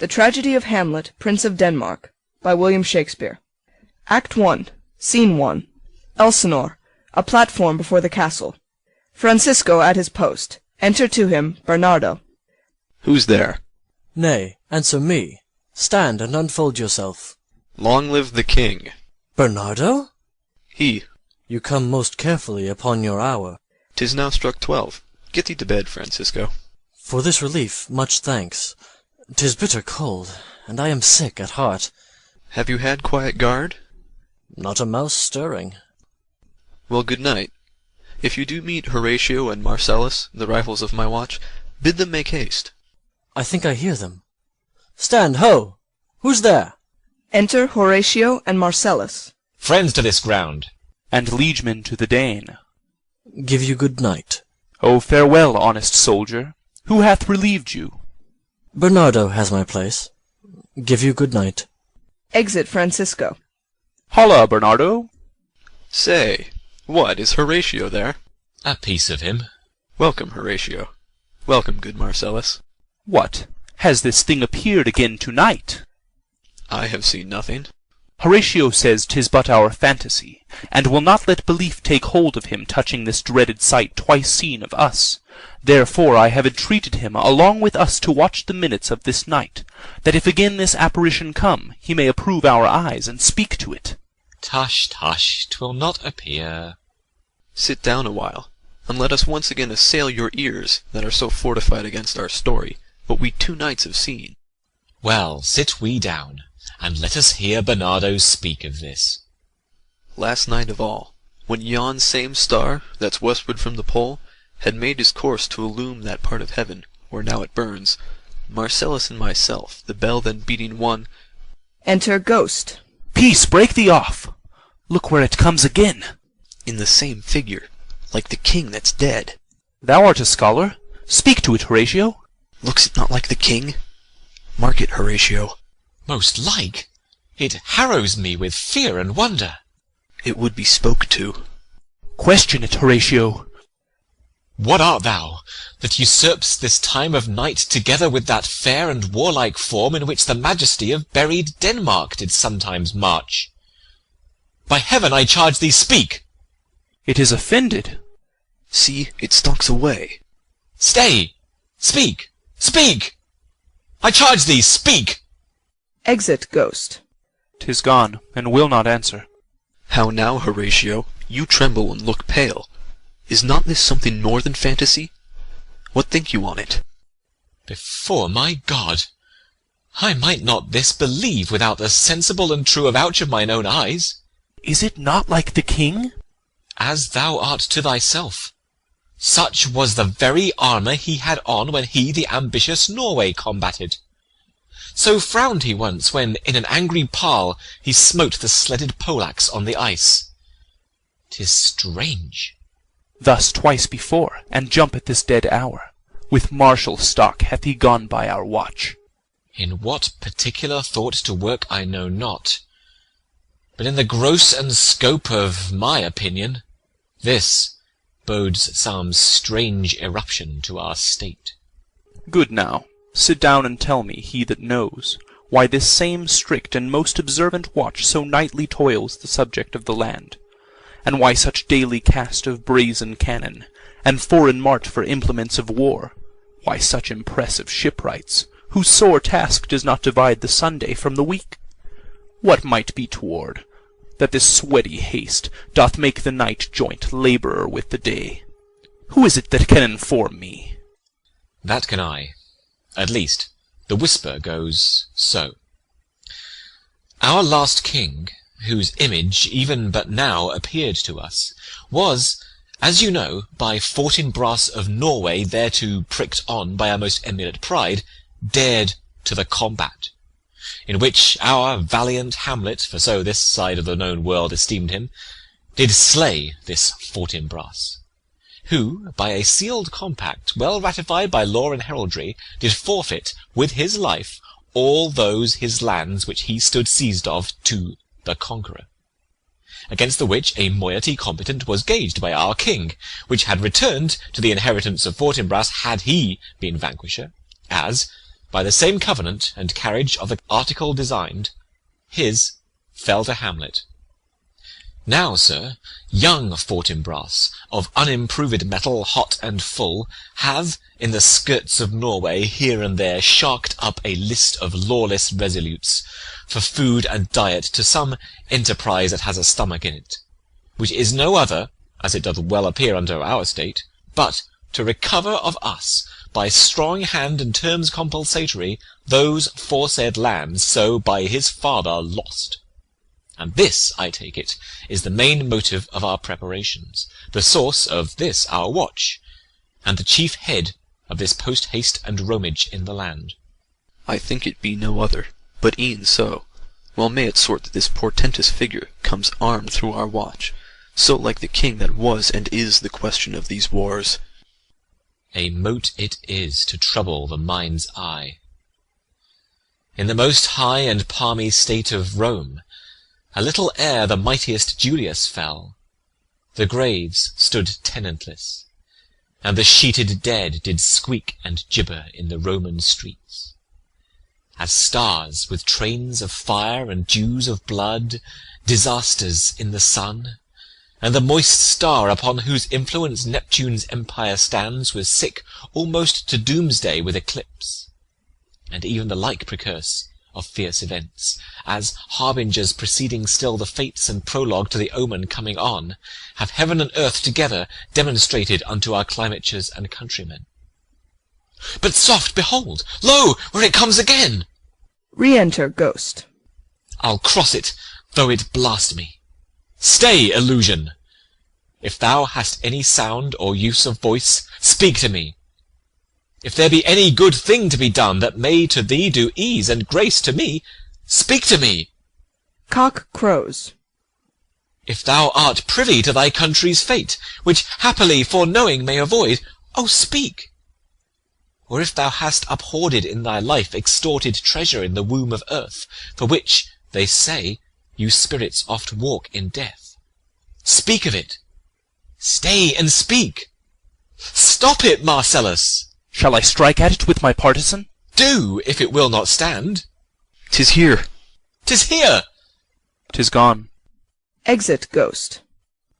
The Tragedy of Hamlet, Prince of Denmark, by William Shakespeare. Act 1, Scene 1. Elsinore, a platform before the castle. Francisco at his post. Enter to him Bernardo. Who's there? Nay, answer me. Stand and unfold yourself. Long live the king. Bernardo? He. You come most carefully upon your hour. 'Tis now struck 12. Get thee to bed, Francisco. For this relief, much thanks. 'Tis bitter cold, and I am sick at heart. Have you had quiet guard? Not a mouse stirring. Well, good night. If you do meet Horatio and Marcellus, the rivals of my watch, bid them make haste. I think I hear them. Stand, ho! Who's there? Enter Horatio and Marcellus. Friends to this ground. And liegemen to the Dane. Give you good night. O farewell, honest soldier. Who hath relieved you? Bernardo has my place. Give you good night. Exit Francisco. Holla, Bernardo. Say, what, is Horatio there? A piece of him. Welcome, Horatio. Welcome, good Marcellus. What, has this thing appeared again to-night? I have seen nothing. Horatio says 'tis but our fantasy, and will not let belief take hold of him touching this dreaded sight twice seen of us. Therefore I have entreated him along with us to watch the minutes of this night, that if again this apparition come, he may approve our eyes and speak to it. Tush, tush, 'twill not appear. Sit down a while, and let us once again assail your ears that are so fortified against our story, what we 2 nights have seen. Well, sit we down, and let us hear Bernardo speak of this. Last night of all, when yon same star, that's westward from the pole, had made his course to illume that part of heaven, where now it burns, Marcellus and myself, the bell then beating one— Enter Ghost. Peace, break thee off. Look where it comes again. in the same figure, like the king that's dead. Thou art a scholar. Speak to it, Horatio. Looks it not like the king? Mark it, Horatio. Most like. It harrows me with fear and wonder. It would be spoke to. Question it, Horatio. What art thou, that usurps this time of night together with that fair and warlike form in which the majesty of buried Denmark did sometimes march? By heaven, I charge thee, speak! It is offended. See, it stalks away. Stay! Speak! Speak! I charge thee, speak! Exit Ghost. 'Tis gone, and will not answer. How now, Horatio? You tremble and look pale. Is not this something more than fantasy? What think you on it? Before my God, I might not this believe without the sensible and true avouch of mine own eyes. Is it not like the king? As thou art to thyself. Such was the very armour he had on when he the ambitious Norway combated. So frowned he once, when in an angry parle he smote the sledded Polacs on the ice. 'Tis strange. Thus twice before, and jump at this dead hour. With martial stock hath he gone by our watch. In what particular thought to work I know not, but in the gross and scope of my opinion, this bodes some strange eruption to our state. Good now, sit down and tell me, he that knows, why this same strict and most observant watch so nightly toils the subject of the land, and why such daily cast of brazen cannon, and foreign mart for implements of war, why such impressive shipwrights, whose sore task does not divide the Sunday from the week? What might be toward, that this sweaty haste doth make the night joint labourer with the day? Who is it that can inform me? That can I. At least, the whisper goes so. Our last king, whose image even but now appeared to us, was, as you know, by Fortinbras of Norway, thereto pricked on by our most emulate pride, dared to the combat, in which our valiant Hamlet, for so this side of the known world esteemed him, did slay this Fortinbras, who, by a sealed compact, well ratified by law and heraldry, did forfeit, with his life, all those his lands which he stood seized of to the conqueror. Against the which a moiety competent was gauged by our king, which had returned to the inheritance of Fortinbras had he been vanquisher, as, by the same covenant and carriage of the article designed, his fell to Hamlet. Now, sir, young Fortinbras, of unimproved metal, hot and full, have, in the skirts of Norway, here and there, sharked up a list of lawless resolutes, for food and diet to some enterprise that has a stomach in it, which is no other, as it doth well appear under our state, but to recover of us, by strong hand and terms compulsatory, those foresaid lands so by his father lost. And this, I take it, is the main motive of our preparations, the source of this our watch, and the chief head of this post-haste and roamage in the land. I think it be no other, but e'en so. Well may it sort that this portentous figure comes armed through our watch, so like the king that was and is the question of these wars. A mote it is to trouble the mind's eye. In the most high and palmy state of Rome, a little ere the mightiest Julius fell, the graves stood tenantless, and the sheeted dead did squeak and gibber in the Roman streets. As stars with trains of fire and dews of blood, disasters in the sun, and the moist star upon whose influence Neptune's empire stands was sick almost to doomsday with eclipse, and even the like precurse of fierce events, as harbingers preceding still the fates and prologue to the omen coming on, have heaven and earth together demonstrated unto our climatures and countrymen. But soft, behold! Lo, where it comes again! Re-enter Ghost. I'll cross it, though it blast me. Stay, illusion! If thou hast any sound or use of voice, speak to me. If there be any good thing to be done that may to thee do ease and grace to me, speak to me. Cock crows. If thou art privy to thy country's fate, which happily foreknowing may avoid, oh, speak. Or if thou hast uphoarded in thy life extorted treasure in the womb of earth, for which, they say, you spirits oft walk in death, speak of it. Stay and speak. Stop it, Marcellus. Shall I strike at it with my partisan? Do, if it will not stand. 'Tis here. 'Tis here. 'Tis gone. Exit Ghost.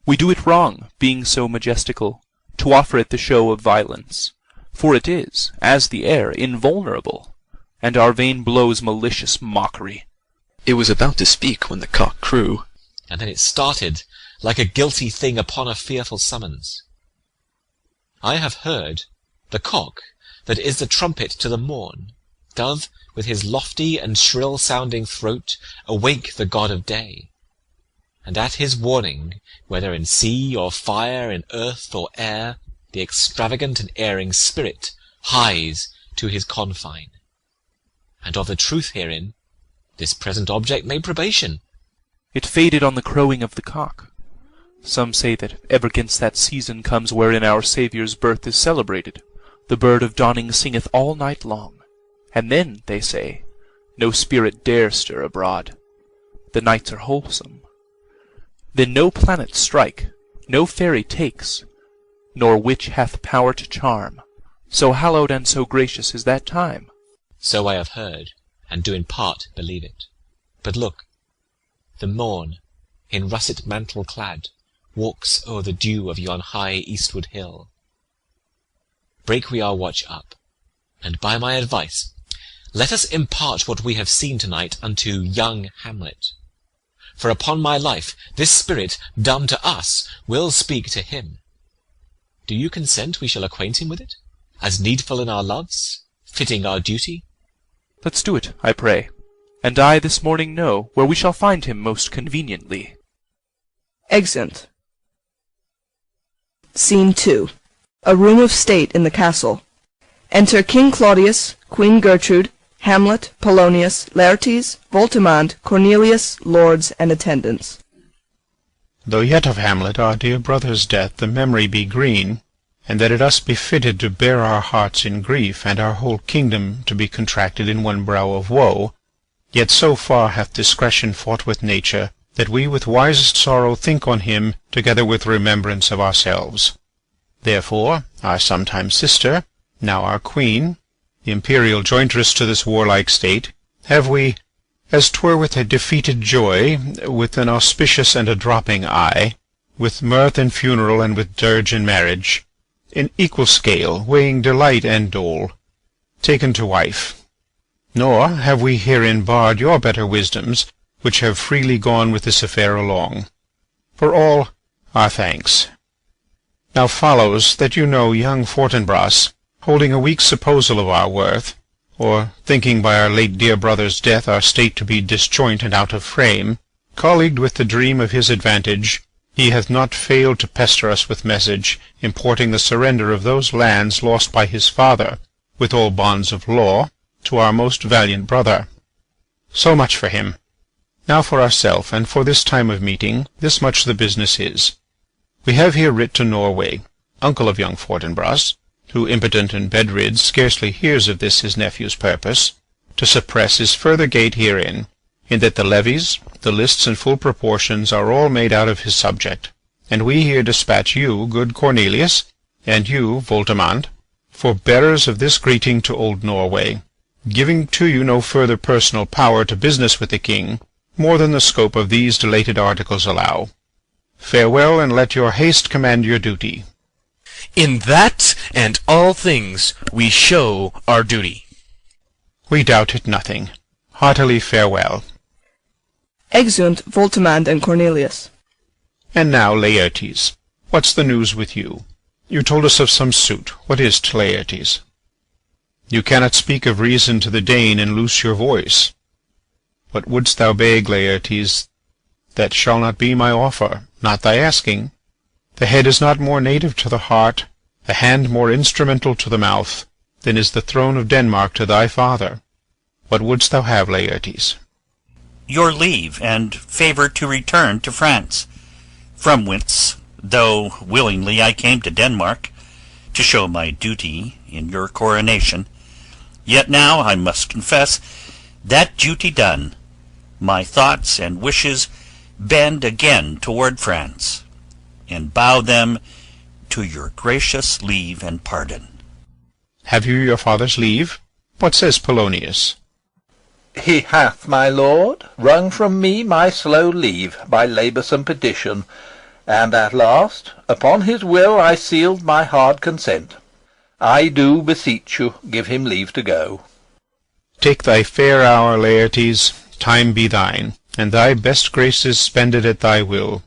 We do it wrong, being so majestical, to offer it the show of violence, for it is, as the air, invulnerable, and our vain blows malicious mockery. It was about to speak when the cock crew, And then it started, like a guilty thing upon a fearful summons. I have heard the cock, that is the trumpet to the morn, doth, with his lofty and shrill-sounding throat, awake the god of day. And at his warning, whether in sea or fire, in earth or air, the extravagant and erring spirit hies to his confine. And of the truth herein, this present object made probation. It faded on the crowing of the cock. Some say that ever 'gainst that season comes wherein our Saviour's birth is celebrated, the bird of dawning singeth all night long, and then, they say, no spirit dare stir abroad. The nights are wholesome. Then no planet strike, no fairy takes, nor witch hath power to charm, so hallowed and so gracious is that time. So I have heard, and do in part believe it. But look, the morn, in russet mantle clad, walks o'er the dew of yon high eastward hill. Break we our watch up, and by my advice, let us impart what we have seen to-night unto young Hamlet. For upon my life, this spirit, dumb to us, will speak to him. Do you consent we shall acquaint him with it, as needful in our loves, fitting our duty? Let's do it, I pray, and I this morning know where we shall find him most conveniently. Exeunt. Scene 2. A room of state in the castle. Enter King Claudius, Queen Gertrude, Hamlet, Polonius, Laertes, Voltimand, Cornelius, lords, and attendants. Though yet of Hamlet, our dear brother's death, the memory be green, and that it us be fitted to bear our hearts in grief, and our whole kingdom to be contracted in one brow of woe, yet so far hath discretion fought with nature, that we with wisest sorrow think on him, together with remembrance of ourselves. Therefore our sometime sister, now our queen, the imperial jointress to this warlike state, have we, as 'twere with a defeated joy, with an auspicious and a dropping eye, with mirth and funeral and with dirge and marriage, in equal scale, weighing delight and dole, taken to wife. Nor have we herein barred your better wisdoms, which have freely gone with this affair along. For all, our thanks. Now follows that you know young Fortinbras, holding a weak supposal of our worth, or thinking by our late dear brother's death our state to be disjoint and out of frame, colleagued with the dream of his advantage, he hath not failed to pester us with message, importing the surrender of those lands lost by his father, with all bonds of law, to our most valiant brother. So much for him. Now for ourself, and for this time of meeting, this much the business is. We have here writ to Norway, uncle of young Fortinbras, who, impotent and bedrid, scarcely hears of this his nephew's purpose, to suppress his further gate herein, in that the levies, the lists and full proportions are all made out of his subject, and we here dispatch you, good Cornelius, and you, Voltimand, for bearers of this greeting to old Norway, giving to you no further personal power to business with the king, more than the scope of these delated articles allow. Farewell, and let your haste command your duty. In that and all things we show our duty. We doubt it nothing. Heartily farewell. Exeunt Voltimand and Cornelius. And now, Laertes, what's the news with you? You told us of some suit. What is't, Laertes? You cannot speak of reason to the Dane and loose your voice. What wouldst thou beg, Laertes? That shall not be my offer, not thy asking. The head is not more native to the heart, the hand more instrumental to the mouth, than is the throne of Denmark to thy father. What wouldst thou have, Laertes? Your leave and favour to return to France, from whence, though willingly I came to Denmark, to show my duty in your coronation, yet now I must confess, that duty done, my thoughts and wishes bend again toward France, and bow them to your gracious leave and pardon. Have you your father's leave? What says Polonius? He hath, my lord, wrung from me my slow leave by laboursome petition, and at last upon his will I sealed my hard consent. I do beseech you give him leave to go. Take thy fair hour, Laertes, time be thine, and thy best graces spended at thy will.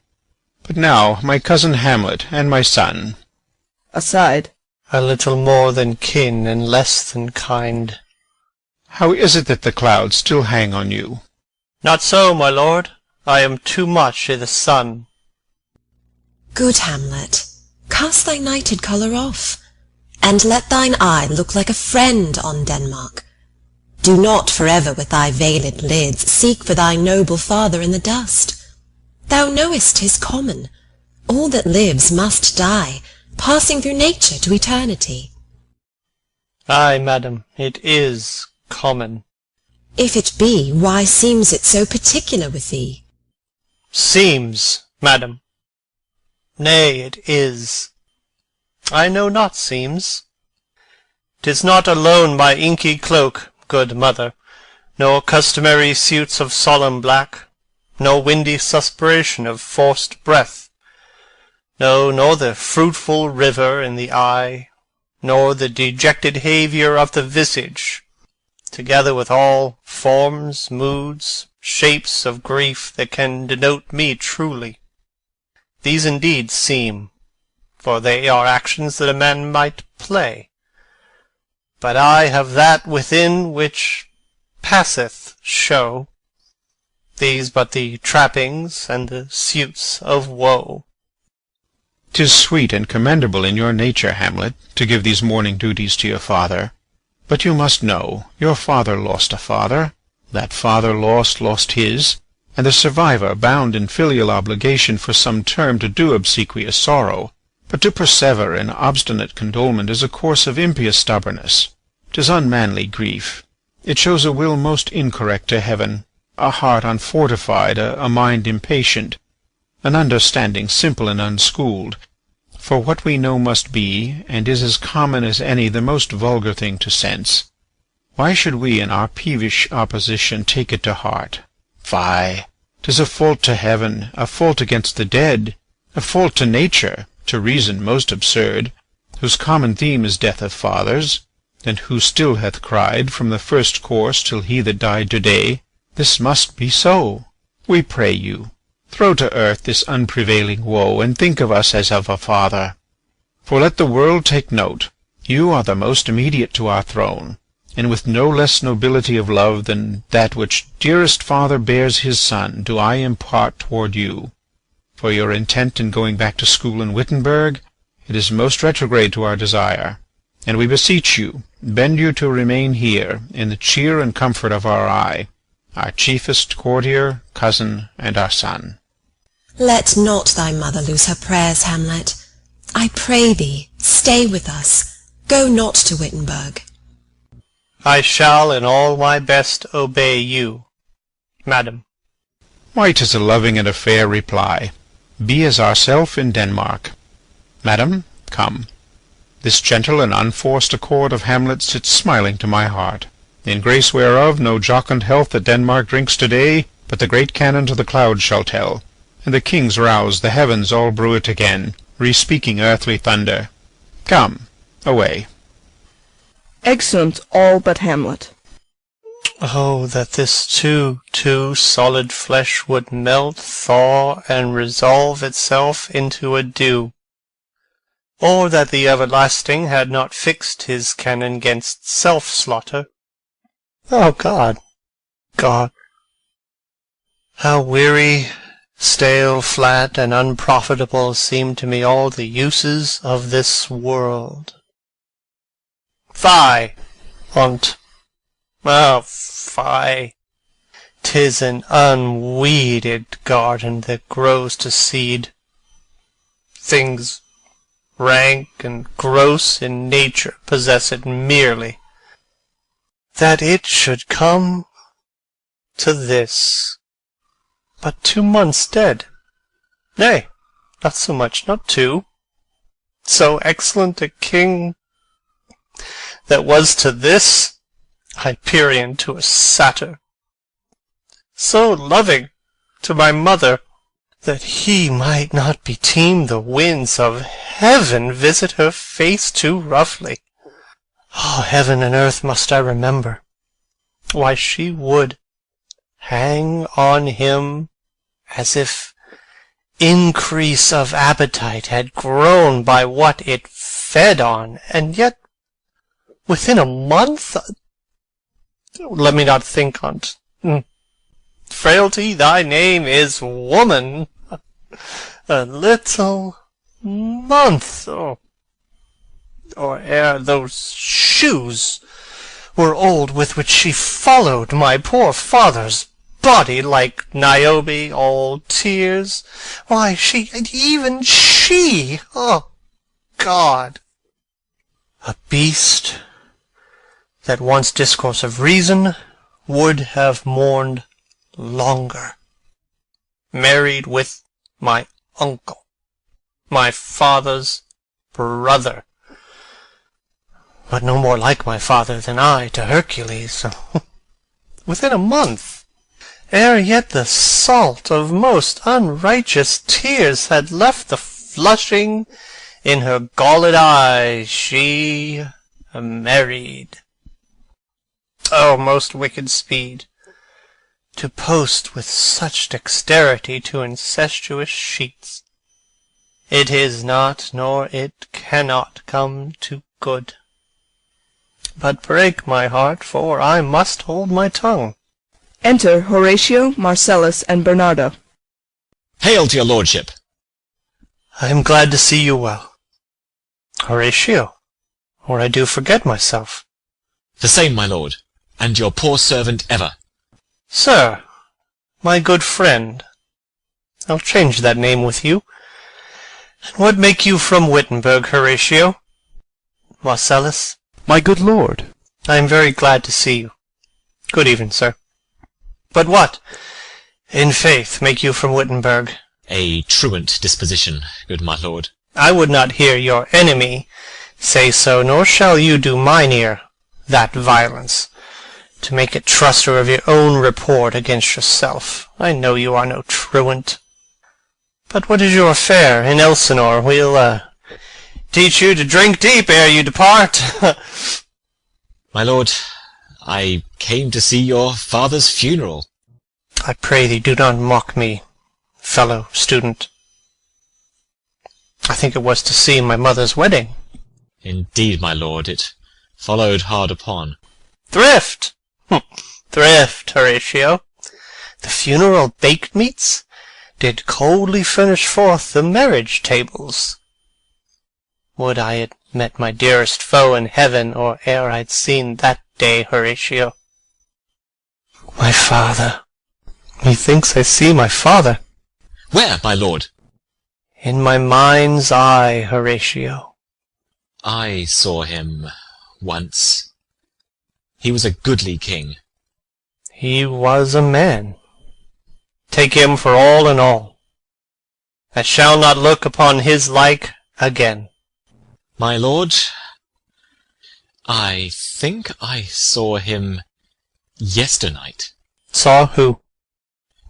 But now, my cousin Hamlet, and my son. Aside. A little more than kin, and less than kind. How is it that the clouds still hang on you? Not so, my lord. I am too much i' the sun. Good Hamlet, cast thy nighted colour off, and let thine eye look like a friend on Denmark. Do not for ever with thy veiled lids seek for thy noble father in the dust. Thou knowest 'tis common. All that lives must die, passing through nature to eternity. Ay, madam, it is common. If it be, why seems it so particular with thee? Seems, madam. Nay, it is. I know not seems. 'Tis not alone my inky cloak, good mother, nor customary suits of solemn black, nor windy suspiration of forced breath, no, nor the fruitful river in the eye, nor the dejected haviour of the visage, together with all forms, moods, shapes of grief that can denote me truly. These indeed seem, for they are actions that a man might play. But I have that within which passeth show, these but the trappings and the suits of woe. 'Tis sweet and commendable in your nature, Hamlet, to give these mourning duties to your father. But you must know, your father lost a father, that father lost his, and the survivor bound in filial obligation for some term to do obsequious sorrow. But to persever in obstinate condolement is a course of impious stubbornness. 'Tis unmanly grief. It shows a will most incorrect to heaven, a heart unfortified, a mind impatient, an understanding simple and unschooled. For what we know must be, and is as common as any, the most vulgar thing to sense, Why should we in our peevish opposition take it to heart? Fie! 'Tis a fault to heaven, a fault against the dead, a fault to nature, to reason most absurd, whose common theme is death of fathers, and who still hath cried from the first course till he that died to-day, this must be so. We pray you, throw to earth this unprevailing woe, and think of us as of a father. For let the world take note, you are the most immediate to our throne, and with no less nobility of love than that which dearest father bears his son do I impart toward you. For your intent in going back to school in Wittenberg, it is most retrograde to our desire, and we beseech you, bend you to remain here, in the cheer and comfort of our eye, our chiefest courtier, cousin, and our son. Let not thy mother lose her prayers, Hamlet. I pray thee, stay with us. Go not to Wittenberg. I shall in all my best obey you, madam. Why, 'tis a loving and a fair reply. Be as ourself in Denmark. Madam, come. This gentle and unforced accord of Hamlet sits smiling to my heart, in grace whereof no jocund health that Denmark drinks to-day, but the great cannon to the clouds shall tell, and the kings rouse the heavens all bruit again, re-speaking earthly thunder. Come, away. Exeunt all but Hamlet. Oh, that this too solid flesh would melt, thaw, and resolve itself into a dew! Or that the everlasting had not fixed his cannon 'gainst self-slaughter! Oh, God, God! How weary, stale, flat, and unprofitable seem to me all the uses of this world! Fie on't! Oh, fie! 'Tis an unweeded garden that grows to seed. Things rank and gross in nature possess it merely. That it should come to this, but 2 months dead, nay, not so much, not 2, so excellent a king that was to this Hyperion to a satyr, so loving to my mother that he might not beteem the winds of heaven visit her face too roughly. Oh, heaven and earth must I remember. Why, she would hang on him as if increase of appetite had grown by what it fed on, and yet within a month. Let me not think on't. Frailty, thy name is woman. A little month, or ere those shoes were old with which she followed my poor father's body like Niobe, all tears. Why, even she, oh God! A beast that once discourse of reason would have mourned longer, married with my uncle, my father's brother, but no more like my father than I to Hercules, within a month, ere yet the salt of most unrighteous tears had left the flushing in her galled eye, she married. O most wicked speed, to post with such dexterity to incestuous sheets! It is not, nor it cannot come to good. But break my heart, for I must hold my tongue. Enter Horatio, Marcellus, and Bernardo. Hail to your lordship! I am glad to see you well. Horatio, or I do forget myself. The same, my lord, and your poor servant ever. Sir, my good friend, I'll change that name with you. And what make you from Wittenberg, Horatio? Marcellus? My good lord. I am very glad to see you. Good evening, sir. But what, in faith, make you from Wittenberg? A truant disposition, good my lord. I would not hear your enemy say so, nor shall you do mine ear that violence. to make a truster of your own report against yourself. I know you are no truant. But what is your affair in Elsinore? We'll teach you to drink deep ere you depart. My lord, I came to see your father's funeral. I pray thee do not mock me, fellow student. I think it was to see my mother's wedding. Indeed, my lord, it followed hard upon. Thrift! Thrift, Horatio. The funeral baked meats did coldly furnish forth the marriage tables. Would I had met my dearest foe in heaven, or ere I'd seen that day, Horatio. My father. Methinks I see my father. Where, my lord? In my mind's eye, Horatio. I saw him once. He was a goodly king. He was a man. Take him for all in all. I shall not look upon his like again. My lord, I think I saw him yesternight. Saw who?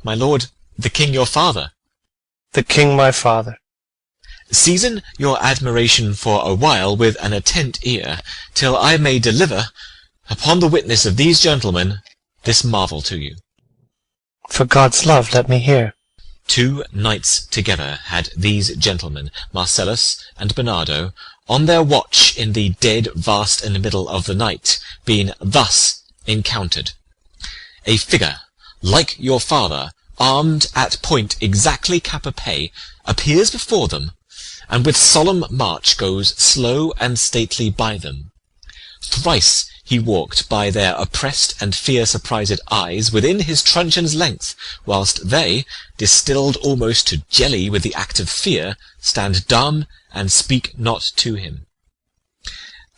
My lord, the king your father. The king my father. Season your admiration for a while with an attent ear, till I may deliver, upon the witness of these gentlemen, this marvel to you. For God's love, let me hear. 2 nights together had these gentlemen, Marcellus and Bernardo, on their watch in the dead vast and middle of the night, been thus encountered. A figure, like your father, armed at point exactly cap a pay, appears before them, and with solemn march goes slow and stately by them. Thrice he walked by their oppressed and fear-surprised eyes within his truncheon's length, whilst they, distilled almost to jelly with the act of fear, stand dumb and speak not to him.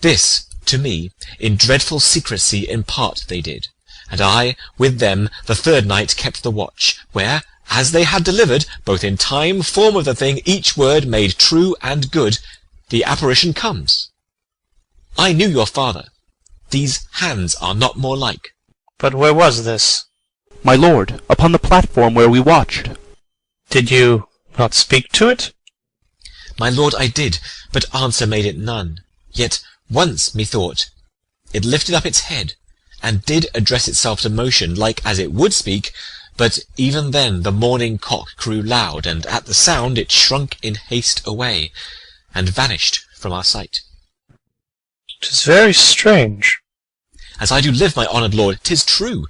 This, to me, in dreadful secrecy impart they did, and I, with them, the 3rd night kept the watch, where, as they had delivered, both in time, form of the thing, each word made true and good, the apparition comes. I knew your father. These hands are not more like. But where was this? My lord, upon the platform where we watched. Did you not speak to it? My lord, I did, but answer made it none. Yet once, methought, it lifted up its head, and did address itself to motion, like as it would speak, but even then the morning cock crew loud, and at the sound it shrunk in haste away, and vanished from our sight. 'Tis very strange. As I do live, my honoured lord, 'tis true,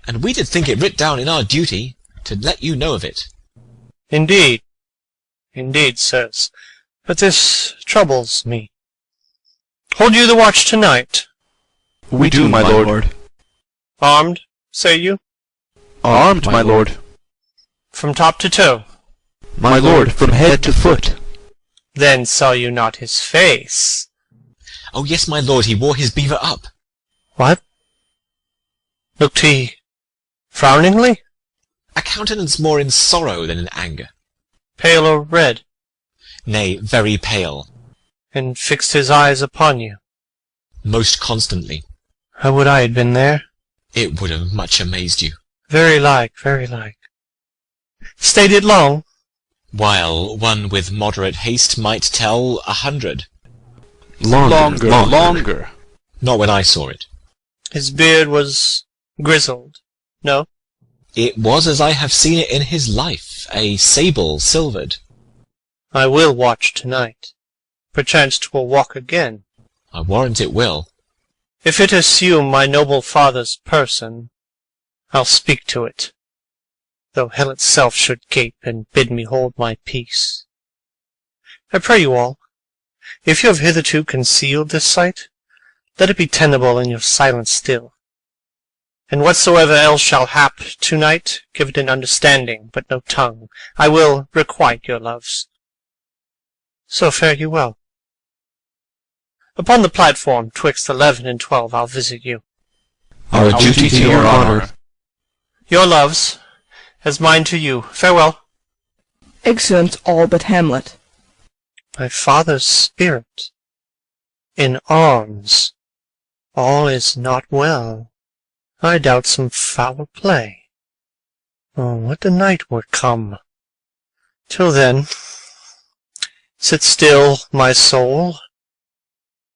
and we did think it writ down in our duty to let you know of it. Indeed, sirs, but this troubles me. Hold you the watch tonight? We do, my lord. Armed, say you? Armed, my lord. From top to toe? My lord, from head to foot. Then saw you not his face? Oh yes, my lord, he wore his beaver up. What? Looked he frowningly? A countenance more in sorrow than in anger. Pale or red? Nay, very pale. And fixed his eyes upon you? Most constantly. How would I had been there? It would have much amazed you. Very like, very like. Stayed it long? While one with moderate haste might tell 100. Longer. Not when I saw it. His beard was grizzled, no? It was as I have seen it in his life, a sable silvered. I will watch tonight. Perchance 'twill walk again. I warrant it will. If it assume my noble father's person, I'll speak to it, though hell itself should gape and bid me hold my peace. I pray you all, if you have hitherto concealed this sight, let it be tenable in your silence still. And whatsoever else shall hap to-night, give it an understanding, but no tongue. I will requite your loves. So fare you well. Upon the platform, 'twixt 11 and 12, I'll visit you. Our duty to your honour. Your loves, as mine to you. Farewell. Exeunt all but Hamlet. My father's spirit, in arms, all is not well. I doubt some foul play. Oh, would the night were come! Till then, sit still, my soul.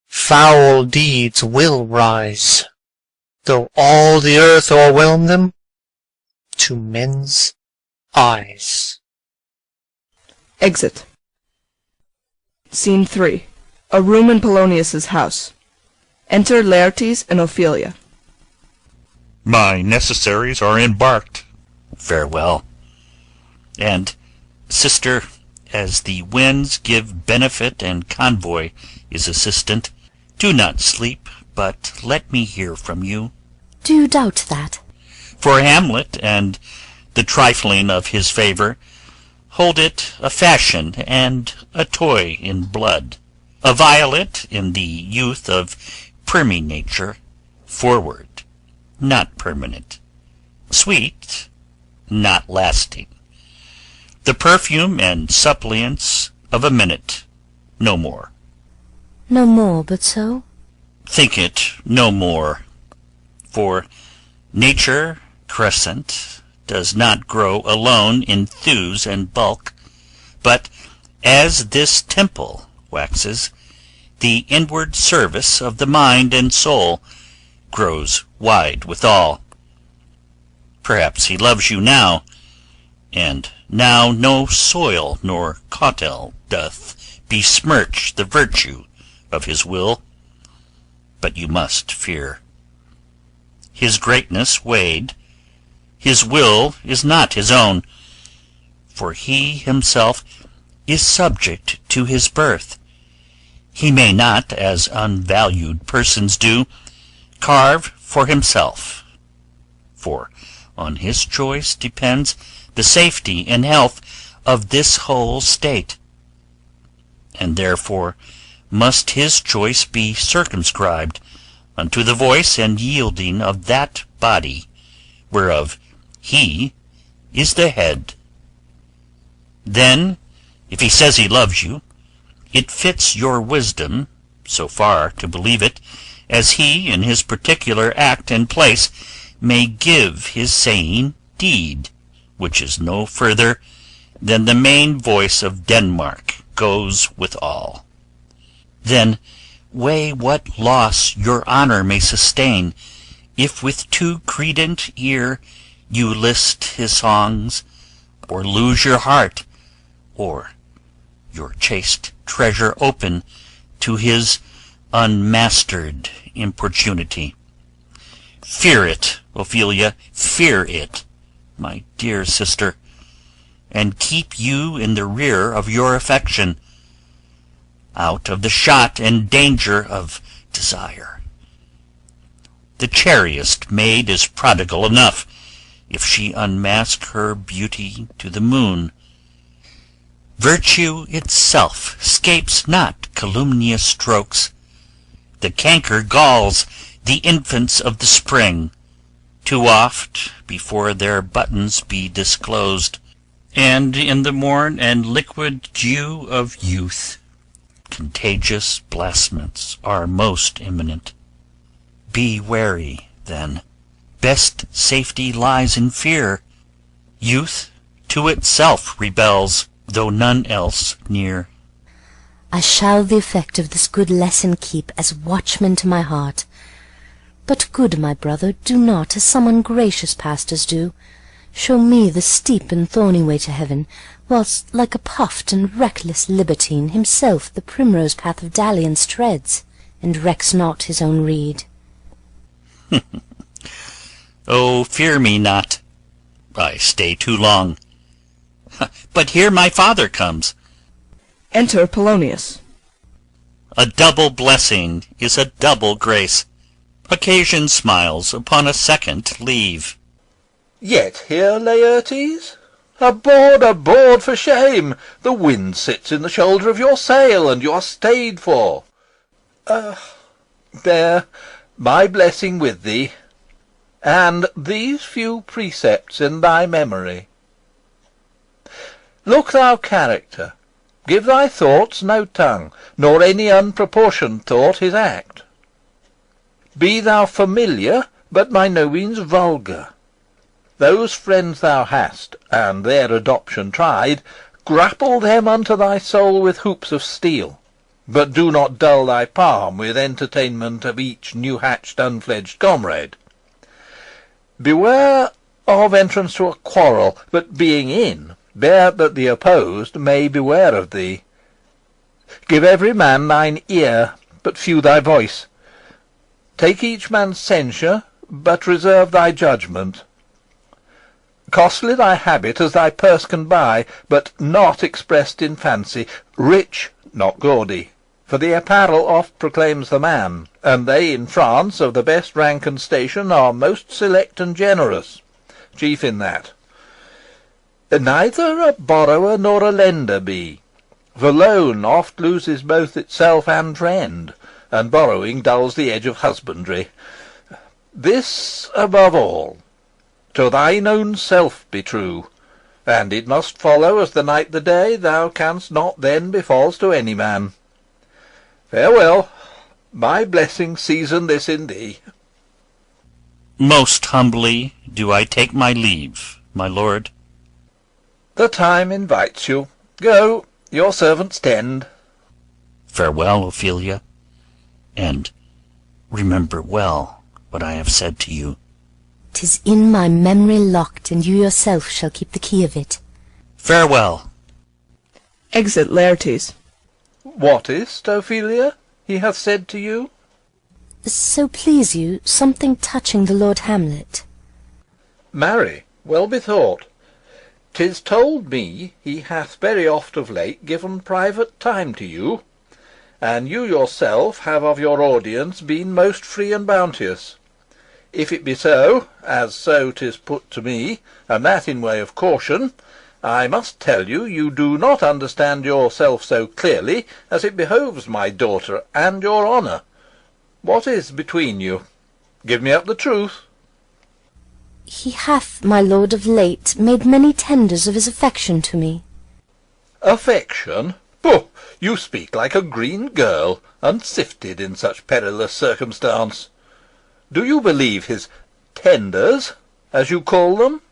Foul deeds will rise, though all the earth o'erwhelm them, to men's eyes. Exit. Scene 3. A room in Polonius's house. Enter Laertes and Ophelia. My necessaries are embarked. Farewell. And, sister, as the winds give benefit and convoy is assistant, do not sleep, but let me hear from you. Do you doubt that? For Hamlet and the trifling of his favour, hold it a fashion and a toy in blood, a violet in the youth of primy nature, forward, not permanent, sweet, not lasting, the perfume and suppliance of a minute, no more. No more but so? Think it no more, for nature crescent does not grow alone in thews and bulk, but as this temple waxes, the inward service of the mind and soul grows wide withal. Perhaps he loves you now, and now no soil nor cautel doth besmirch the virtue of his will, but you must fear. His greatness weighed, his will is not his own, for he himself is subject to his birth. He may not, as unvalued persons do, carve for himself, for on his choice depends the safety and health of this whole state, and therefore must his choice be circumscribed unto the voice and yielding of that body whereof he is the head. Then, if he says he loves you, it fits your wisdom so far to believe it, as he in his particular act and place may give his saying deed, which is no further than the main voice of Denmark goes with all. Then weigh what loss your honour may sustain, if with too credent ear you list his songs, or lose your heart, or your chaste treasure open to his unmastered importunity. Fear it, Ophelia, fear it, my dear sister, and keep you in the rear of your affection, out of the shot and danger of desire. The chariest maid is prodigal enough, if she unmask her beauty to the moon. Virtue itself scapes not calumnious strokes. The canker galls the infants of the spring, too oft before their buttons be disclosed, and in the morn and liquid dew of youth contagious blasphements are most imminent. Be wary, then. Best safety lies in fear. Youth to itself rebels, though none else near. I shall the effect of this good lesson keep as watchman to my heart. But, good my brother, do not, as some ungracious pastors do, show me the steep and thorny way to heaven, whilst, like a puffed and reckless libertine, himself the primrose path of dalliance treads, and recks not his own reed. Oh, fear me not. I stay too long. But here my father comes. Enter Polonius. A double blessing is a double grace. Occasion smiles upon a second leave. Yet here, Laertes? Aboard for shame! The wind sits in the shoulder of your sail, and you are stayed for. There, my blessing with thee, and these few precepts in thy memory. Look thou character, give thy thoughts no tongue, nor any unproportioned thought his act. Be thou familiar, but by no means vulgar. Those friends thou hast, and their adoption tried, grapple them unto thy soul with hoops of steel, but do not dull thy palm with entertainment of each new-hatched unfledged comrade. Beware of entrance to a quarrel, but being in, bear that the opposed may beware of thee. Give every man thine ear, but few thy voice. Take each man's censure, but reserve thy judgment. Costly thy habit as thy purse can buy, but not expressed in fancy, rich, not gaudy. For the apparel oft proclaims the man, and they in France of the best rank and station are most select and generous, chief in that. Neither a borrower nor a lender be, for loan oft loses both itself and friend, and borrowing dulls the edge of husbandry. This above all, to thine own self be true, and it must follow as the night the day, thou canst not then be false to any man. Farewell. My blessing season this in thee. Most humbly do I take my leave, my lord. The time invites you. Go, your servants tend. Farewell, Ophelia, and remember well what I have said to you. 'Tis in my memory locked, and you yourself shall keep the key of it. Farewell. Exit Laertes. What is't, Ophelia, he hath said to you? So please you, something touching the Lord Hamlet. Marry, well bethought. 'Tis told me he hath very oft of late given private time to you, and you yourself have of your audience been most free and bounteous. If it be so, as so 'tis put to me, and that in way of caution, I must tell you, you do not understand yourself so clearly as it behoves my daughter and your honour. What is between you? Give me up the truth. He hath, my lord, of late made many tenders of his affection to me. Affection? Pooh! You speak like a green girl, unsifted in such perilous circumstance. Do you believe his tenders, as you call them?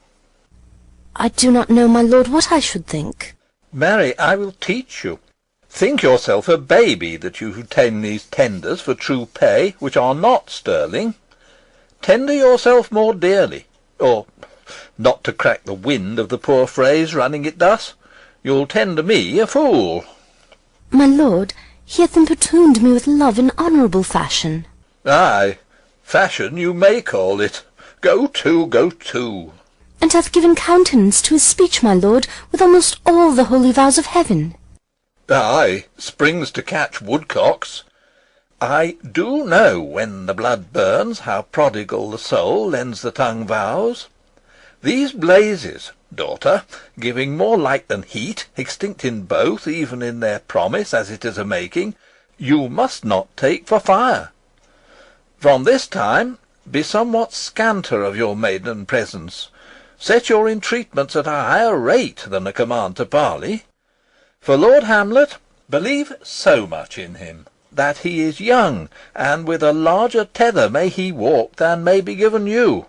I do not know, my lord, what I should think. Marry, I will teach you. Think yourself a baby that you tend these tenders for true pay, which are not sterling. Tender yourself more dearly, or, not to crack the wind of the poor phrase running it thus, you'll tender me a fool. My lord, he hath importuned me with love in honourable fashion. Ay, fashion you may call it. Go to, go to. And hath given countenance to his speech, my lord, with almost all the holy vows of heaven. Ay, springs to catch woodcocks. I do know when the blood burns, how prodigal the soul lends the tongue vows. These blazes, daughter, giving more light than heat, extinct in both, even in their promise as it is a-making, you must not take for fire. From this time be somewhat scanter of your maiden presence. Set your entreatments at a higher rate than a command to parley. For Lord Hamlet, believe so much in him, that he is young, and with a larger tether may he walk than may be given you.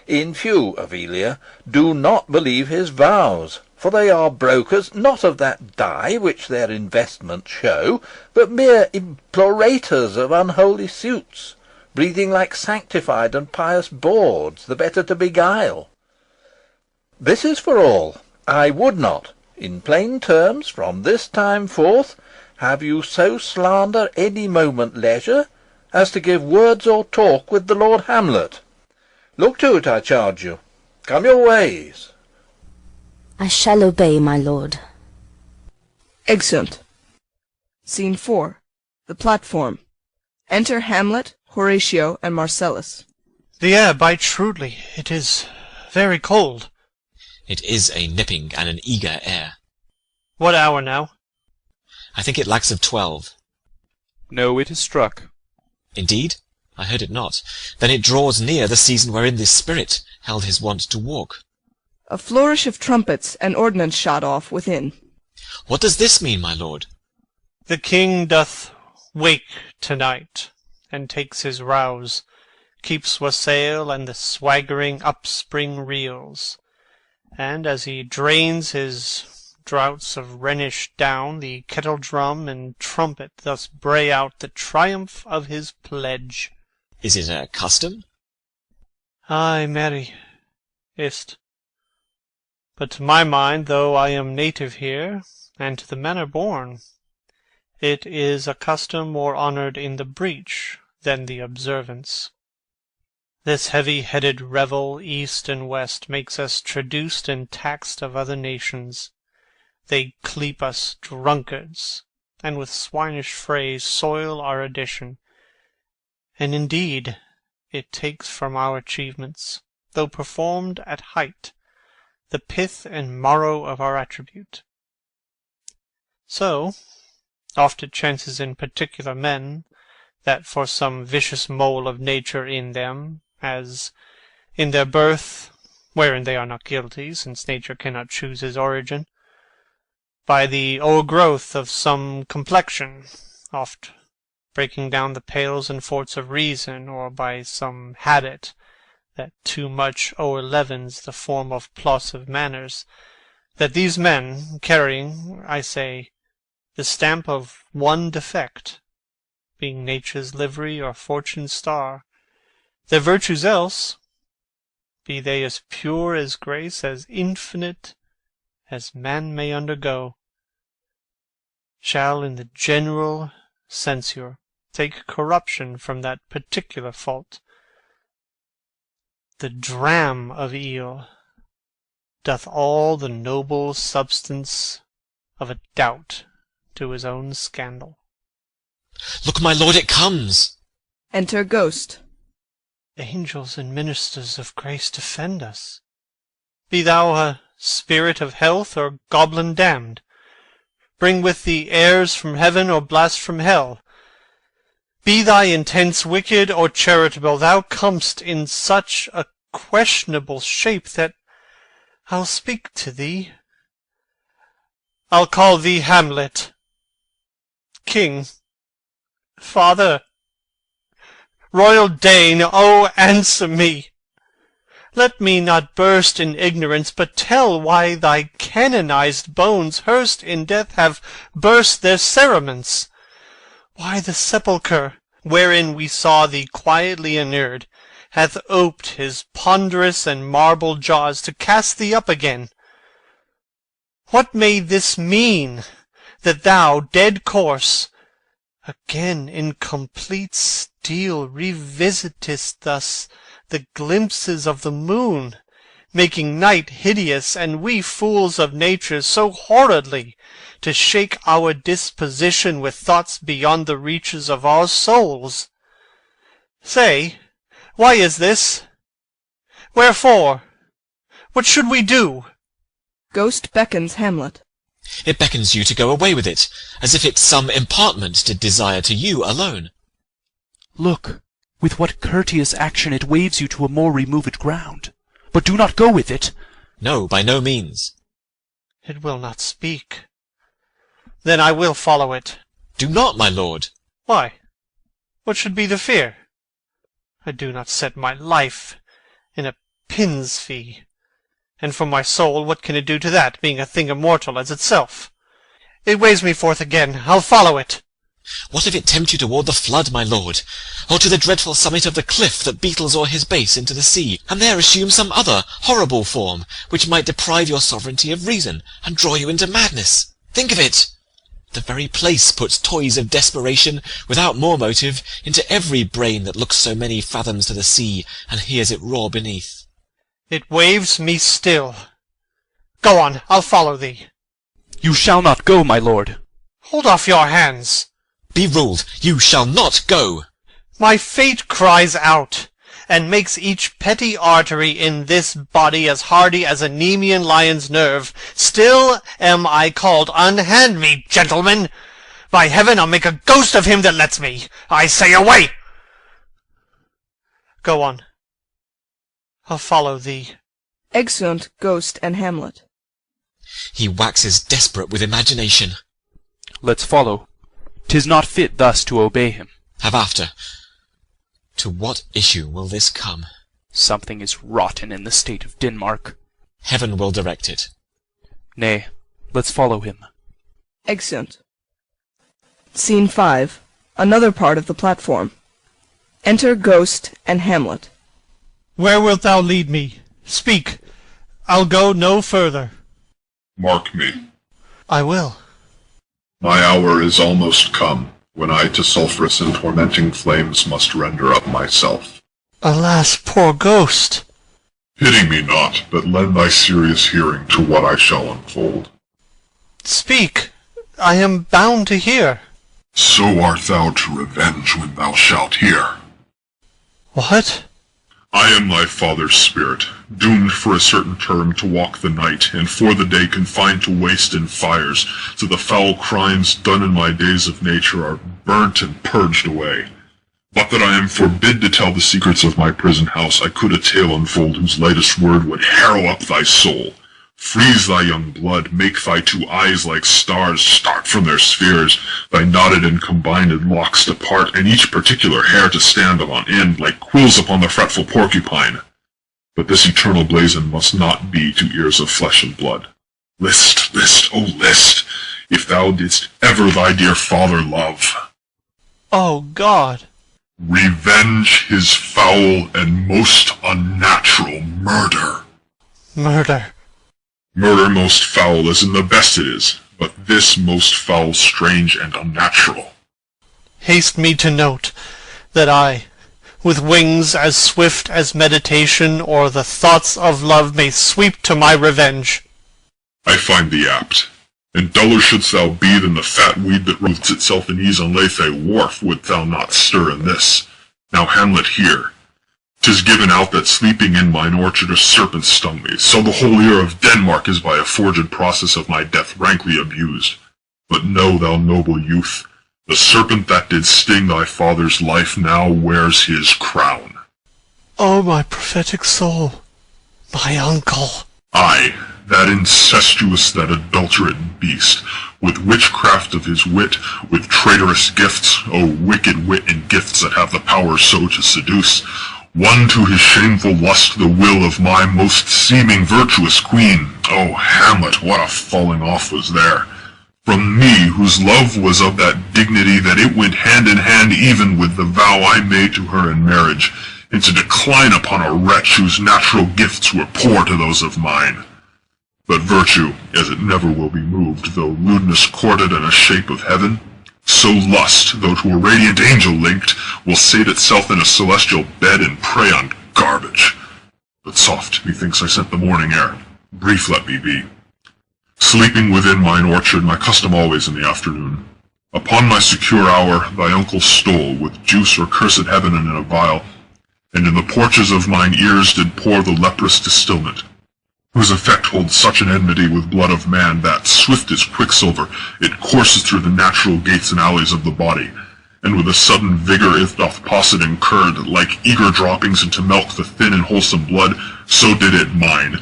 In few, Ophelia, do not believe his vows, for they are brokers not of that dye which their investments show, but mere implorators of unholy suits, breathing like sanctified and pious bawds, the better to beguile. This is for all. I would not, in plain terms, from this time forth, have you so slander any moment leisure as to give words or talk with the Lord Hamlet. Look to it, I charge you. Come your ways. I shall obey, my lord. Exeunt. Scene 4. The platform. Enter Hamlet, Horatio, and Marcellus. The air bites shrewdly. It is very cold. It is a nipping and an eager air. What hour now? I think it lacks of 12. No, it is struck. Indeed? I heard it not. Then it draws near the season wherein this spirit held his wont to walk. A flourish of trumpets and ordnance shot off within. What does this mean, my lord? The king doth wake to-night, and takes his rouse. keeps wassail, and the swaggering upspring reels. And as he drains his draughts of Rhenish down, the kettle drum and trumpet thus bray out the triumph of his pledge. Is it a custom? Ay, marry, is't. But to my mind, though I am native here, and to the manner born, it is a custom more honoured in the breach than the observance. This heavy-headed revel east and west makes us traduced and taxed of other nations. They cleap us drunkards, and with swinish phrase soil our addition. And indeed it takes from our achievements, though performed at height, the pith and marrow of our attribute. So oft it chances in particular men, that for some vicious mole of nature in them, as in their birth, wherein they are not guilty, since nature cannot choose his origin, by the o'ergrowth of some complexion, oft breaking down the pales and forts of reason, or by some habit that too much o'erleavens the form of plausive manners, that these men, carrying, I say, the stamp of one defect, being nature's livery or fortune's star, their virtues else, be they as pure as grace, as infinite as man may undergo, shall in the general censure take corruption from that particular fault. The dram of eel doth all the noble substance of a doubt to his own scandal. Look, my lord, it comes! Enter Ghost. Angels and ministers of grace defend us. Be thou a spirit of health or goblin damned, bring with thee airs from heaven or blast from hell. Be thy intents wicked or charitable, thou comest in such a questionable shape that I'll speak to thee. I'll call thee Hamlet, King, Father, Royal Dane, oh, answer me! Let me not burst in ignorance, but tell why thy canonized bones, hearsed in death, have burst their cerements. Why the sepulchre, wherein we saw thee quietly inurned, hath oped his ponderous and marble jaws to cast thee up again. What may this mean, that thou, dead corse, again in complete steel revisitest thus the glimpses of the moon, making night hideous, and we fools of nature so horridly to shake our disposition with thoughts beyond the reaches of our souls? Say, why is this? Wherefore? What should we do? Ghost beckons Hamlet. It beckons you to go away with it, as if it some impartment did desire to you alone. Look, with what courteous action it waves you to a more removed ground. But do not go with it. No, by no means. It will not speak. Then I will follow it. Do not, my lord. Why? What should be the fear? I do not set my life in a pin's fee. And for my soul, what can it do to that, being a thing immortal as itself? It waves me forth again. I'll follow it. What if it tempt you toward the flood, my lord, or to the dreadful summit of the cliff that beetles o'er his base into the sea, and there assume some other horrible form, which might deprive your sovereignty of reason, and draw you into madness? Think of it! The very place puts toys of desperation, without more motive, into every brain that looks so many fathoms to the sea, and hears it roar beneath. It waves me still. Go on, I'll follow thee. You shall not go, my lord. Hold off your hands. Be ruled, you shall not go. My fate cries out, and makes each petty artery in this body as hardy as a Nemean lion's nerve. Still am I called. Unhand me, gentlemen. By heaven, I'll make a ghost of him that lets me. I say, away! Go on. I'll follow thee. Exeunt Ghost and Hamlet. He waxes desperate with imagination. Let's follow. 'Tis not fit thus to obey him. Have after. To what issue will this come? Something is rotten in the state of Denmark. Heaven will direct it. Nay, let's follow him. Exeunt. Scene 5. Another part of the platform. Enter Ghost and Hamlet. Where wilt thou lead me? Speak. I'll go no further. Mark me. I will. My hour is almost come, when I to sulphurous and tormenting flames must render up myself. Alas, poor ghost! Pity me not, but lend thy serious hearing to what I shall unfold. Speak. I am bound to hear. So art thou to revenge when thou shalt hear. What? I am thy father's spirit, doomed for a certain term to walk the night, and for the day confined to waste and fires, so the foul crimes done in my days of nature are burnt and purged away. But that I am forbid to tell the secrets of my prison house, I could a tale unfold whose lightest word would harrow up thy soul, freeze thy young blood, make thy two eyes like stars start from their spheres, thy knotted and combined locks depart, and each particular hair to stand on end like quills upon the fretful porcupine. But this eternal blazon must not be to ears of flesh and blood. List, list, oh list, if thou didst ever thy dear father love. Oh, God! Revenge his foul and most unnatural murder. Murder. Murder most foul as in the best it is, but this most foul, strange, and unnatural. Haste me to note that I, with wings as swift as meditation or the thoughts of love, may sweep to my revenge. I find thee apt, and duller shouldst thou be than the fat weed that roots itself in ease on Lethe wharf, would thou not stir in this. Now, Hamlet, hear. 'Tis given out that sleeping in mine orchard a serpent stung me, so the whole ear of Denmark is by a forged process of my death rankly abused. But know, thou noble youth, the serpent that did sting thy father's life now wears his crown. Oh, my prophetic soul, my uncle. Aye, that incestuous, that adulterate beast, with witchcraft of his wit, with traitorous gifts, O wicked wit and gifts that have the power so to seduce, won to his shameful lust the will of my most seeming virtuous queen. O Hamlet, what a falling off was there! From me, whose love was of that dignity that it went hand in hand even with the vow I made to her in marriage, and to decline upon a wretch whose natural gifts were poor to those of mine. But virtue, as it never will be moved, though lewdness courted in a shape of heaven, so lust, though to a radiant angel linked, will sate itself in a celestial bed and prey on garbage. But soft, methinks I scent the morning air. Brief let me be. Sleeping within mine orchard, my custom always in the afternoon. Upon my secure hour thy uncle stole, with juice or cursed heaven in a vial, and in the porches of mine ears did pour the leprous distilment, whose effect holds such an enmity with blood of man that, swift as quicksilver, it courses through the natural gates and alleys of the body, and with a sudden vigor it doth posset and curd, like eager droppings into milk the thin and wholesome blood, so did it mine,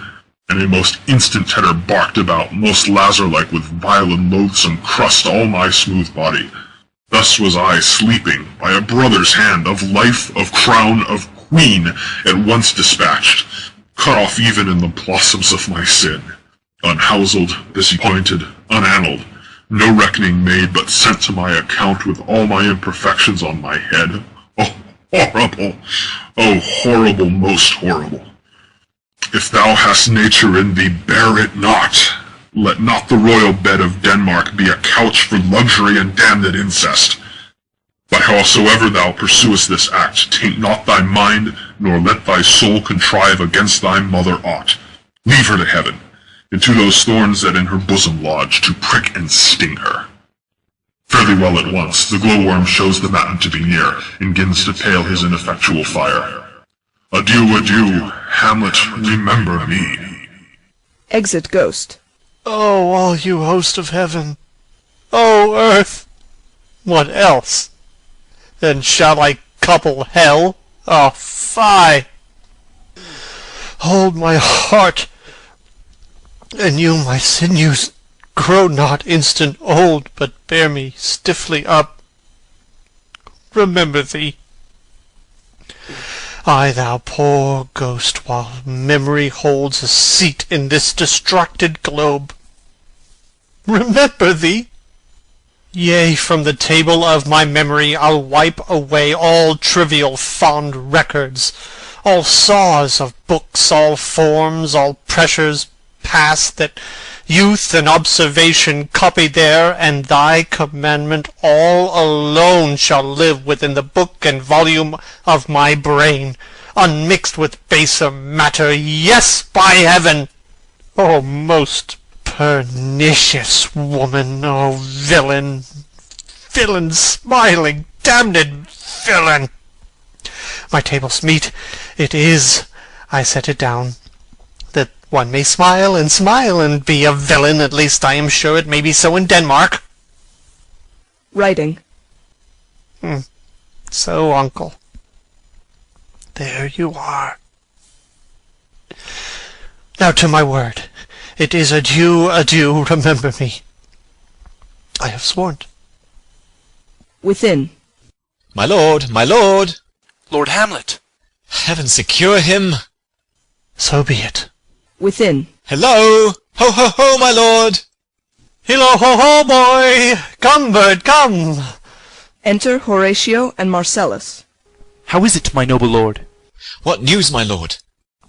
and a most instant tetter barked about, most Lazar-like with vile and loathsome crust all my smooth body. Thus was I sleeping, by a brother's hand, of life, of crown, of queen, at once dispatched, cut off even in the blossoms of my sin, unhouselled, disappointed, unannaled, no reckoning made, but sent to my account with all my imperfections on my head. Oh, horrible! Oh, horrible, most horrible! If thou hast nature in thee, bear it not. Let not the royal bed of Denmark be a couch for luxury and damned incest. But howsoever thou pursuest this act, taint not thy mind, nor let thy soul contrive against thy mother aught. Leave her to heaven, and to those thorns that in her bosom lodge, to prick and sting her. Fare thee well at once, the glowworm shows the matin to be near, and gins to pale his ineffectual fire. Adieu, adieu, Hamlet, remember me. Exit Ghost. Oh, all you host of heaven! Oh, earth! What else? Then shall I couple hell? Oh, fie! Hold my heart, and you, my sinews, grow not instant old, but bear me stiffly up. Remember thee, Ay, thou poor ghost, while memory holds a seat in this distracted globe, remember thee! Yea, from the table of my memory I'll wipe away all trivial fond records, all saws of books, all forms, all pressures past that youth and observation copied there, and thy commandment all alone shall live within the book and volume of my brain, unmixed with baser matter. Yes, by heaven! O most pernicious woman! O villain! Villain, smiling, damned villain! My table's meat it is, I set it down, that one may smile and be a villain. At least I am sure it may be so in Denmark. Writing. So, uncle, there you are. Now to my word. It is adieu, adieu, remember me. I have sworn. Within. My lord, my lord! Lord Hamlet! Heaven secure him! So be it. Within. Hello! Ho, ho, ho, my lord! Hillo, ho, ho, boy! Come, bird, come! Enter Horatio and Marcellus. How is it, my noble lord? What news, my lord?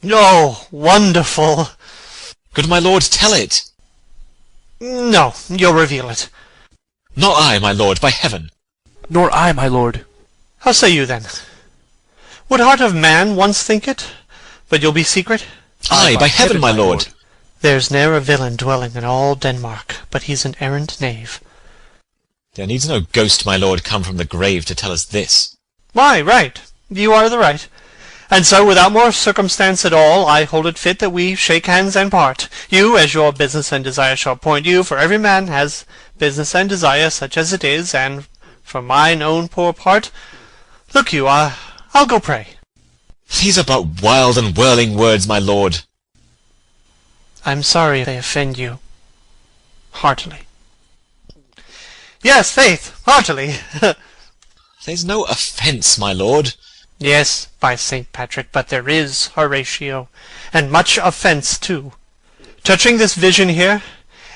Oh, wonderful! Good my lord, tell it! No, you'll reveal it. Not I, my lord, by heaven! Nor I, my lord. How say you, then? Would heart of man once think it? But you'll be secret? Aye, by heaven, my lord! There's ne'er a villain dwelling in all Denmark, but he's an errant knave. There needs no ghost, my lord, come from the grave to tell us this. Why, right. You are the right. And so, without more circumstance at all, I hold it fit that we shake hands and part. You, as your business and desire shall point you, for every man has business and desire such as it is, and for mine own poor part, look you, I'll go pray. These are but wild and whirling words, my lord. I'm sorry if they offend you. Heartily. Yes, faith, heartily. There's no offence, my lord. Yes, by St. Patrick, but there is, Horatio, and much offence too. Touching this vision here,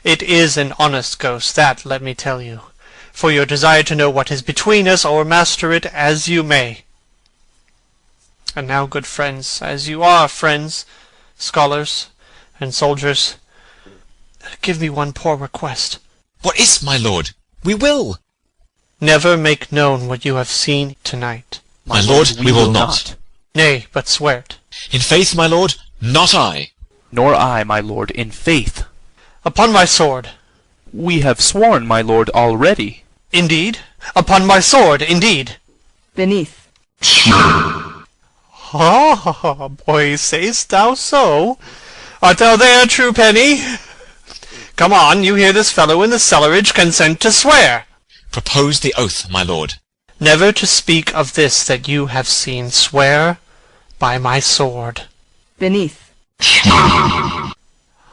it is an honest ghost, that let me tell you, for your desire to know what is between us, o'ermaster it as you may. And now, good friends, as you are friends, scholars, and soldiers, give me one poor request. What is't, my lord? We will. Never make known what you have seen tonight. My lord, we will not. Nay, but swear't. In faith, my lord, not I. Nor I, my lord, in faith. Upon my sword. We have sworn, my lord, already. Indeed? Upon my sword, indeed. Beneath. Ah, boy, say'st thou so? Art thou there, true penny? Come on, you hear this fellow in the cellarage consent to swear. Propose the oath, my lord. Never to speak of this that you have seen. Swear by my sword. Beneath.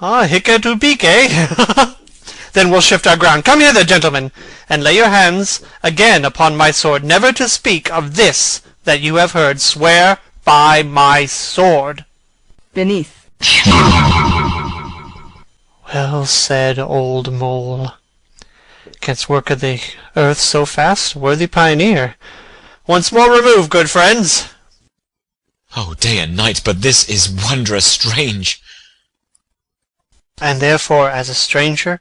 Ah, hic et ubique, eh? Then we'll shift our ground. Come hither, gentlemen, and lay your hands again upon my sword. Never to speak of this that you have heard. Swear by my sword. Beneath. Well said, old mole. Canst work of the earth so fast, worthy pioneer. Once more remove, good friends. Oh, day and night, but this is wondrous strange. And therefore, as a stranger,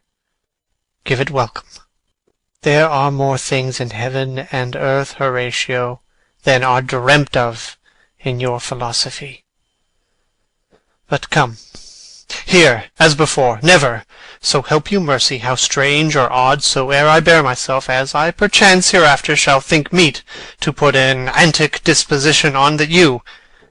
give it welcome. There are more things in heaven and earth, Horatio, than are dreamt of in your philosophy. But come, here, as before, never, so help you mercy, how strange or odd soe'er I bear myself, as I perchance hereafter shall think meet to put an antic disposition on, that you,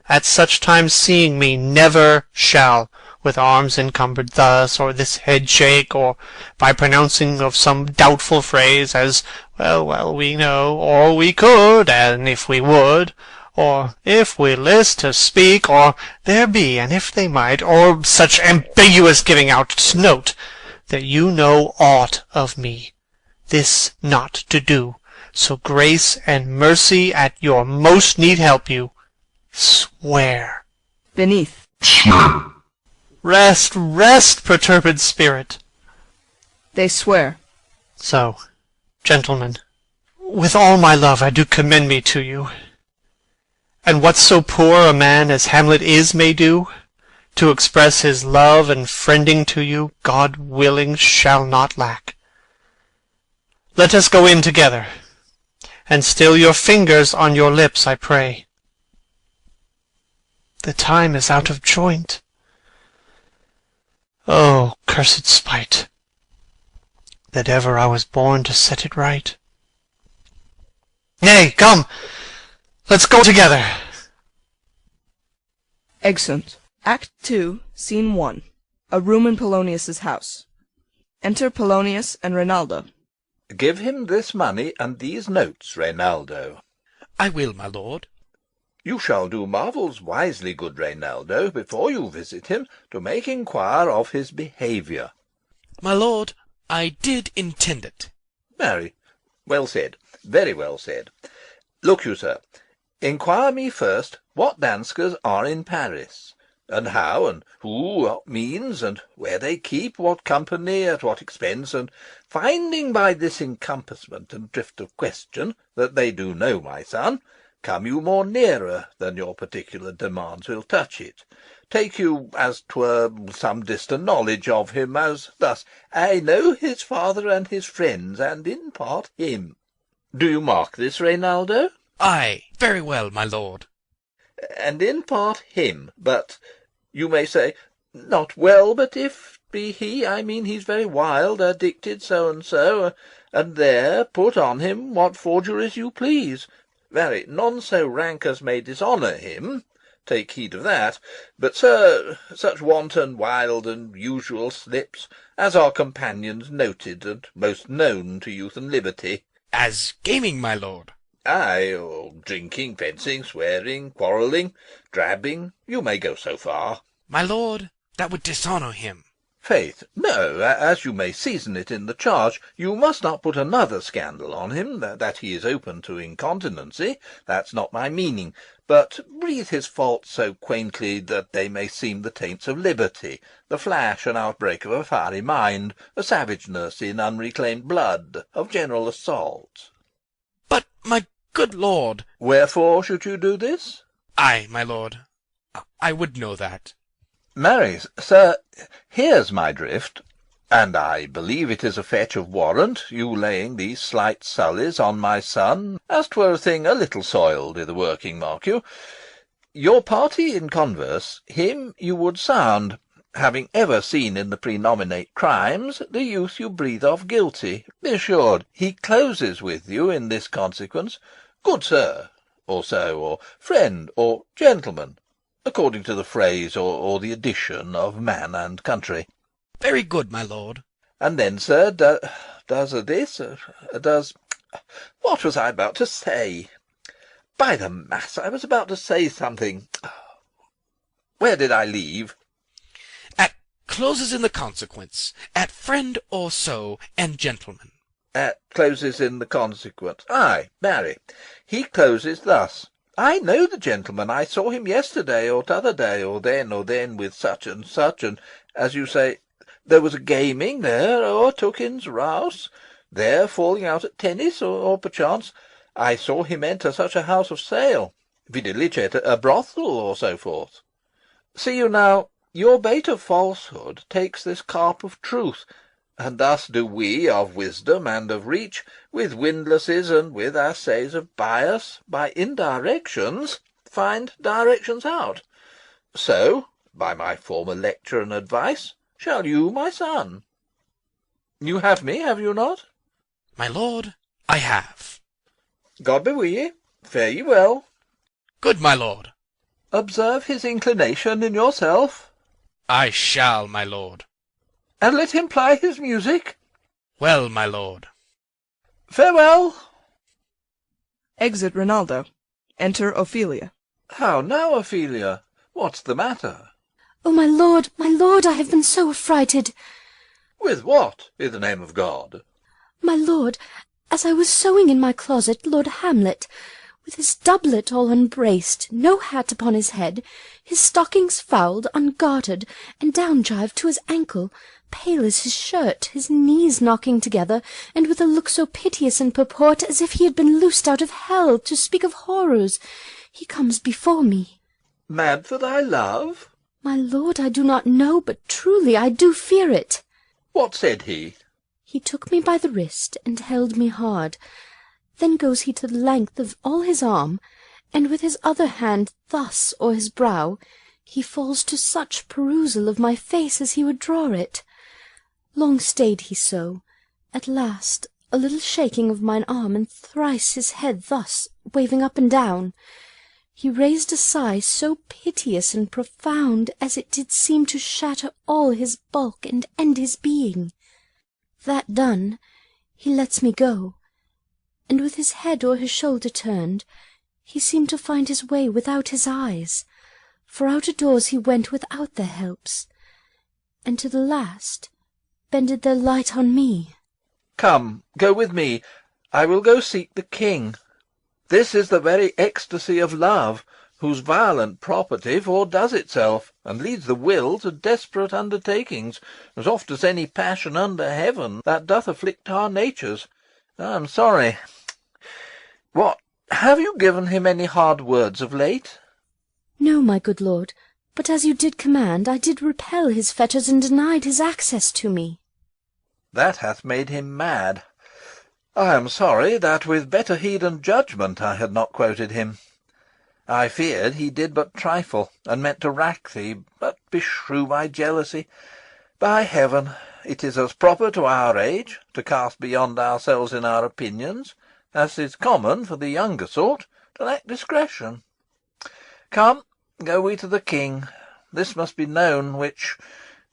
at such times seeing me, never shall, with arms encumbered thus, or this head shake, or by pronouncing of some doubtful phrase, as well we know, or we could, and if we would, or if we list to speak, or there be, and if they might, or such ambiguous giving out note, that you know aught of me, this not to do, so grace and mercy at your most need help you, Swear. Beneath. Swear. Rest, rest, perturbed spirit. They swear. So, gentlemen, with all my love I do commend me to you. And what so poor a man as Hamlet is may do, to express his love and friending to you, God willing, shall not lack. Let us go in together, and still your fingers on your lips, I pray. The time is out of joint. Oh, cursed spite, that ever I was born to set it right. Nay, come, let's go together. Exeunt. Act 2, Scene 1. A room in Polonius's house. Enter Polonius and Reynaldo. Give him this money and these notes, Reynaldo. I will, my lord. You shall do marvels wisely, good Reynaldo, before you visit him, to make inquire of his behaviour. My lord, I did intend it. Marry, well said, very well said. Look you, sir, inquire me first what Danskers are in Paris, and how, and who, what means, and where they keep, what company, at what expense, and finding by this encompassment and drift of question that they do know my son, come you more nearer than your particular demands will touch it. Take you, as 'twere, some distant knowledge of him, as thus: I know his father and his friends, and in part him. Do you mark this, Reynaldo? Ay, very well, my lord. And in part him, but you may say, not well, but if be he, I mean he's very wild, addicted, so and so, and there put on him what forgeries you please. Marry, none so rank as may dishonour him, take heed of that, but, sir, such wanton, wild, and usual slips, as are companions noted and most known to youth and liberty. As gaming, my lord. Ay, or drinking, fencing, swearing, quarrelling, drabbing, you may go so far. My lord, that would dishonour him. Faith, no, as you may season it in the charge, you must not put another scandal on him, that he is open to incontinency, that's not my meaning, but breathe his faults so quaintly that they may seem the taints of liberty, the flash and outbreak of a fiery mind, a savageness in unreclaimed blood, of general assault. But, my good lord... Wherefore should you do this? Ay, my lord, I would know that. Marry, sir, here's my drift, and I believe it is a fetch of warrant, you laying these slight sullies on my son, as 'twere a thing a little soiled i' the working, mark you. Your party in converse, him you would sound, having ever seen in the prenominate crimes the youth you breathe of guilty. Be assured he closes with you in this consequence, good sir, or so, or friend, or gentleman, according to the phrase or the addition of man and country. Very good, my lord. And then, sir, does what was I about to say? By the mass, I was about to say something. Where did I leave? At closes in the consequence, at friend or so, and gentleman. At closes in the consequence. Ay, marry, he closes thus. I know the gentleman. I saw him yesterday, or t'other day, or then with such, and, as you say, there was a gaming there, or Tookin's rouse, there falling out at tennis, or perchance, I saw him enter such a house of sale, videlicet a brothel, or so forth. See you now, your bait of falsehood takes this carp of truth, and thus do we of wisdom and of reach, with windlasses and with assays of bias, by indirections, find directions out. So, by my former lecture and advice, shall you, my son. You have me, have you not? My lord, I have. God be with ye. Fare ye well. Good, my lord. Observe his inclination in yourself. I shall, my lord. And let him ply his music. Well, my lord. Farewell. Exit Rinaldo. Enter Ophelia. How now, Ophelia? What's the matter? Oh, my lord, I have been so affrighted. With what, in the name of God? My lord, as I was sewing in my closet, Lord Hamlet, with his doublet all unbraced, no hat upon his head, his stockings fouled, ungartered, and down-gyved to his ankle, pale as his shirt, his knees knocking together, and with a look so piteous in purport as if he had been loosed out of hell, to speak of horrors, he comes before me. Mad for thy love? My lord, I do not know, but truly I do fear it. What said he? He took me by the wrist, and held me hard. Then goes he to the length of all his arm, and with his other hand thus o'er his brow, he falls to such perusal of my face as he would draw it. Long stayed he so. At last, a little shaking of mine arm, and thrice his head thus, waving up and down, he raised a sigh so piteous and profound as it did seem to shatter all his bulk and end his being. That done, he lets me go, and with his head o'er his shoulder turned, he seemed to find his way without his eyes, for out of doors he went without their helps, and to the last bended their light on me. Come, go with me. I will go seek the king. This is the very ecstasy of love, whose violent property foredoes itself, and leads the will to desperate undertakings, as oft as any passion under heaven that doth afflict our natures. I am sorry. What, have you given him any hard words of late? No, my good lord, but as you did command, I did repel his fetters and denied his access to me. That hath made him mad. I am sorry that with better heed and judgment I had not quoted him. I feared he did but trifle, and meant to rack thee, but beshrew my jealousy. By heaven, it is as proper to our age to cast beyond ourselves in our opinions, as is common for the younger sort to lack discretion. Come, go we to the king. This must be known, which,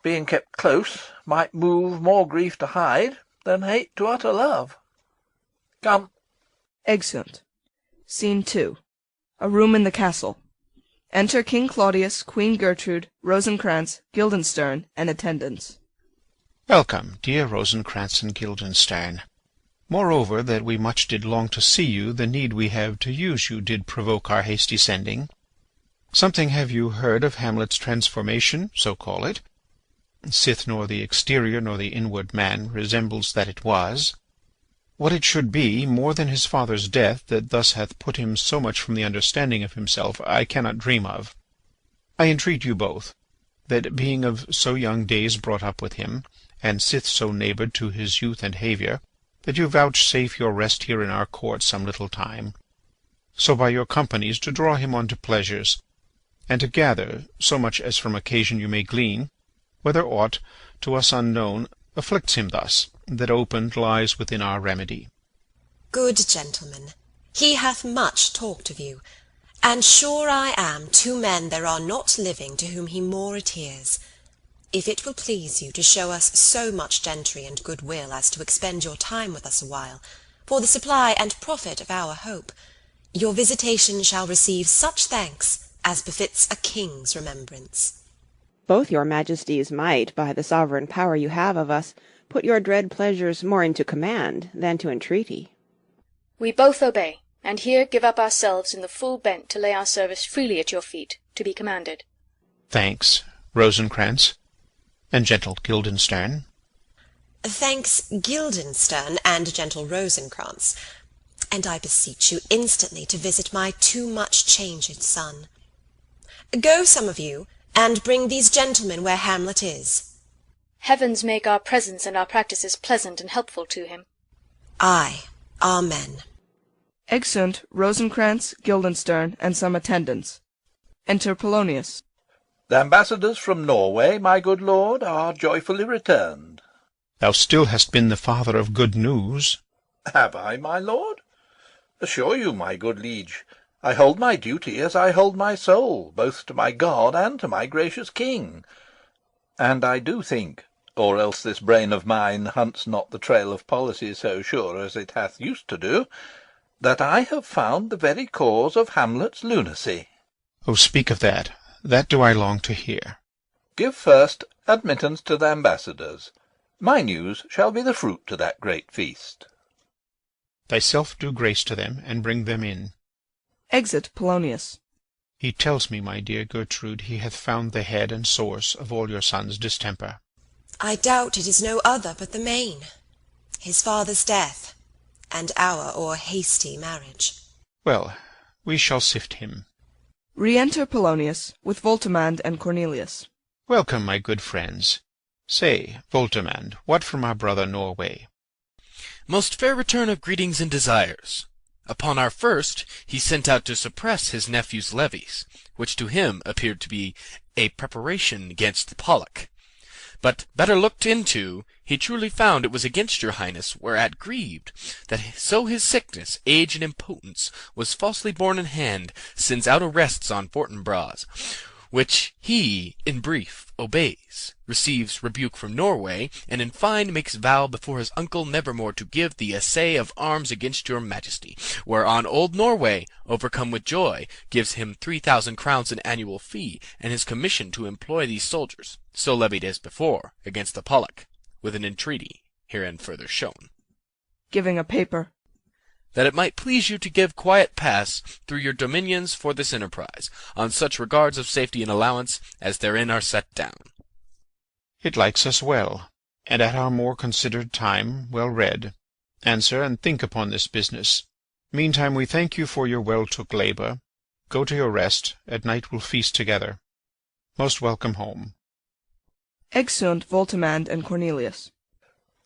being kept close, might move more grief to hide than hate to utter love. Come. Exeunt. Scene 2. A room in the castle. Enter King Claudius, Queen Gertrude, Rosencrantz, Guildenstern, and attendants. Welcome, dear Rosencrantz and Guildenstern. Moreover, that we much did long to see you, the need we have to use you did provoke our hasty sending. Something have you heard of Hamlet's transformation, so call it? Sith nor the exterior nor the inward man resembles that it was. What it should be, more than his father's death, that thus hath put him so much from the understanding of himself, I cannot dream of. I entreat you both, that being of so young days brought up with him, and sith so neighboured to his youth and haviour, that you vouchsafe your rest here in our court some little time, so by your companies to draw him on to pleasures, and to gather, so much as from occasion you may glean, whether aught, to us unknown, afflicts him thus, that opened lies within our remedy. Good gentlemen, he hath much talked of you, and sure I am 2 men there are not living to whom he more adheres. If it will please you to show us so much gentry and goodwill as to expend your time with us a while, for the supply and profit of our hope, your visitation shall receive such thanks as befits a king's remembrance. Both your majesties might, by the sovereign power you have of us, put your dread pleasures more into command than to entreaty. We both obey, and here give up ourselves in the full bent to lay our service freely at your feet, to be commanded. Thanks, Rosencrantz, and gentle Guildenstern. Thanks, Guildenstern and gentle Rosencrantz, and I beseech you instantly to visit my too much changed son. Go some of you, and bring these gentlemen where Hamlet is. Heavens make our presence and our practices pleasant and helpful to him. Aye, amen. Exeunt Rosencrantz, Guildenstern, and some attendants. Enter Polonius. The ambassadors from Norway, my good lord, are joyfully returned. Thou still hast been the father of good news. Have I, my lord? Assure you, my good liege, I hold my duty as I hold my soul, both to my God and to my gracious king. And I do think, or else this brain of mine hunts not the trail of policy so sure as it hath used to do, that I have found the very cause of Hamlet's lunacy. Oh, speak of that. That do I long to hear. Give first admittance to the ambassadors. My news shall be the fruit to that great feast. Thyself do grace to them, and bring them in. Exit Polonius. He tells me, my dear Gertrude, he hath found the head and source of all your son's distemper. I doubt it is no other but the main, his father's death, and our o'er hasty marriage. Well, we shall sift him. Re-enter Polonius, with Voltimand and Cornelius. Welcome, my good friends. Say, Voltimand, what from our brother Norway? Most fair return of greetings and desires. Upon our first, he sent out to suppress his nephew's levies, which to him appeared to be a preparation against the Pollock. But better looked into, he truly found it was against your highness, whereat grieved, that so his sickness, age, and impotence was falsely borne in hand, sends out arrests on Fortinbras, which he, in brief, obeys, receives rebuke from Norway, and in fine makes vow before his uncle nevermore to give the assay of arms against your majesty, whereon old Norway, overcome with joy, gives him 3,000 crowns in annual fee, and his commission to employ these soldiers, so levied as before, against the Pollock, with an entreaty, herein further shown. Giving a paper. That it might please you to give quiet pass through your dominions for this enterprise, on such regards of safety and allowance as therein are set down. It likes us well, and at our more considered time well read. Answer and think upon this business. Meantime we thank you for your well-took labour. Go to your rest, at night we'll feast together. Most welcome home. Exeunt Voltimand and Cornelius.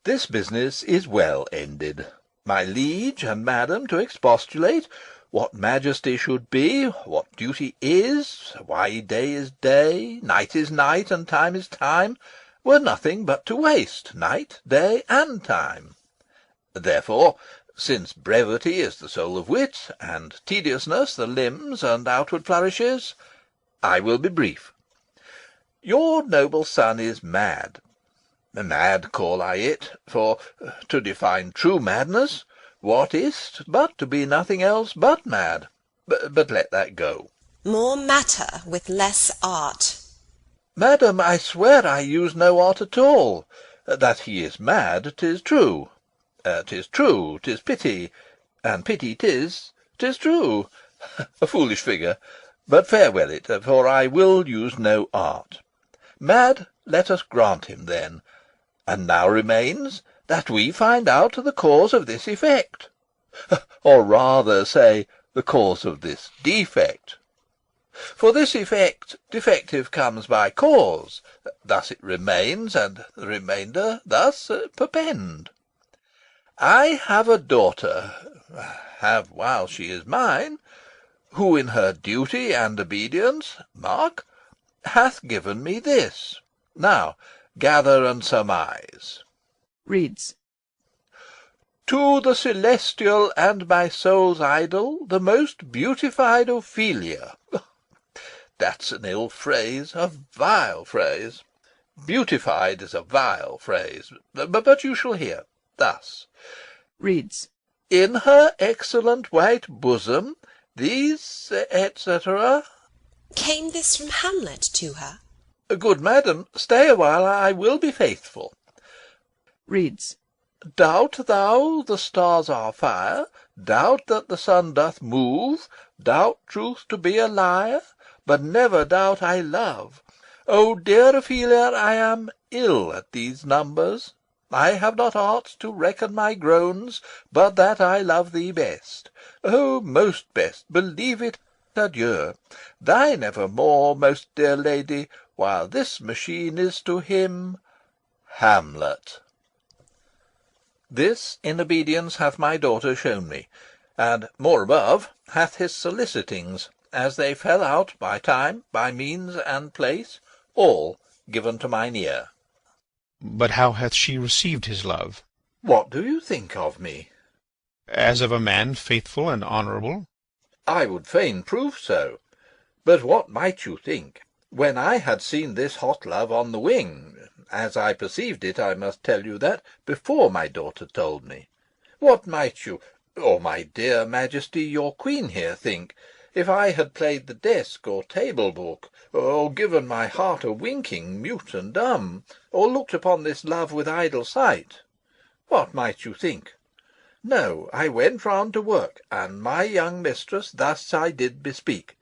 This business is well ended. My liege and madam to expostulate, what majesty should be, what duty is, why day is day, night is night, and time is time, were nothing but to waste night, day, and time. Therefore, since brevity is the soul of wit, and tediousness the limbs and outward flourishes, I will be brief. Your noble son is mad. Mad call I it, for, to define true madness, what is't but to be nothing else but mad? But let that go. More matter with less art. Madam, I swear I use no art at all. That he is mad, 'tis true. 'Tis true, 'tis pity, and pity 'tis true. A foolish figure, but farewell it, for I will use no art. Mad, let us grant him then. And now remains that we find out the cause of this effect, or rather say the cause of this defect. For this effect defective comes by cause, thus it remains, and the remainder thus perpend. I have a daughter, have while she is mine, who in her duty and obedience, mark, hath given me this. Now gather and surmise. Reads. To the celestial and my soul's idol, the most beautified Ophelia. That's an ill phrase, a vile phrase. Beautified is a vile phrase, but you shall hear. Thus. Reads. In her excellent white bosom, these, etc. Came this from Hamlet to her? Good madam, stay a while, I will be faithful. Reads. Doubt thou the stars are fire? Doubt that the sun doth move? Doubt truth to be a liar? But never doubt I love. O dear Ophelia, I am ill at these numbers. I have not art to reckon my groans, but that I love thee best. O most best, believe it, adieu. Thine evermore, most dear lady, while this machine is to him Hamlet. This in obedience hath my daughter shown me, and more above hath his solicitings, as they fell out by time, by means, and place, all given to mine ear. But how hath she received his love? What do you think of me? As of a man faithful and honourable. I would fain prove so. But what might you think, when I had seen this hot love on the wing, as I perceived it, I must tell you that, before my daughter told me, what might you, or my dear Majesty, your Queen here, think, if I had played the desk or table book, or given my heart a winking, mute and dumb, or looked upon this love with idle sight? What might you think? No, I went round to work, and my young mistress thus I did bespeak: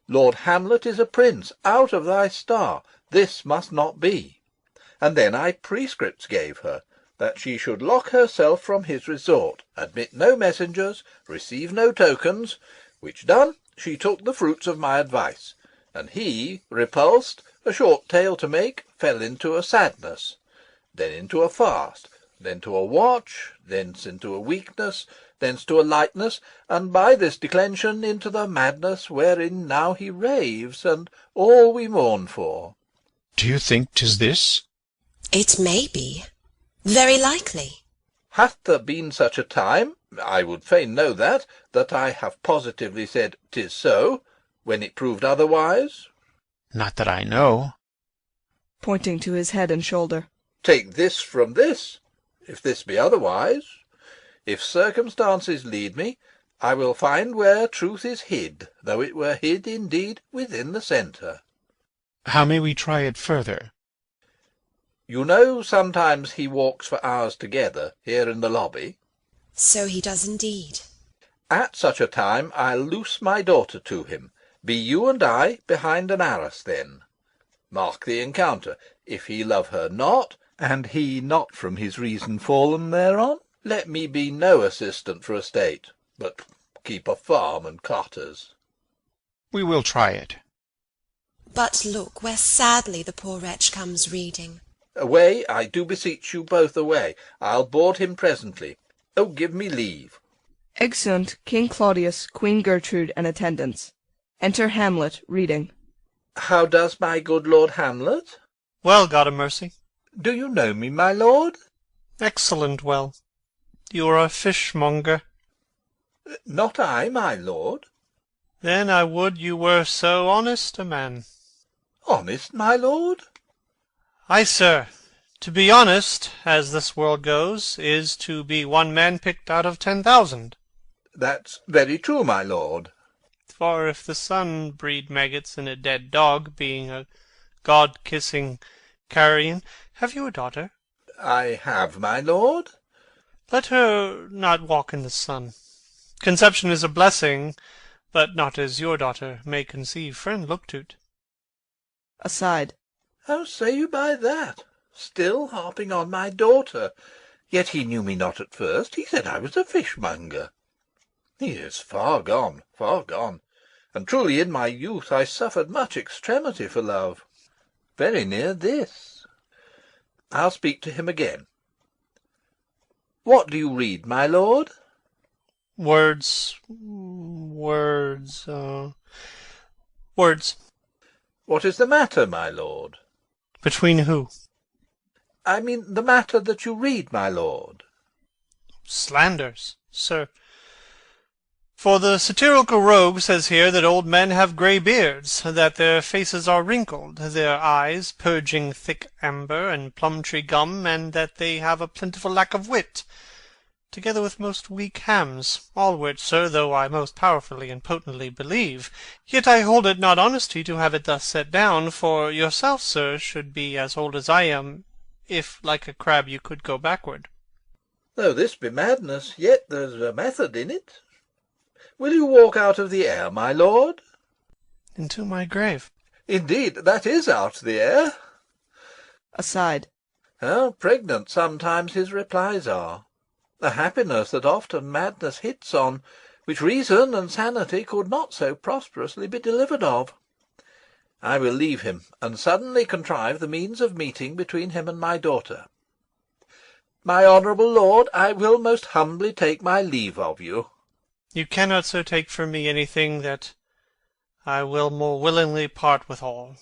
Lord Hamlet is a prince, out of thy star, this must not be. And then I prescripts gave her, that she should lock herself from his resort, admit no messengers, receive no tokens, which done, she took the fruits of my advice, and he, repulsed, a short tale to make, fell into a sadness, then into a fast, then to a watch, thence into a weakness, thence to a lightness, and by this declension into the madness wherein now he raves, and all we mourn for. Do you think 'tis this? It may be. Very likely. Hath there been such a time, I would fain know that I have positively said 'tis so, when it proved otherwise? Not that I know. Pointing to his head and shoulder. Take this from this, if this be otherwise. If circumstances lead me, I will find where truth is hid, though it were hid indeed within the centre. How may we try it further? You know sometimes he walks for hours together here in the lobby. So he does indeed. At such a time I'll loose my daughter to him. Be you and I behind an arras then. Mark the encounter. If he love her not, and he not from his reason fallen thereon, let me be no assistant for a state, but keep a farm and cotters. We will try it. But look where sadly the poor wretch comes reading. Away, I do beseech you both away. I'll board him presently. Oh, give me leave. Exeunt King Claudius, Queen Gertrude, and attendants. Enter Hamlet, reading. How does my good Lord Hamlet? Well, God a mercy. Do you know me, my lord? Excellent well. You are a fishmonger. Not I, my lord. Then I would you were so honest a man. Honest, my lord? Ay, sir. To be honest, as this world goes, is to be one man picked out of 10,000. That's very true, my lord. For if the sun breed maggots in a dead dog, being a god-kissing carrion, have you a daughter? I have, my lord. Let her not walk in the sun. Conception is a blessing, but not as your daughter may conceive. Friend, look to't. Aside. How say you by that? Still harping on my daughter. Yet he knew me not at first. He said I was a fishmonger. He is far gone, and truly in my youth I suffered much extremity for love. Very near this. I'll speak to him again. What do you read, my lord? Words. What is the matter, my lord? Between who? I mean the matter that you read, my lord. Slanders, sir. For the satirical rogue says here that old men have grey beards, that their faces are wrinkled, their eyes purging thick amber and plum-tree gum, and that they have a plentiful lack of wit, together with most weak hams, all which, sir, though I most powerfully and potently believe, yet I hold it not honesty to have it thus set down, for yourself, sir, should be as old as I am, if like a crab you could go backward. Though this be madness, yet there's a method in it. Will you walk out of the air, my lord? Into my grave. Indeed, that is out the air. Aside. How pregnant sometimes his replies are. A happiness that often madness hits on, which reason and sanity could not so prosperously be delivered of. I will leave him, and suddenly contrive the means of meeting between him and my daughter. My honourable lord, I will most humbly take my leave of you. You cannot so take from me anything that I will more willingly part withal.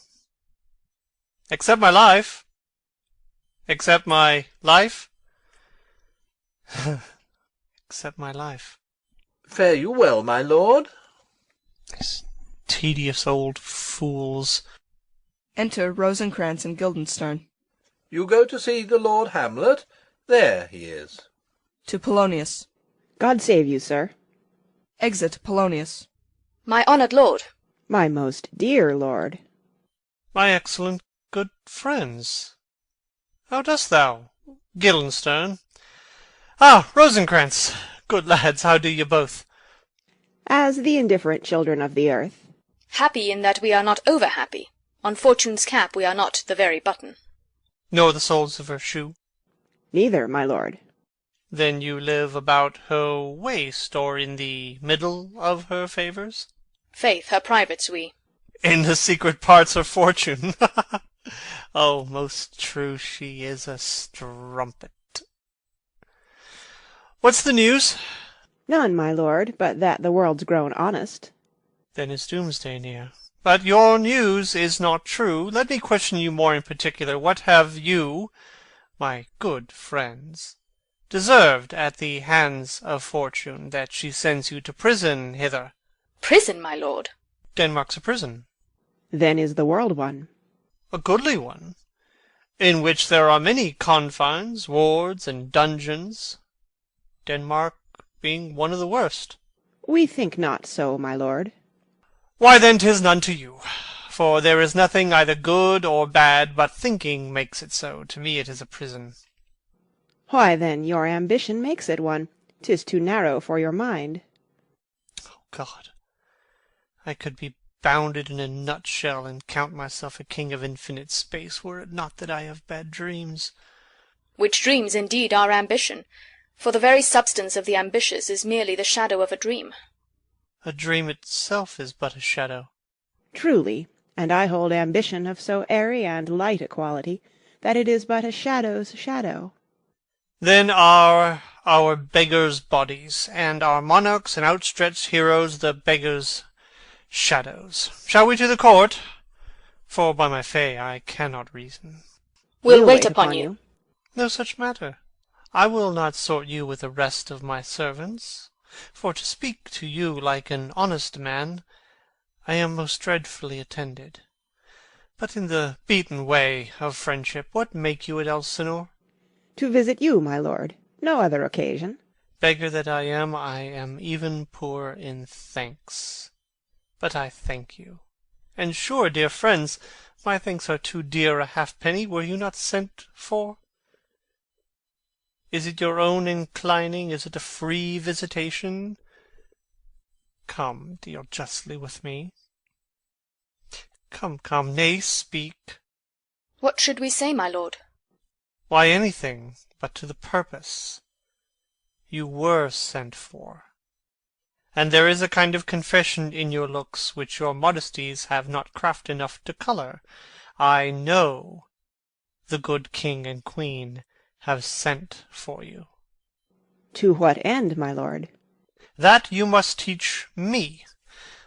Except my life. Except my life. Except my life. Fare you well, my lord. These tedious old fools. Enter Rosencrantz and Guildenstern. You go to see the Lord Hamlet? There he is. To Polonius. God save you, sir. Exit Polonius. My honoured lord. My most dear lord. My excellent good friends. How dost thou, Guildenstern? Ah, Rosencrantz! Good lads, how do you both? As the indifferent children of the earth. Happy in that we are not over-happy. On Fortune's cap we are not the very button. Nor the soles of her shoe? Neither, my lord. Then you live about her waist, or in the middle of her favours? Faith, her privates we. In the secret parts of Fortune. Oh, most true, she is a strumpet. What's the news? None, my lord, but that the world's grown honest. Then is doomsday near. But your news is not true. Let me question you more in particular. What have you, my good friends, deserved at the hands of Fortune, that she sends you to prison hither? Prison, my lord? Denmark's a prison. Then is the world one. A goodly one, in which there are many confines, wards, and dungeons, Denmark being one of the worst. We think not so, my lord. Why then 'tis none to you, for there is nothing either good or bad, but thinking makes it so. To me it is a prison. Why then your ambition makes it one. 'Tis too narrow for your mind. Oh God, I could be bounded in a nutshell, and count myself a king of infinite space, were it not that I have bad dreams. Which dreams indeed are ambition, for the very substance of the ambitious is merely the shadow of a dream. A dream itself is but a shadow. Truly, and I hold ambition of so airy and light a quality, that it is but a shadow's shadow. Then are our beggars' bodies, and our monarchs and outstretched heroes the beggars' shadows. Shall we to the court? For by my fay I cannot reason. We'll wait upon you. No such matter. I will not sort you with the rest of my servants. For to speak to you like an honest man, I am most dreadfully attended. But in the beaten way of friendship, what make you at Elsinore? To visit you, my lord. No other occasion. Beggar that I am even poor in thanks. But I thank you. And sure, dear friends, my thanks are too dear a halfpenny, were you not sent for. Is it your own inclining? Is it a free visitation? Come, deal justly with me. Come, nay, speak. What should we say, my lord? Why, anything but to the purpose. You were sent for, and there is a kind of confession in your looks which your modesties have not craft enough to colour. I know the good king and queen have sent for you. To what end, my lord? That you must teach me.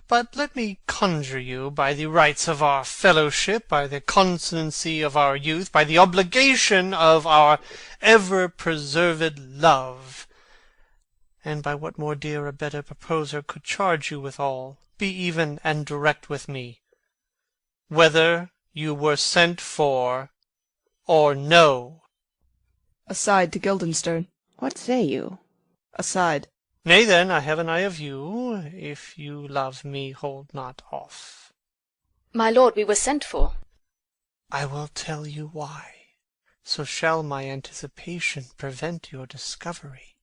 But let me conjure you, by the rights of our fellowship, by the constancy of our youth, by the obligation of our ever-preserved love, and by what more dear a better proposer could charge you withal, be even and direct with me, whether you were sent for or no. Aside to Guildenstern. What say you? Aside. Nay then, I have an eye of you. If you love me, hold not off. My lord, we were sent for. I will tell you why. So shall my anticipation prevent your discovery,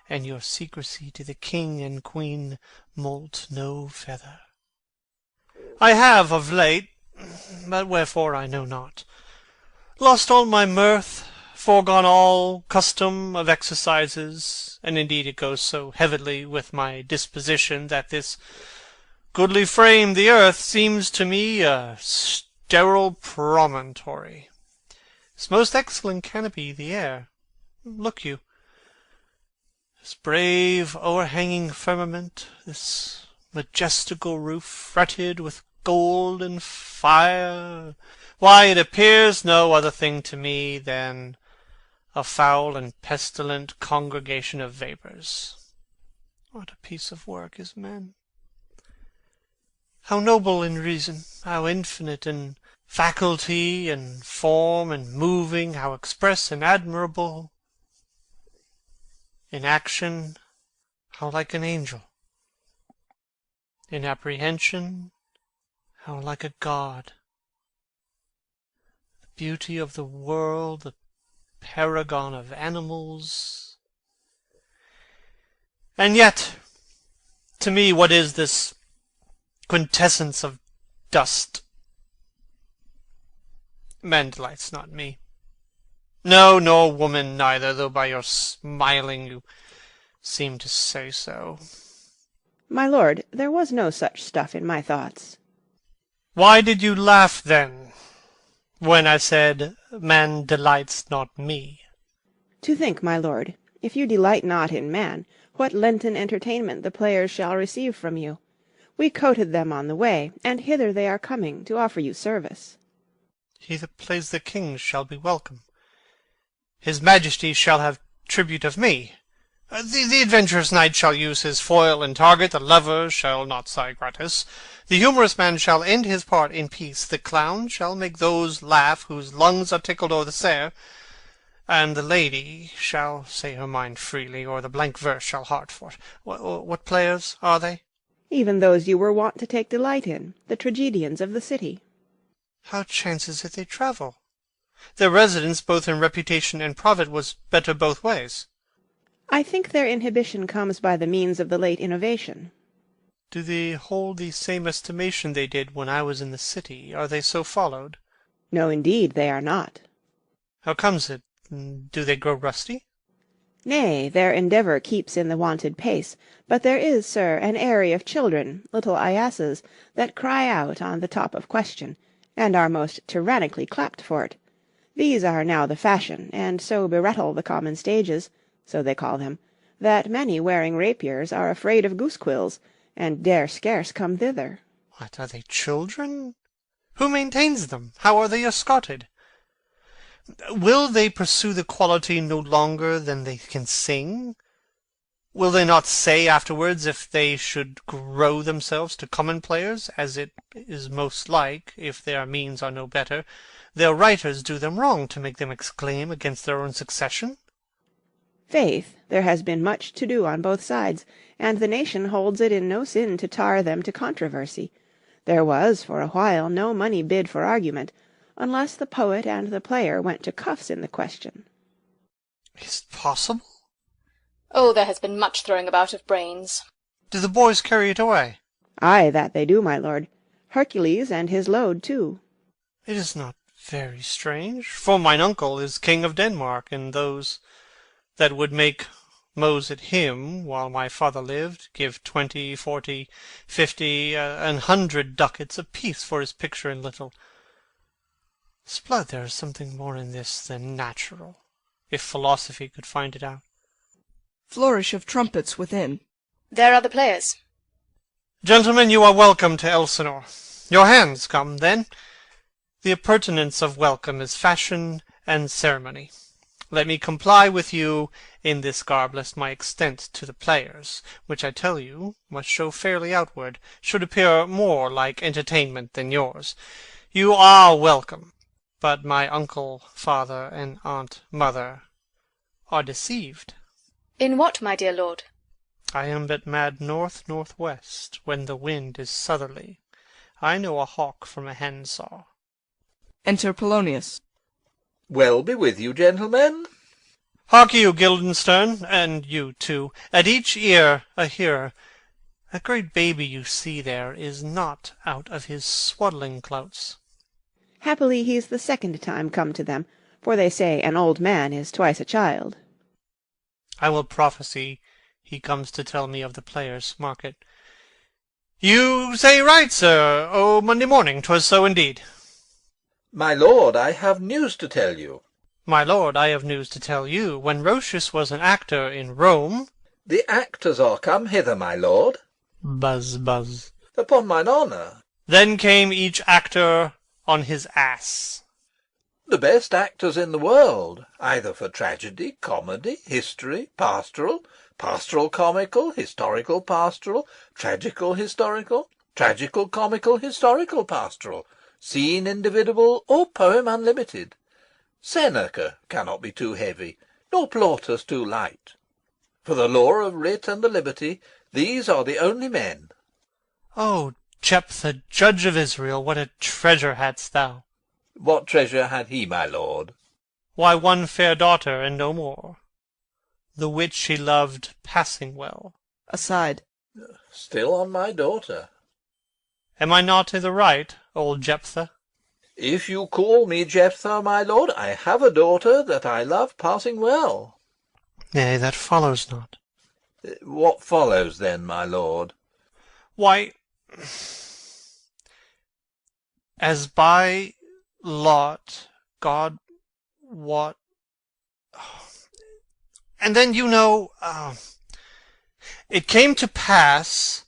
and your secrecy to the king and queen moult no feather. I have of late, but wherefore I know not, lost all my mirth, foregone all custom of exercises, and indeed it goes so heavily with my disposition that this goodly frame, the earth, seems to me a sterile promontory. This most excellent canopy, the air. Look you, this brave o'erhanging firmament, this majestical roof fretted with gold and fire, why, it appears no other thing to me than a foul and pestilent congregation of vapours. What a piece of work is man! How noble in reason, how infinite in faculty and form and moving, how express and admirable in action, how like an angel, in apprehension, how like a god. The beauty of the world, the paragon of animals, And yet, to me, what is this quintessence of dust? Man delights not me. No, nor woman neither, though by your smiling you seem to say so. My lord, there was no such stuff in my thoughts. Why did you laugh then, when I said, man delights not me? To think, my lord, if you delight not in man, what Lenten entertainment the players shall receive from you. We coted them on the way, and hither they are coming to offer you service. He that plays the king shall be welcome. His majesty shall have tribute of me. The adventurous knight shall use his foil and target, the lover shall not sigh gratis. The humorous man shall end his part in peace, the clown shall make those laugh whose lungs are tickled o'er the sere, and the lady shall say her mind freely, or the blank verse shall heart for it. What players are they? Even those you were wont to take delight in, the tragedians of the city. How chances it they travel? Their residence, both in reputation and profit, was better both ways. I think their inhibition comes by the means of the late innovation. Do they hold the same estimation they did when I was in the city? Are they so followed? No, indeed, they are not. How comes it? Do they grow rusty? Nay, their endeavour keeps in the wonted pace, but there is, sir, an aery of children, little Iasses, that cry out on the top of question, and are most tyrannically clapped for it. These are now the fashion, and so berettle the common stages, so they call them, that many wearing rapiers are afraid of goose-quills, and dare scarce come thither. What, are they children? Who maintains them? How are they escorted? Will they pursue the quality no longer than they can sing? Will they not say afterwards, if they should grow themselves to common players, as it is most like, if their means are no better, their writers do them wrong to make them exclaim against their own succession? Faith, there has been much to do on both sides, and the nation holds it in no sin to tar them to controversy. There was, for a while, no money bid for argument, unless the poet and the player went to cuffs in the question. Is it possible? Oh, there has been much throwing about of brains. Do the boys carry it away? Ay, that they do, my lord. Hercules and his load, too. It is not very strange, for mine uncle is king of Denmark, and those that would make mows at him while my father lived give 20, 40, 50, 100 ducats apiece for his picture in little. 'Sblood, there is something more in this than natural, if philosophy could find it out. Flourish of trumpets within. There are the players. Gentlemen, you are welcome to Elsinore. Your hands come, then. The appurtenance of welcome is fashion and ceremony. Let me comply with you in this garb, lest my extent to the players, which I tell you must show fairly outward, should appear more like entertainment than yours. You are welcome, but my uncle, father, and aunt, mother, are deceived. In what, my dear lord? I am but mad north-northwest, when the wind is southerly. I know a hawk from a handsaw. Enter Polonius. Well be with you, gentlemen. Hark you, Guildenstern, and you too, at each ear a hearer. That great baby you see there is not out of his swaddling clouts. Happily he's the second time come to them, for they say an old man is twice a child. I will prophesy he comes to tell me of the players' market. You say right, sir. Oh, Monday morning, 'twas so indeed. My lord, I have news to tell you. My lord, I have news to tell you. When Roscius was an actor in Rome... The actors are come hither, my lord. Buzz, buzz. Upon mine honour. Then came each actor on his ass. The best actors in the world, either for tragedy, comedy, history, pastoral, pastoral comical, historical pastoral, tragical historical, tragical comical, historical pastoral, scene indivisible, or poem unlimited. Seneca cannot be too heavy, nor Plautus too light. For the law of writ and the liberty, these are the only men. O Jephthah, judge of Israel, what a treasure hadst thou! What treasure had he, my lord? Why, one fair daughter, and no more, the which he loved passing well, Aside. Still on my daughter. Am I not to the right, old Jephthah? If you call me Jephthah, my lord, I have a daughter that I love passing well. Nay, that follows not. What follows then, my lord? Why, as by lot God wot, and then it came to pass,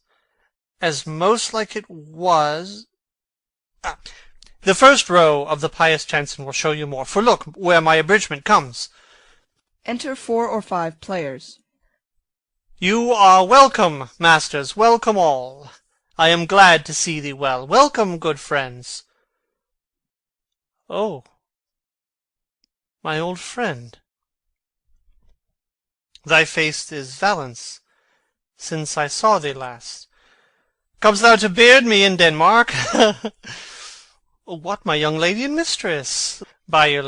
as most like it was. The first row of the pious chanson will show you more, for look where my abridgment comes. Enter 4 or 5 players. You are welcome, masters, welcome all. I am glad to see thee well. Welcome, good friends. Oh, my old friend. Thy face is Valence, since I saw thee last. Comest thou to beard me in Denmark? What, my young lady and mistress? By your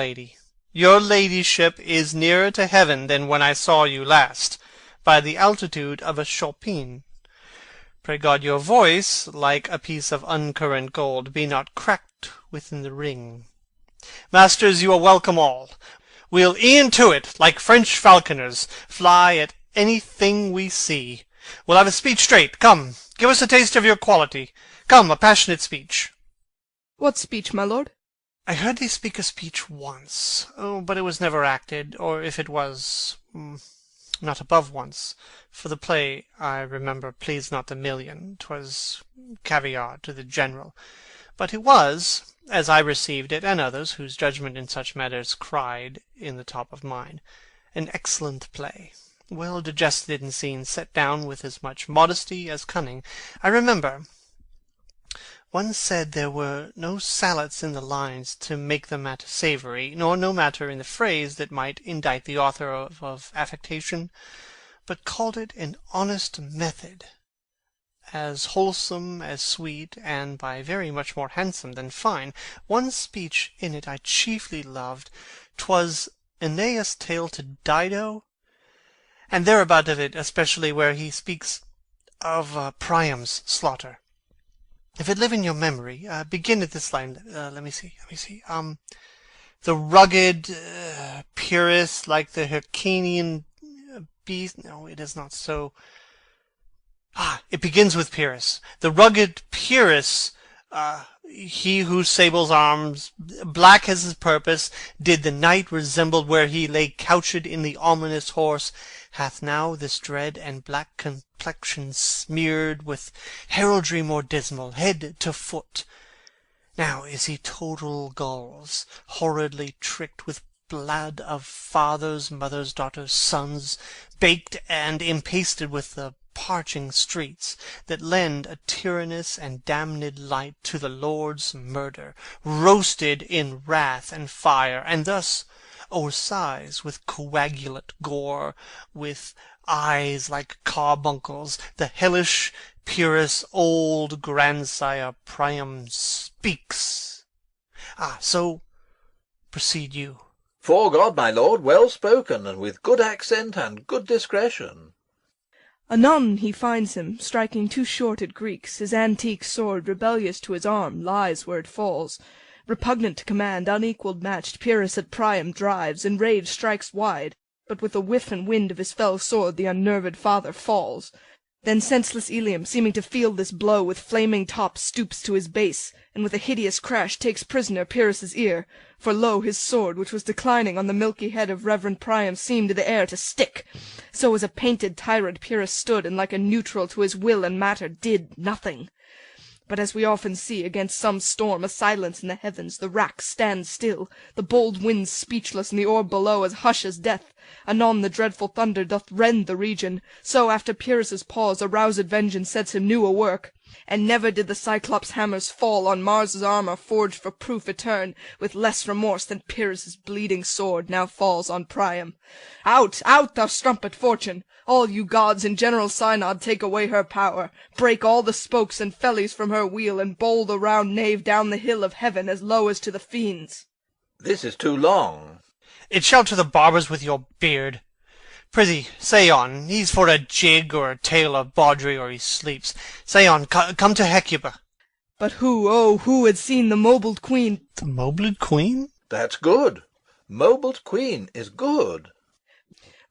ladyship is nearer to heaven than when I saw you last, by the altitude of a chopin. Pray God your voice, like a piece of uncurrent gold, be not cracked within the ring. Masters, you are welcome all. We'll e'en to it, like French falconers, fly at anything we see. We'll have a speech straight. Come, give us a taste of your quality. Come, a passionate speech. What speech, my lord? I heard thee speak a speech once, but it was never acted, or if it was, not above once. For the play, I remember, pleased not the million. 'Twas caviar to the general. But it was, as I received it, and others, whose judgment in such matters cried in the top of mine, an excellent play, well digested in scenes, set down with as much modesty as cunning. I remember one said there were no salads in the lines to make the matter savoury, nor no matter in the phrase that might indict the author of affectation, but called it an honest method, as wholesome as sweet, and by very much more handsome than fine. One speech in it I chiefly loved. 'Twas Aeneas' tale to Dido, and thereabout of it, especially where he speaks of Priam's slaughter. If it live in your memory, begin at this line. Let me see. The rugged Pyrrhus, like the Hyrcanian beast. No, it is not so. It begins with Pyrrhus. The rugged Pyrrhus, he whose sable's arms, black as his purpose, did the night resemble where he lay couched in the ominous horse, hath now this dread and black complexion smeared with heraldry more dismal, head to foot. Now is he total gulls, horridly tricked with blood of fathers, mothers, daughters, sons, baked and impasted with the parching streets, that lend a tyrannous and damned light to the Lord's murder, roasted in wrath and fire, and thus o'ersighs with coagulate gore, with eyes like carbuncles, the hellish Pyrrhus, old grandsire Priam, speaks. So proceed you. 'Fore God, my lord, well spoken, and with good accent and good discretion. Anon he finds him, striking too short at Greeks, his antique sword, rebellious to his arm, lies where it falls. Repugnant to command, unequalled matched, Pyrrhus at Priam drives, in rage strikes wide, but with a whiff and wind of his fell sword the unnerved father falls. Then senseless Ilium, seeming to feel this blow, with flaming top stoops to his base, and with a hideous crash takes prisoner Pyrrhus's ear. For lo, his sword, which was declining on the milky head of reverend Priam, seemed to the air to stick. So as a painted tyrant Pyrrhus stood, and like a neutral to his will and matter did nothing. But as we often see, against some storm, a silence in the heavens, the rack stands still, the bold winds speechless, and the orb below as hush as death. Anon the dreadful thunder doth rend the region. So after Pyrrhus's pause, aroused vengeance sets him new a work. And never did the Cyclops' hammers fall on Mars' armour forged for proof eterne, with less remorse than Pyrrhus' bleeding sword now falls on Priam. Out, out, thou strumpet Fortune! All you gods in general synod take away her power, break all the spokes and fellies from her wheel, and bowl the round nave down the hill of heaven as low as to the fiends. This is too long. It shall to the barbers with your beard. Prithee, say on. He's for a jig, or a tale of bawdry, or he sleeps. Say on, come to Hecuba. But who, oh, who had seen the mobled queen? The mobled queen? That's good. Mobled queen is good.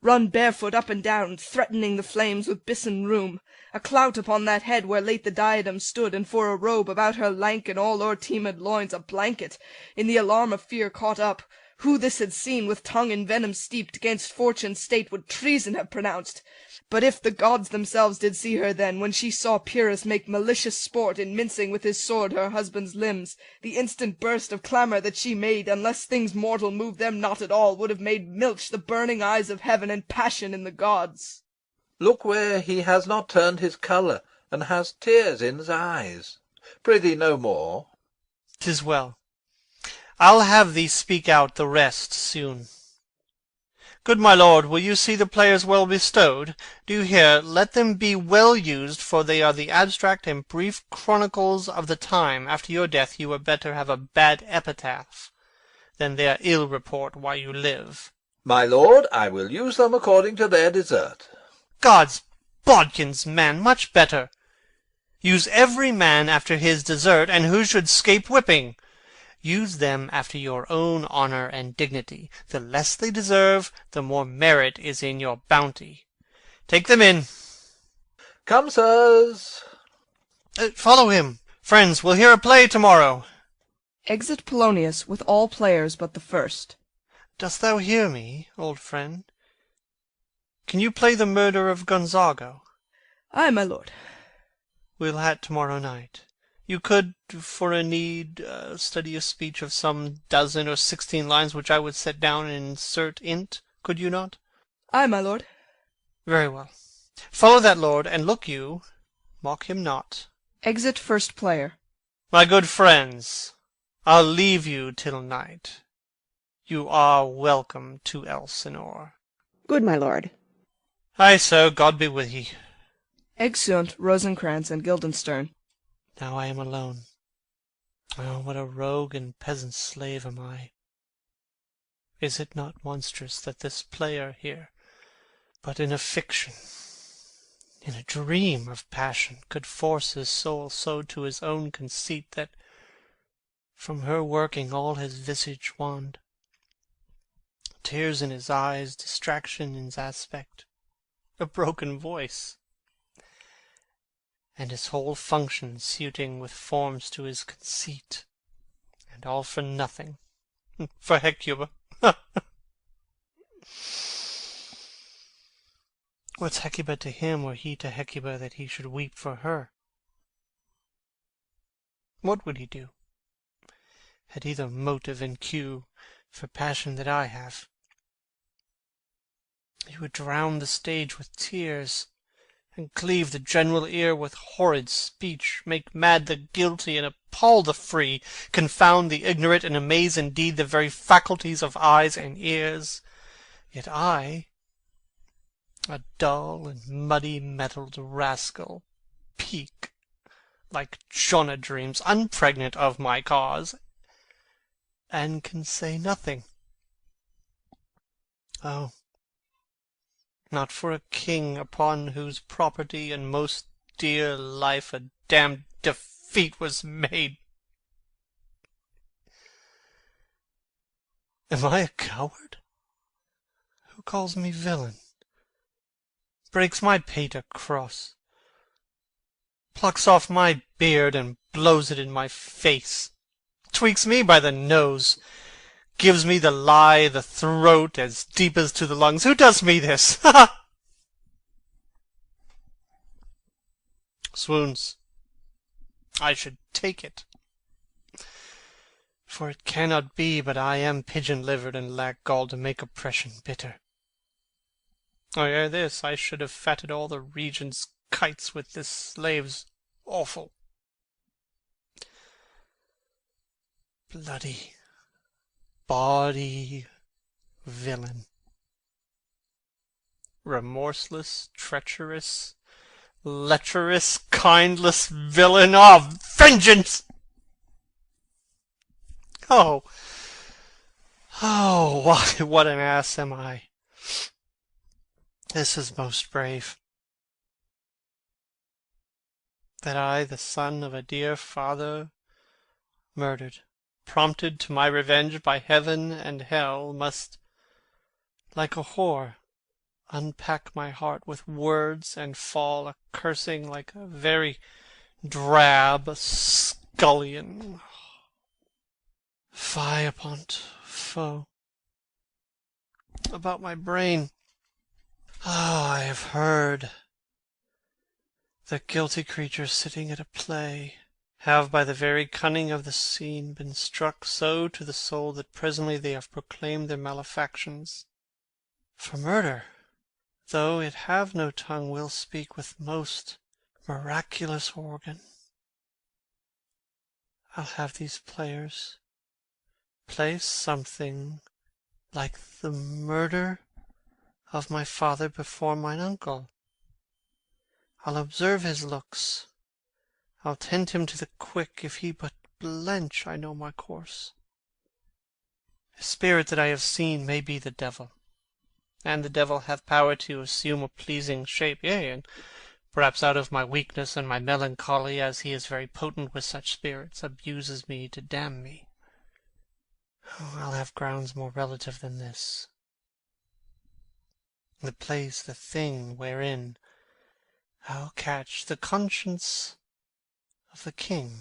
Run barefoot up and down, threatening the flames with bison rheum, a clout upon that head where late the diadem stood, and for a robe about her lank and all o'erteemed loins a blanket, in the alarm of fear caught up. Who this had seen, with tongue in venom steeped, 'gainst fortune's state would treason have pronounced. But if the gods themselves did see her then, when she saw Pyrrhus make malicious sport in mincing with his sword her husband's limbs, the instant burst of clamour that she made, unless things mortal moved them not at all, would have made milch the burning eyes of heaven, and passion in the gods. Look where he has not turned his colour, and has tears in his eyes. Prithee no more. 'Tis well. I'll have thee speak out the rest soon. Good my lord, will you see the players well bestowed? Do you hear? Let them be well used, for they are the abstract and brief chronicles of the time. After your death you were better have a bad epitaph than their ill report while you live. My lord, I will use them according to their desert. God's bodkins, man, much better. Use every man after his desert, and who should scape whipping. Use them after your own honour and dignity. The less they deserve, the more merit is in your bounty. Take them in. Come, sirs. Follow him. Friends, we'll hear a play tomorrow. Exit Polonius with all players but the first. Dost thou hear me, old friend? Can you play the murder of Gonzago? Ay, my lord. We'll ha' it tomorrow night. You could, for a need, study a speech of some 12 or 16 lines, which I would set down and insert in't, could you not? Ay, my lord. Very well. Follow that lord, and look you, mock him not. Exit first player. My good friends, I'll leave you till night. You are welcome to Elsinore. Good my lord. Ay, so, God be with ye. Exeunt Rosencrantz and Guildenstern. Now I am alone. Oh, what a rogue and peasant slave am I! Is it not monstrous that this player here, but in a fiction, in a dream of passion, could force his soul so to his own conceit that from her working all his visage wand, tears in his eyes, distraction in his aspect, a broken voice, and his whole function suiting with forms to his conceit, and all for nothing, for Hecuba. What's Hecuba to him, or he to Hecuba, that he should weep for her? What would he do? Had he the motive and cue for passion that I have? He would drown the stage with tears, and cleave the general ear with horrid speech, make mad the guilty and appall the free, confound the ignorant, and amaze indeed the very faculties of eyes and ears. Yet I, a dull and muddy-mettled rascal, peak, like Jonah dreams, unpregnant of my cause, and can say nothing. Oh, not for a king upon whose property and most dear life a damned defeat was made. Am I a coward? Who calls me villain? Breaks my pater cross, plucks off my beard and blows it in my face, tweaks me by the nose, gives me the lie, the throat as deep as to the lungs. Who does me this? Ha ha! Swoons. I should take it. For it cannot be but I am pigeon-livered and lack gall to make oppression bitter. Or ere this I should have fatted all the region's kites with this slave's offal. Bloody, bawdy villain, remorseless, treacherous, lecherous, kindless villain of vengeance! Oh, why, what an ass am I! This is most brave. That I, the son of a dear father, murdered, prompted to my revenge by heaven and hell, must, like a whore, unpack my heart with words and fall a-cursing like a very drab scullion. Fie upon't foe. About my brain. I have heard the guilty creatures sitting at a play have by the very cunning of the scene been struck so to the soul that presently they have proclaimed their malefactions. For murder, though it have no tongue, will speak with most miraculous organ. I'll have these players play something like the murder of my father before mine uncle. I'll observe his looks. I'll tend him to the quick. If he but blench, I know my course. The spirit that I have seen may be the devil, and the devil hath power to assume a pleasing shape, yea, and perhaps out of my weakness and my melancholy, as he is very potent with such spirits, abuses me to damn me. I'll have grounds more relative than this. The place, the thing wherein I'll catch the conscience of the king.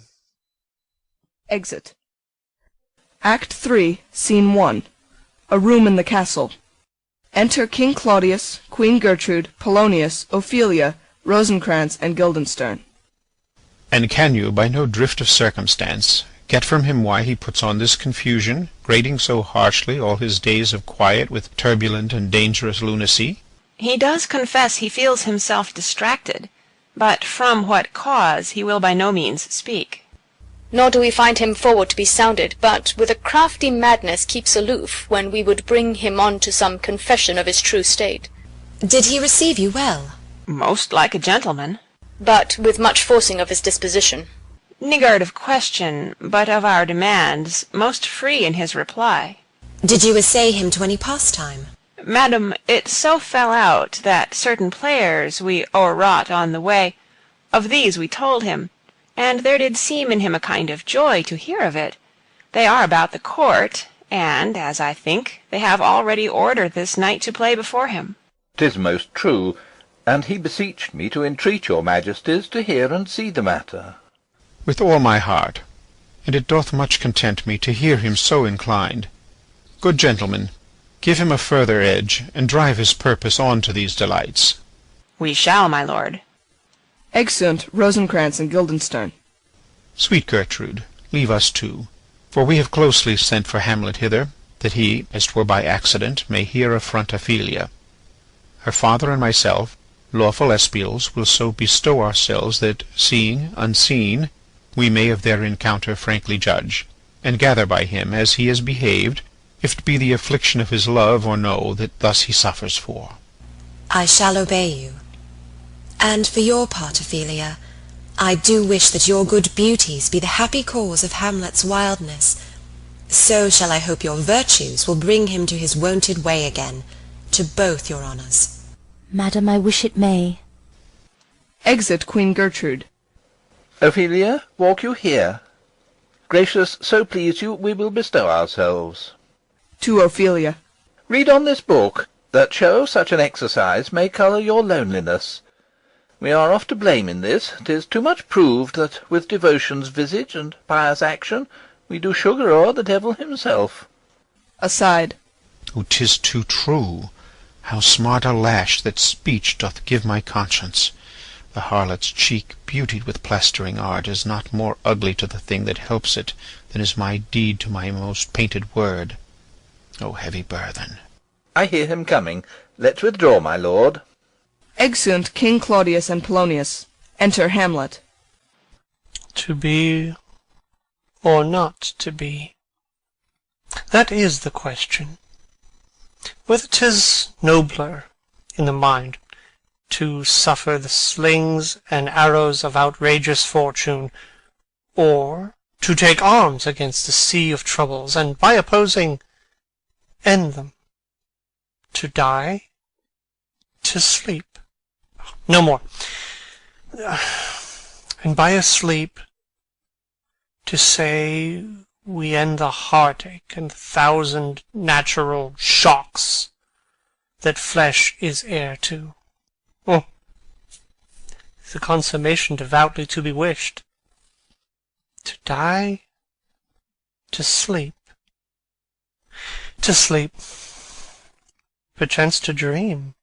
Exit. Act 3, Scene 1. A room in the castle. Enter King Claudius, Queen Gertrude, Polonius, Ophelia, Rosencrantz, and Guildenstern. And can you, by no drift of circumstance, get from him why he puts on this confusion, grating so harshly all his days of quiet with turbulent and dangerous lunacy? He does confess he feels himself distracted, but from what cause he will by no means speak. Nor do we find him forward to be sounded, but with a crafty madness keeps aloof, when we would bring him on to some confession of his true state. Did he receive you well? Most like a gentleman. But with much forcing of his disposition. Niggard of question, but of our demands, most free in his reply. Did you essay him to any pastime? Madam, it so fell out that certain players we o'erwrought on the way, of these we told him, and there did seem in him a kind of joy to hear of it. They are about the court, and, as I think, they have already ordered this night to play before him. 'Tis most true, and he beseeched me to entreat your majesties to hear and see the matter. With all my heart, and it doth much content me to hear him so inclined. Good gentlemen, give him a further edge, and drive his purpose on to these delights. We shall, my lord. Exeunt Rosencrantz and Guildenstern. Sweet Gertrude, leave us too, for we have closely sent for Hamlet hither, that he, as 'twere by accident, may here affront Ophelia. Her father and myself, lawful espials, will so bestow ourselves that, seeing, unseen, we may of their encounter frankly judge, and gather by him as he has behaved, if it be the affliction of his love or no that thus he suffers for. I shall obey you. And for your part, Ophelia, I do wish that your good beauties be the happy cause of Hamlet's wildness. So shall I hope your virtues will bring him to his wonted way again, to both your honours. Madam, I wish it may. Exit Queen Gertrude. Ophelia, walk you here. Gracious, so please you, we will bestow ourselves. To Ophelia. Read on this book, that show such an exercise may colour your loneliness. We are oft to blame in this. 'Tis too much proved that with devotion's visage and pious action we do sugar o'er the devil himself. Aside. Oh, 'tis too true. How smart a lash that speech doth give my conscience! The harlot's cheek, beautied with plastering art, is not more ugly to the thing that helps it than is my deed to my most painted word. O heavy burthen! I hear him coming. Let's withdraw, my lord. Exeunt King Claudius and Polonius. Enter Hamlet. To be or not to be? That is the question. Whether 'tis nobler in the mind to suffer the slings and arrows of outrageous fortune, or to take arms against the sea of troubles, and by opposing end them. To die? to sleep. No more. And by a sleep, to say we end the heartache and the thousand natural shocks that flesh is heir to. Oh, it's a consummation devoutly to be wished. To die, to sleep, perchance to dream.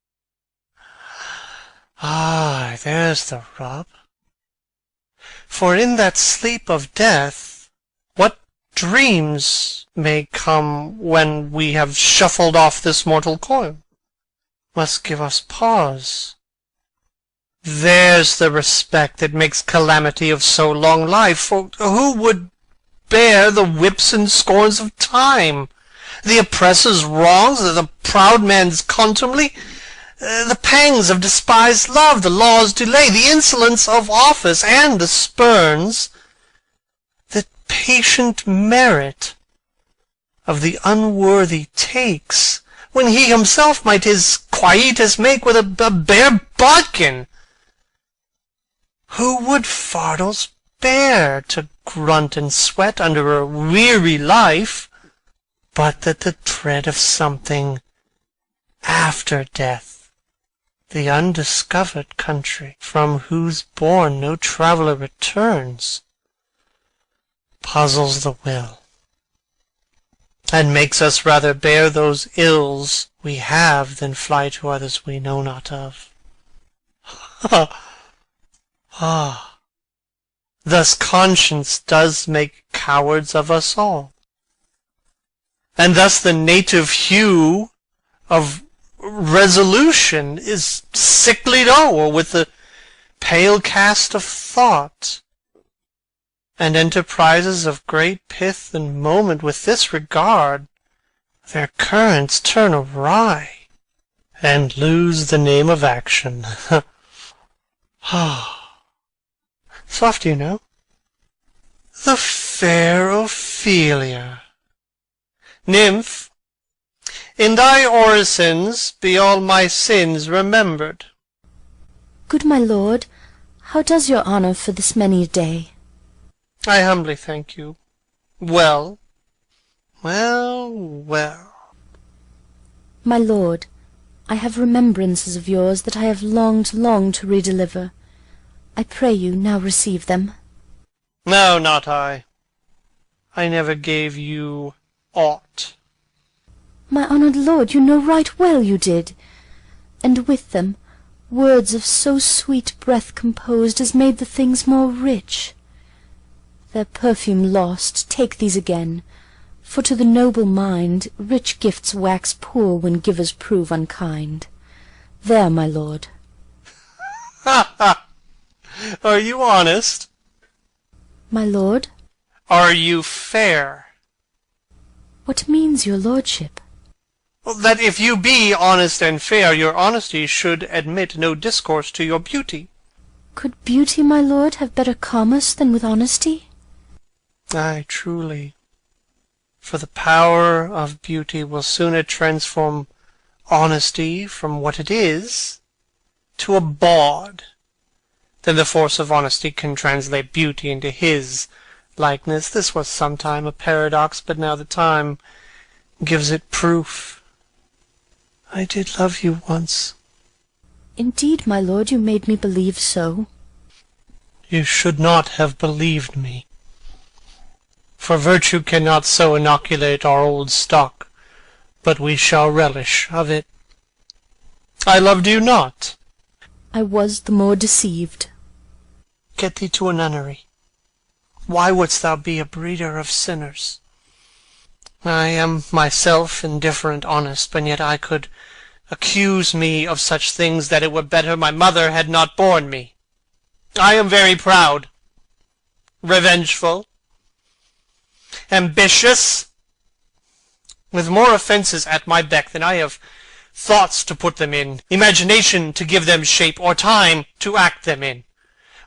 Ah, there's the rub. For in that sleep of death, what dreams may come when we have shuffled off this mortal coil, must give us pause. There's the respect that makes calamity of so long life, for who would bear the whips and scorns of time, the oppressor's wrongs, the proud man's contumely, the pangs of despised love, the law's delay, the insolence of office, and the spurns, that patient merit of the unworthy takes, when he himself might his quietus make with a bare bodkin? Who would fardels bear to grunt and sweat under a weary life, but that the dread of something after death, the undiscovered country, from whose bourne no traveller returns, puzzles the will, and makes us rather bear those ills we have than fly to others we know not of. Thus conscience does make cowards of us all, and thus the native hue of resolution is sicklied o'er with the pale cast of thought, and enterprises of great pith and moment with this regard, their currents turn awry, and lose the name of action. Soft, you know. The fair Ophelia. Nymph, in thy orisons be all my sins remembered. Good my lord, how does your honour for this many a day? I humbly thank you. Well, well, well. My lord, I have remembrances of yours that I have longed to redeliver. I pray you now receive them. No, not I. I never gave you aught. My honoured lord, you know right well you did, and with them words of so sweet breath composed as made the things more rich. Their perfume lost, take these again, for to the noble mind rich gifts wax poor when givers prove unkind. There, my lord. Ha ha! Are you honest? My lord? Are you fair? What means your lordship? That if you be honest and fair, your honesty should admit no discourse to your beauty. Could beauty, my lord, have better commerce than with honesty? Ay, truly. For the power of beauty will sooner transform honesty from what it is to a bawd than the force of honesty can translate beauty into his likeness. This was sometime a paradox, but now the time gives it proof. I did love you once. Indeed, my lord, you made me believe so. You should not have believed me, for virtue cannot so inoculate our old stock, but we shall relish of it. I loved you not. I was the more deceived. Get thee to a nunnery. Why wouldst thou be a breeder of sinners? I am myself indifferent honest, but yet I could accuse me of such things that it were better my mother had not borne me. I am very proud, revengeful, ambitious, with more offences at my beck than I have thoughts to put them in, imagination to give them shape, or time to act them in.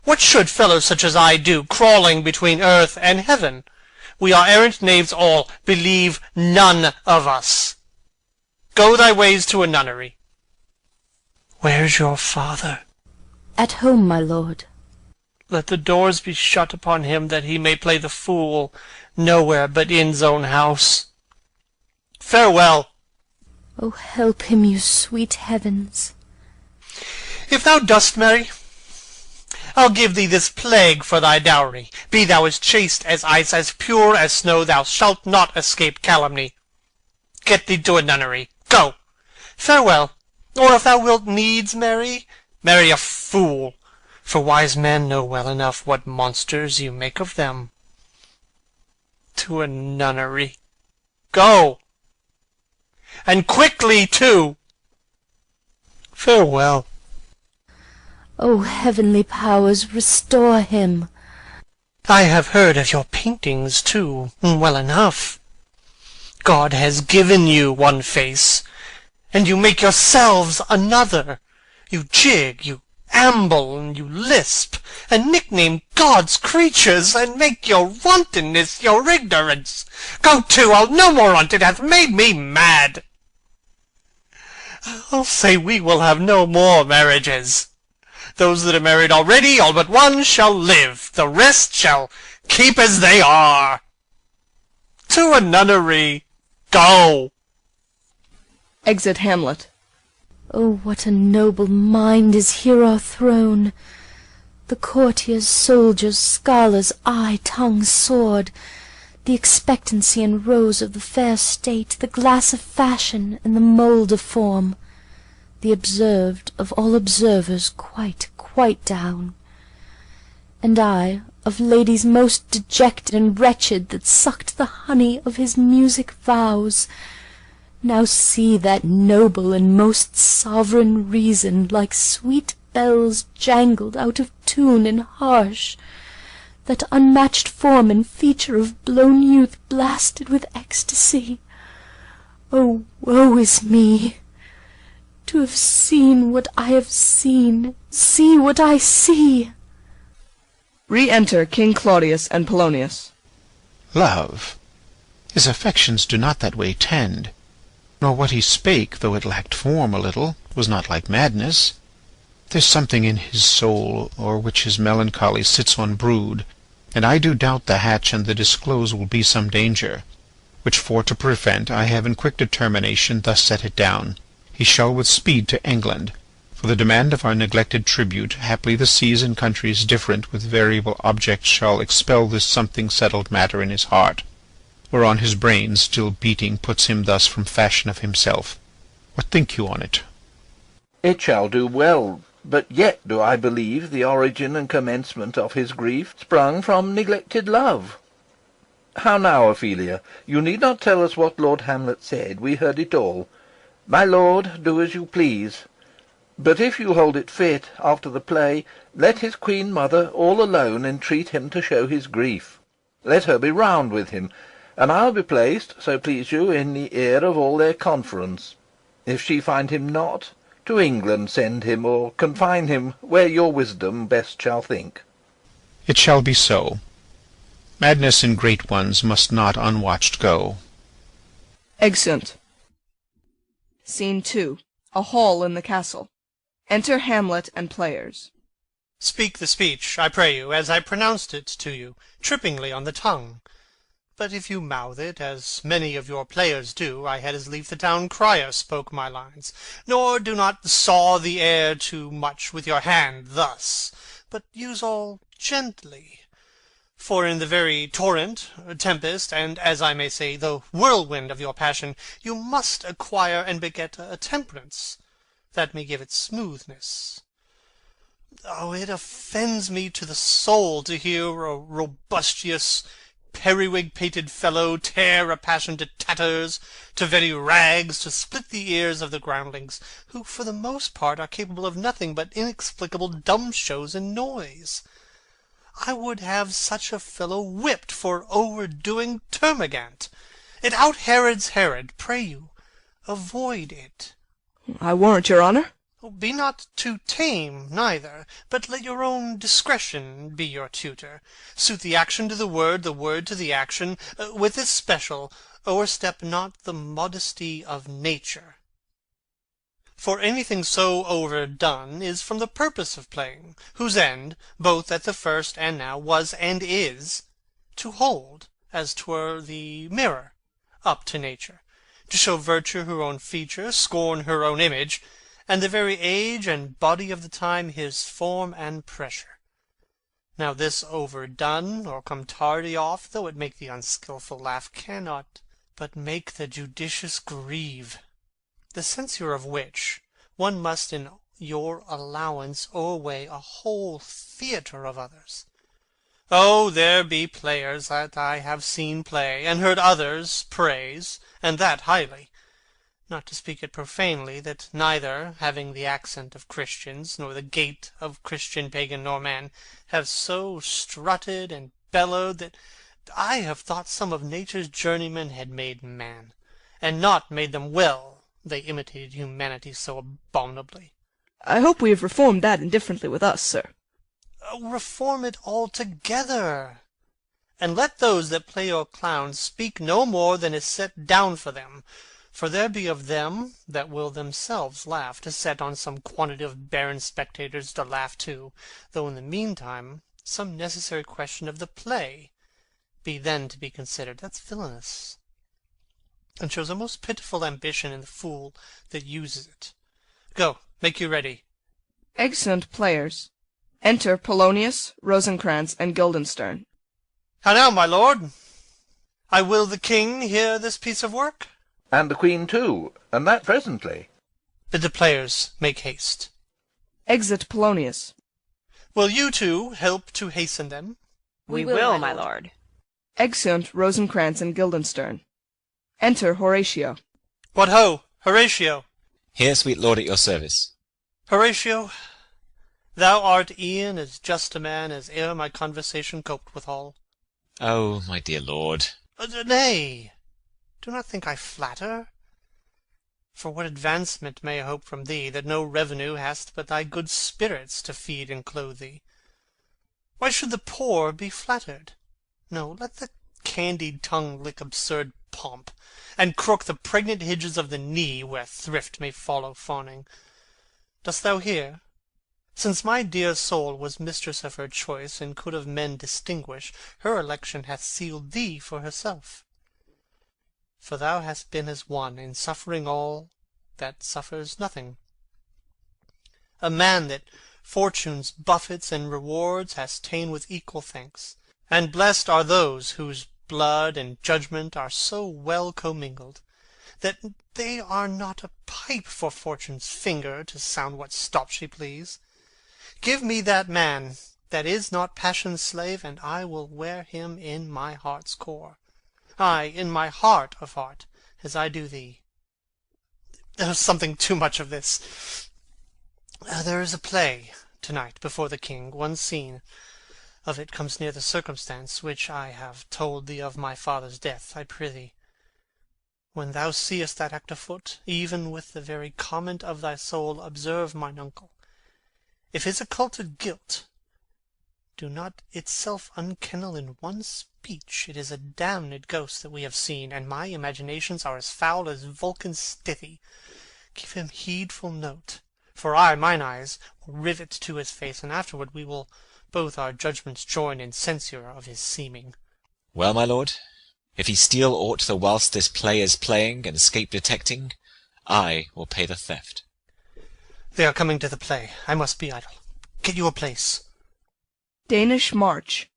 What should fellows such as I do, crawling between earth and heaven? We are errant knaves all, believe none of us. Go thy ways to a nunnery. Where's your father? At home, my lord. Let the doors be shut upon him, that he may play the fool nowhere but in's own house. Farewell. Oh, help him, you sweet heavens. If thou dost marry, I'll give thee this plague for thy dowry. Be thou as chaste as ice, as pure as snow, thou shalt not escape calumny. Get thee to a nunnery. Go. Farewell. Or if thou wilt needs marry, marry a fool, for wise men know well enough what monsters you make of them. To a nunnery. Go. And quickly too. Farewell. O heavenly powers, restore him. I have heard of your paintings too, well enough. God has given you one face, and you make yourselves another. You jig, you amble, and you lisp, and nickname God's creatures, and make your wantonness your ignorance. Go to, I'll no more on't, it hath made me mad. I'll say we will have no more marriages. Those that are married already, all but one, shall live. The rest shall keep as they are. To a nunnery. Go. Exit Hamlet. Oh, what a noble mind is here o'erthrown! The courtiers, soldiers, scholars, eye, tongue, sword, the expectancy and rose of the fair state, the glass of fashion, and the mould of form, the observed of all observers quite down. And I, of ladies most dejected and wretched, that sucked the honey of his music vows, now see that noble and most sovereign reason, like sweet bells jangled out of tune and harsh, that unmatched form and feature of blown youth blasted with ecstasy. Oh, woe is me! To have seen what I have seen, see what I see. Re-enter King Claudius and Polonius. Love, his affections do not that way tend, nor what he spake, though it lacked form a little, was not like madness. There's something in his soul, o'er which his melancholy sits on brood, and I do doubt the hatch and the disclose will be some danger, which for to prevent I have in quick determination thus set it down. He shall with speed to England, for the demand of our neglected tribute, haply the seas and countries different with variable objects shall expel this something settled matter in his heart, whereon his brain still beating puts him thus from fashion of himself. What think you on it? It shall do well, but yet do I believe the origin and commencement of his grief sprung from neglected love. How now, Ophelia, you need not tell us what Lord Hamlet said, we heard it all. My lord, do as you please. But if you hold it fit, after the play, let his queen mother all alone entreat him to show his grief. Let her be round with him, and I'll be placed, so please you, in the ear of all their conference. If she find him not, to England send him, or confine him where your wisdom best shall think. It shall be so. Madness in great ones must not unwatched go. Exeunt. Scene 2. A hall in the castle. Enter Hamlet and players. Speak the speech, I pray you, as I pronounced it to you, trippingly on the tongue. But if you mouth it, as many of your players do, I had as lief the town crier spoke my lines. Nor do not saw the air too much with your hand thus, but use all gently. For in the very torrent, tempest, and, as I may say, the whirlwind of your passion, you must acquire and beget a temperance, that may give it smoothness. Oh, it offends me to the soul to hear a robustious, periwig-pated fellow tear a passion to tatters, to very rags, to split the ears of the groundlings, who for the most part are capable of nothing but inexplicable dumb shows and noise. I would have such a fellow whipped for overdoing Termagant. It out Herods Herod, pray you, avoid it. I warrant your honour. Be not too tame neither, but let your own discretion be your tutor. Suit the action to the word to the action, with this special, o'erstep not the modesty of nature. For anything so overdone is from the purpose of playing, whose end, both at the first and now, was and is, to hold, as 'twere the mirror, up to nature, to show virtue her own feature, scorn her own image, and the very age and body of the time his form and pressure. Now this overdone, or come tardy off, though it make the unskilful laugh, cannot but make the judicious grieve. The censure of which, one must in your allowance o'erweigh a whole theatre of others. Oh, there be players that I have seen play, and heard others praise, and that highly, not to speak it profanely, that neither, having the accent of Christians, nor the gait of Christian pagan nor man, have so strutted and bellowed that I have thought some of nature's journeymen had made man, and not made them well, they imitated humanity so abominably. I hope we have reformed that indifferently with us, sir. Reform it altogether, and let those that play your clowns speak no more than is set down for them, for there be of them that will themselves laugh to set on some quantity of barren spectators to laugh too, though in the meantime some necessary question of the play be then to be considered. That's villainous, and shows a most pitiful ambition in the fool that uses it. Go, make you ready. Excellent players. Enter Polonius, Rosencrantz, and Guildenstern. How now, my lord? I will the king hear this piece of work? And the queen too, and that presently. Bid the players make haste. Exit Polonius. Will you two help to hasten them? We will, my lord. Exeunt Rosencrantz and Guildenstern. Enter Horatio. What ho, Horatio! Here, sweet lord, at your service. Horatio, thou art e'en as just a man as e'er my conversation coped withal. Oh, my dear lord. Nay, do not think I flatter. For what advancement may I hope from thee, that no revenue hast but thy good spirits to feed and clothe thee? Why should the poor be flattered? No, let the candied tongue lick absurd pomp, and crook the pregnant hinges of the knee, where thrift may follow fawning. Dost thou hear? Since my dear soul was mistress of her choice, and could of men distinguish, her election hath sealed thee for herself. For thou hast been as one, in suffering all, that suffers nothing. A man that fortune's buffets and rewards hast ta'en with equal thanks, and blessed are those whose blood and judgment are so well commingled, that they are not a pipe for fortune's finger to sound what stop she please. Give me that man that is not passion's slave, and I will wear him in my heart's core, ay, in my heart of heart, as I do thee. There's something too much of this. There is a play to-night before the king. One scene of it comes near the circumstance which I have told thee of my father's death. I prithee, when thou seest that act afoot, even with the very comment of thy soul, observe mine uncle. If his occulted guilt do not itself unkennel in one speech, it is a damned ghost that we have seen, and my imaginations are as foul as Vulcan's stithy. Give him heedful note, for I, mine eyes, will rivet to his face, and afterward we will both our judgments join in censure of his seeming. Well, my lord, if he steal aught the whilst this play is playing, and escape detecting, I will pay the theft. They are coming to the play. I must be idle. Get you a place. Danish March.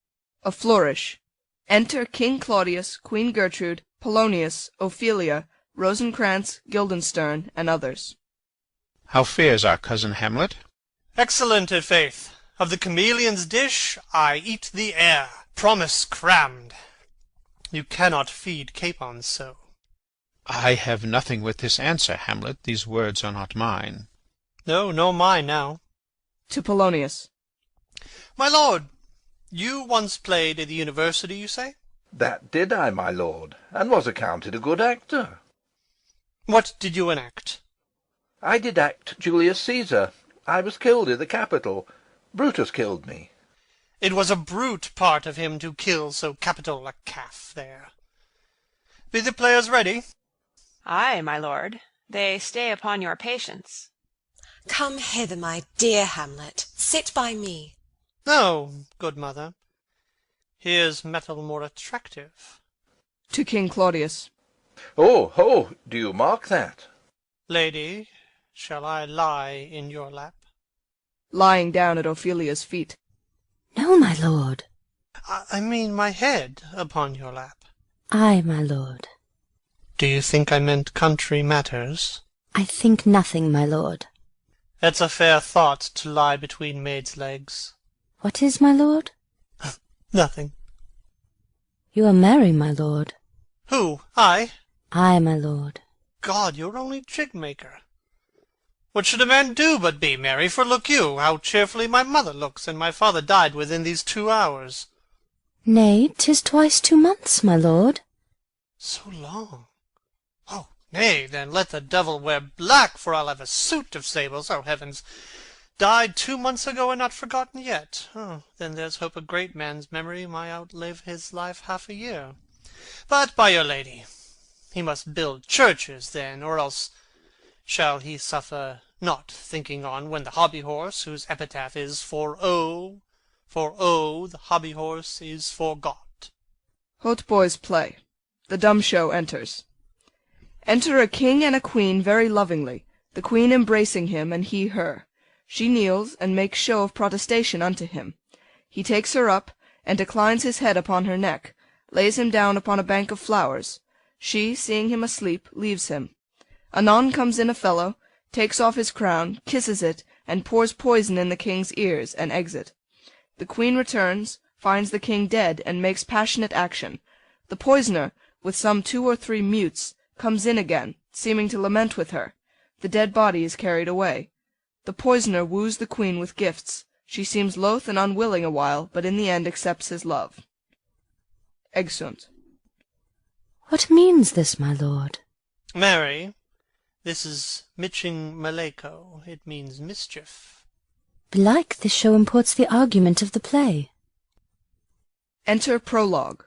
A flourish. Enter King Claudius, Queen Gertrude, Polonius, Ophelia, Rosencrantz, Guildenstern, and others. How fares our cousin Hamlet? Excellent, i' faith. Of the chameleon's dish I eat the air. Promise crammed. You cannot feed capons so. I have nothing with this answer, Hamlet. These words are not mine. No, nor mine now. To Polonius. My lord, you once played at the university, you say? That did I, my lord, and was accounted a good actor. What did you enact? I did act Julius Caesar. I was killed i' the Capitol. Brutus killed me. It was a brute part of him to kill so capital a calf there. Be the players ready? Ay, my lord. They stay upon your patience. Come hither, my dear Hamlet. Sit by me. No, good mother. Here's metal more attractive. To King Claudius. Oh, do you mark that? Lady, shall I lie in your lap? Lying down at Ophelia's feet. No, my lord. I mean my head upon your lap. Ay, my lord. Do you think I meant country matters? I think nothing, my lord. It's a fair thought to lie between maids' legs. What is, my lord? Nothing. You are merry, my lord. Who? I? Ay, my lord. God, you're only jig-maker. What should a man do but be merry? For look you, how cheerfully my mother looks, and my father died within these 2 hours. Nay, 'tis twice 2 months, my lord. So long. Oh, nay, then let the devil wear black, for I'll have a suit of sables. Oh, heavens! Died 2 months ago and not forgotten yet. Oh, then there's hope a great man's memory might outlive his life half a year. But, by your lady, he must build churches then, or else shall he suffer not thinking on when the hobby-horse, whose epitaph is for oh, the hobby-horse is forgot. Hautboys play. The dumb show enters. Enter a king and a queen very lovingly, the queen embracing him, and he her. She kneels, and makes show of protestation unto him. He takes her up, and declines his head upon her neck, lays him down upon a bank of flowers. She, seeing him asleep, leaves him. Anon comes in a fellow, takes off his crown, kisses it, and pours poison in the king's ears, and exit. The queen returns, finds the king dead, and makes passionate action. The poisoner, with some 2 or 3 mutes, comes in again, seeming to lament with her. The dead body is carried away. The poisoner woos the queen with gifts. She seems loath and unwilling a while, but in the end accepts his love. Exeunt. What means this, my lord? Mary, this is Mitching Maleko. It means mischief. Belike this show imports the argument of the play. Enter Prologue.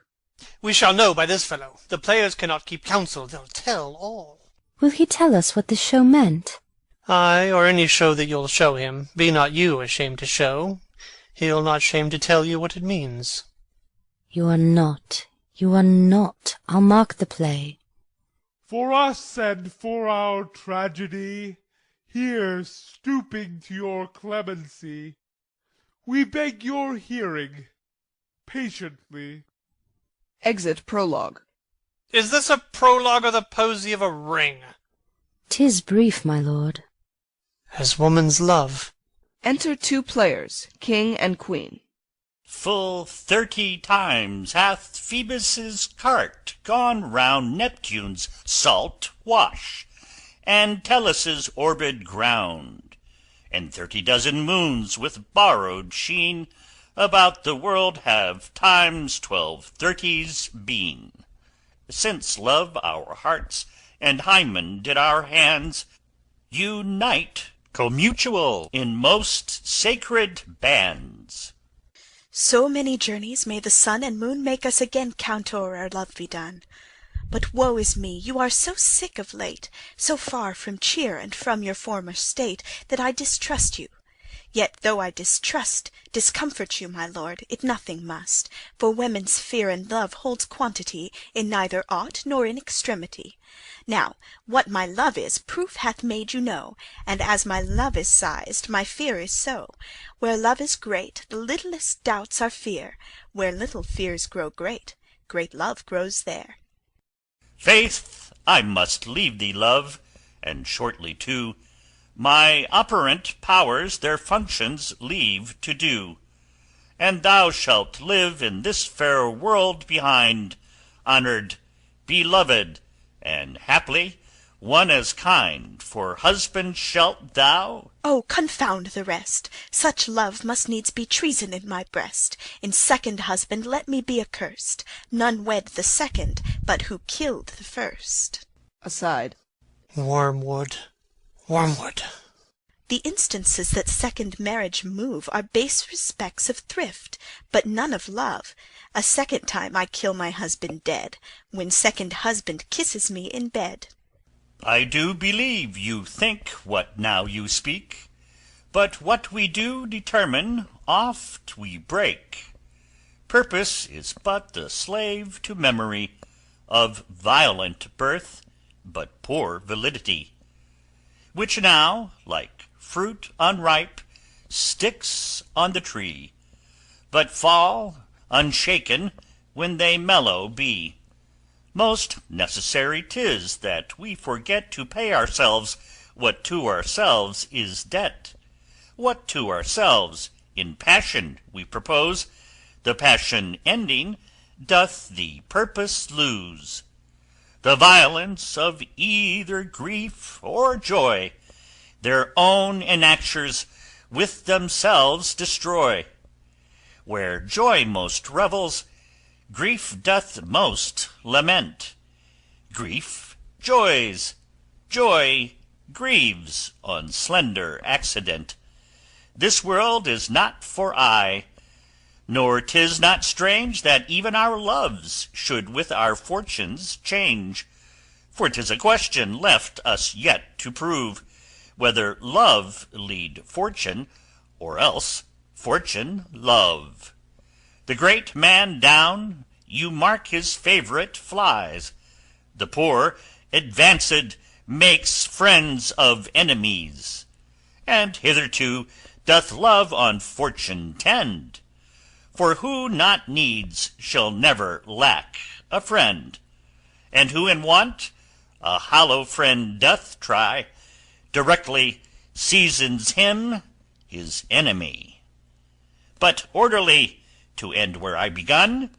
We shall know by this fellow. The players cannot keep counsel, they'll tell all. Will he tell us what this show meant? Ay, or any show that you'll show him. Be not you ashamed to show. He'll not shame to tell you what it means. You are not. I'll mark the play. For us and for our tragedy, here stooping to your clemency, we beg your hearing, patiently. Exit Prologue. Is this a prologue or the posy of a ring? 'Tis brief, my lord. As woman's love. Enter 2 players, king and queen. Full 30 times hath Phoebus's cart gone round Neptune's salt wash, and Tellus' orbed ground, and 30 dozen moons with borrowed sheen about the world have times 12/30s been, since love our hearts and Hymen did our hands unite commutual in most sacred bands. So many journeys may the sun and moon make us again count o'er our love be done. But woe is me, you are so sick of late, so far from cheer and from your former state, that I distrust you. Yet though I discomfort you, my lord, it nothing must, for women's fear and love holds quantity in neither aught nor in extremity. Now, what my love is, proof hath made you know, and as my love is sized, my fear is so. Where love is great, the littlest doubts are fear; where little fears grow great, great love grows there. Faith, I must leave thee, love, and shortly too. My operant powers their functions leave to do, and thou shalt live in this fair world behind, honoured, beloved, and haply one as kind for husband shalt thou. Oh, confound the rest! Such love must needs be treason in my breast. In second husband let me be accursed. None wed the second, but who killed the first. Aside. Wormwood. The instances that second marriage move are base respects of thrift, but none of love. A second time I kill my husband dead, when second husband kisses me in bed. I do believe you think what now you speak, but what we do determine oft we break. Purpose is but the slave to memory, of violent birth, but poor validity, which now, like fruit unripe, sticks on the tree, but fall unshaken when they mellow be. Most necessary 'tis that we forget to pay ourselves what to ourselves is debt. What to ourselves in passion we propose, the passion ending doth the purpose lose. The violence of either grief or joy their own enactures with themselves destroy. Where joy most revels, grief doth most lament. Grief joys, joy grieves on slender accident. This world is not for aye, nor 'tis not strange that even our loves should with our fortunes change. For 'tis a question left us yet to prove, whether love lead fortune, or else fortune love. The great man down, you mark his favourite flies. The poor, advanced, makes friends of enemies. And hitherto doth love on fortune tend. For who not needs shall never lack a friend. And who in want a hollow friend doth try, directly seasons him his enemy. But orderly, to end where I begun,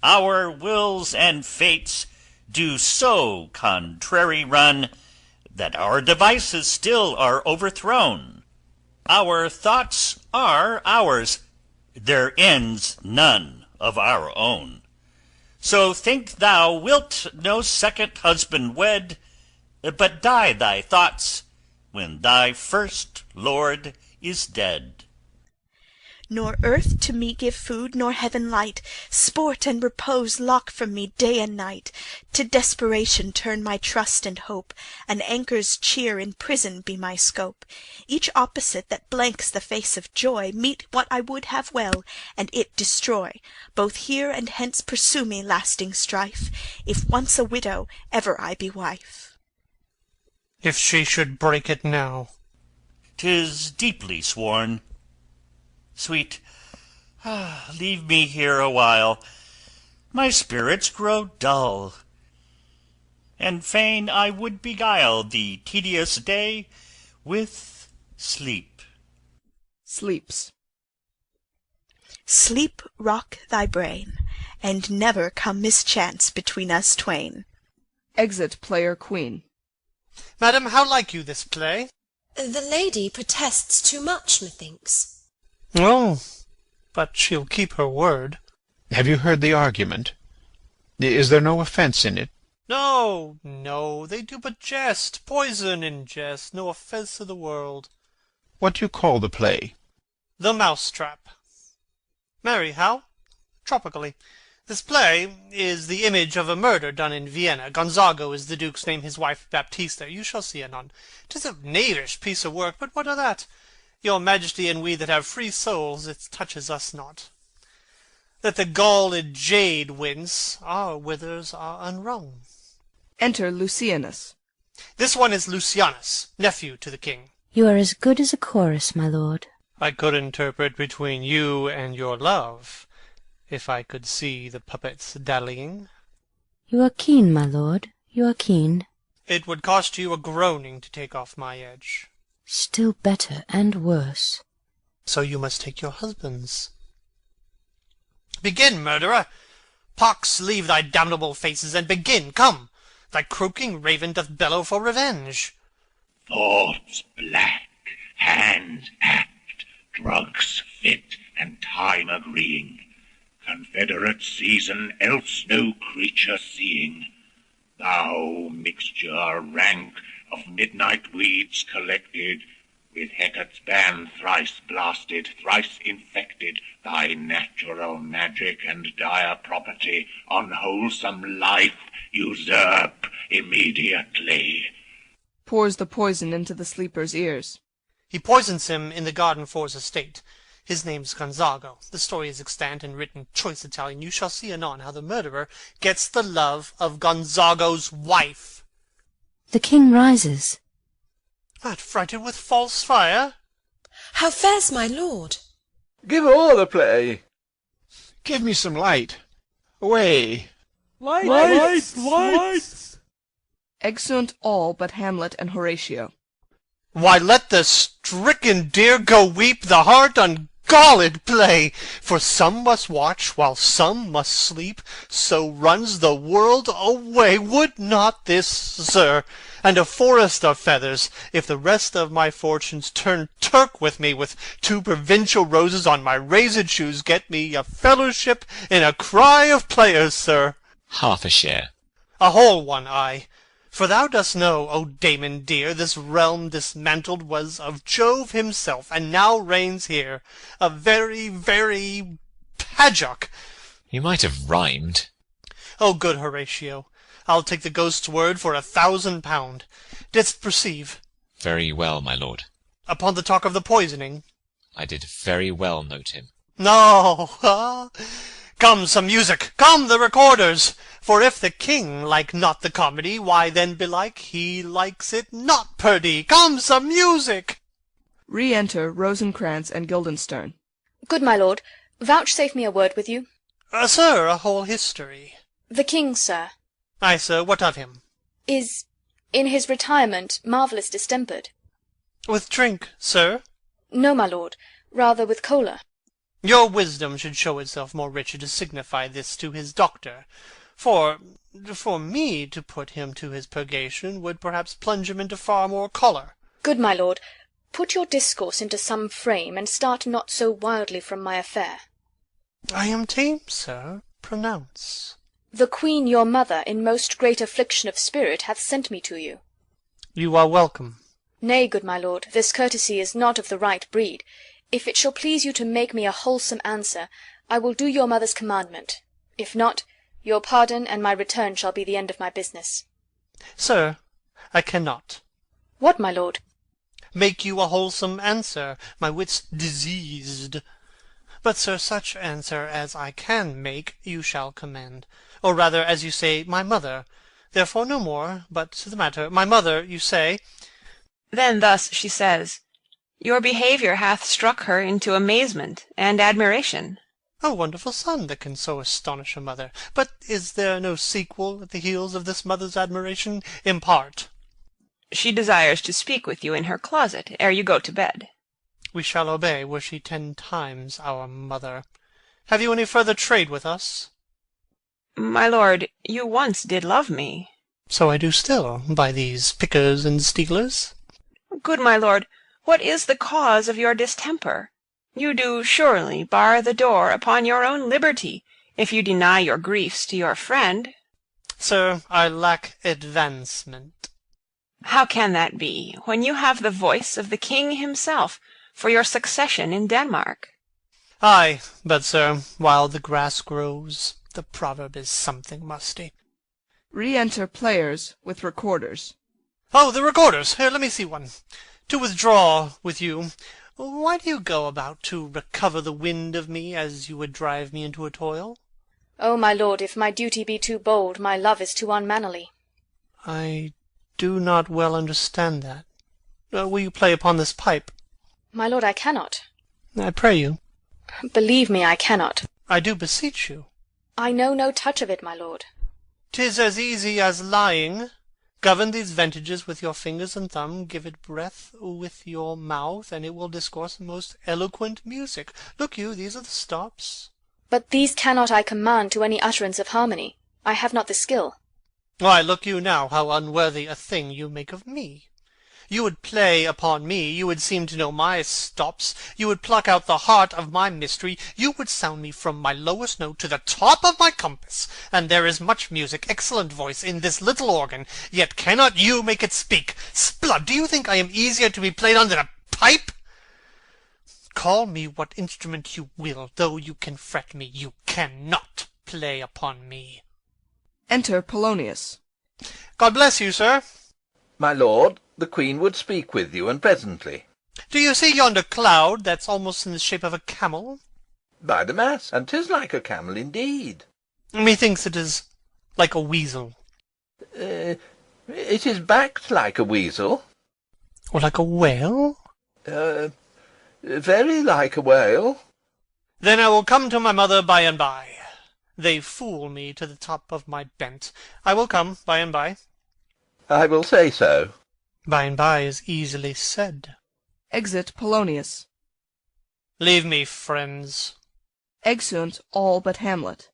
our wills and fates do so contrary run, that our devices still are overthrown. Our thoughts are ours, their ends none of our own. So think thou wilt no second husband wed, but die thy thoughts when thy first lord is dead. Nor earth to me give food, nor heaven light, sport and repose lock from me day and night. To desperation turn my trust and hope, an anchor's cheer in prison be my scope. Each opposite that blanks the face of joy, meet what I would have well, and it destroy. Both here and hence pursue me lasting strife, if once a widow, ever I be wife. If she should break it now. 'Tis deeply sworn. Sweet, leave me here a while, my spirits grow dull, and fain I would beguile the tedious day with sleep. Sleeps. Sleep rock thy brain, and never come mischance between us twain. Exit Player Queen. Madam, how like you this play? The lady protests too much, methinks. Oh, but she'll keep her word. Have you heard the argument? Is there no offence in it? No, no, they do but jest, poison in jest, no offence to the world. What do you call the play? The Mousetrap. Marry, how? Tropically. This play is the image of a murder done in Vienna. Gonzago is the Duke's name, his wife Baptista. You shall see anon. 'Tis a knavish piece of work, but what of that? Your Majesty and we that have free souls, it touches us not. Let the galled jade wince, our withers are unwrung. Enter Lucianus. This one is Lucianus, nephew to the king. You are as good as a chorus, my lord. I could interpret between you and your love, if I could see the puppets dallying. You are keen, my lord, you are keen. It would cost you a groaning to take off my edge. Still better and worse. So you must take your husband's. Begin, murderer! Pox leave thy damnable faces, and begin, come! Thy croaking raven doth bellow for revenge. Thoughts black, hands apt, drugs fit, and time agreeing, confederate season else no creature seeing, thou mixture rank of midnight weeds collected, with Hecate's ban thrice blasted, thrice infected, thy natural magic and dire property, unwholesome life usurp immediately. pours the poison into the sleeper's ears. He poisons him in the garden for his estate. His name's Gonzago. The story is extant and written choice Italian. You shall see anon how the murderer gets the love of Gonzago's wife. The king rises. Art frighted with false fire? How fares my lord? Give all the play. Give me some light. Away. Lights! Exeunt all but Hamlet and Horatio. Why, let the stricken deer go weep, the heart ungalled play. For some must watch, while some must sleep, so runs the world away. Would not this, sir, and a forest of feathers, if the rest of my fortunes turn Turk with me, with 2 provincial roses on my razed shoes, get me a fellowship in a cry of players, sir? Half a share. A whole one, I. For thou dost know, O Damon dear, this realm dismantled was of Jove himself, and now reigns here a very, very Pajock. You might have rhymed. O good Horatio, I'll take the ghost's word for £1,000. Didst perceive? Very well, my lord. Upon the talk of the poisoning? I did very well note him. No, Come, some music! Come, the recorders! For if the king like not the comedy, why then belike he likes it not, perdie. Come, some music! Re-enter Rosencrantz and Guildenstern. Good my lord, vouchsafe me a word with you. Sir, a whole history. The king, sir, Ay, sir, what of him? is, in his retirement, marvellous distempered. With drink, sir? No, my lord, rather with choler. Your wisdom should show itself more richer to signify this to his doctor. For me to put him to his purgation would perhaps plunge him into far more choler. Good my lord, put your discourse into some frame, and start not so wildly from my affair. I am tame, sir. Pronounce. The queen your mother, in most great affliction of spirit, hath sent me to you. You are welcome. Nay, good my lord, this courtesy is not of the right breed. If it shall please you to make me a wholesome answer, I will do your mother's commandment. If not, your pardon and my return shall be the end of my business. Sir, I cannot. What, my lord? Make you a wholesome answer, my wit's diseased. But, sir, such answer as I can make, you shall command. Or rather, as you say, my mother. Therefore no more, but to the matter. My mother, you say. Then thus she says, your behaviour hath struck her into amazement and admiration. A wonderful son that can so astonish a mother. But is there no sequel at the heels of this mother's admiration? Impart. She desires to speak with you in her closet ere you go to bed. We shall obey, were she 10 times our mother. Have you any further trade with us? My lord, you once did love me. So I do still, by these pickers and stealers. Good my lord, what is the cause of your distemper? You do surely bar the door upon your own liberty, if you deny your griefs to your friend. Sir, I lack advancement. How can that be, when you have the voice of the king himself for your succession in Denmark? Ay, but, sir, while the grass grows, the proverb is something musty. Re-enter players with recorders. Oh, the recorders! Here, let me see one. To withdraw with you, why do you go about to recover the wind of me, as you would drive me into a toil? O my lord, if my duty be too bold, my love is too unmannerly. I do not well understand that. Will you play upon this pipe? My lord, I cannot. I pray you. Believe me, I cannot. I do beseech you. I know no touch of it, my lord. 'Tis as easy as lying. Govern these ventages with your fingers and thumb, give it breath with your mouth, and it will discourse most eloquent music. Look you, these are the stops. But these cannot I command to any utterance of harmony. I have not the skill. Why, look you now, how unworthy a thing you make of me. You would play upon me, you would seem to know my stops, you would pluck out the heart of my mystery, you would sound me from my lowest note to the top of my compass, and there is much music, excellent voice, in this little organ, yet cannot you make it speak. Splud, do you think I am easier to be played on than a pipe? Call me what instrument you will, though you can fret me, you cannot play upon me. Enter Polonius. God bless you, sir. My lord, The Queen would speak with you, and presently. Do you see yonder cloud that's almost in the shape of a camel? By the mass, and 'tis like a camel indeed. Methinks it is like a weasel. It is backed like a weasel. Or like a whale? Very like a whale. Then I will come to my mother by and by. They fool me to the top of my bent. I will come by and by. I will say so. By and by is easily said. Exit Polonius. Leave me, friends. Exeunt all but Hamlet.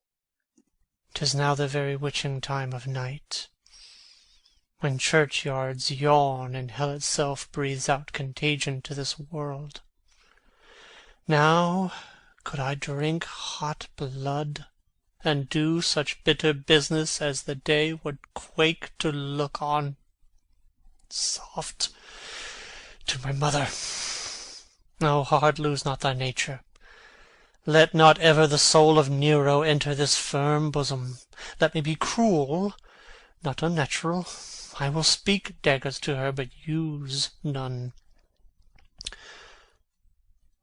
'Tis now the very witching time of night, when churchyards yawn and hell itself breathes out contagion to this world. Now could I drink hot blood, and do such bitter business as the day would quake to look on. Soft to my mother. O heart, lose not thy nature. Let not ever the soul of Nero enter this firm bosom. Let me be cruel, not unnatural. I will speak daggers to her, but use none.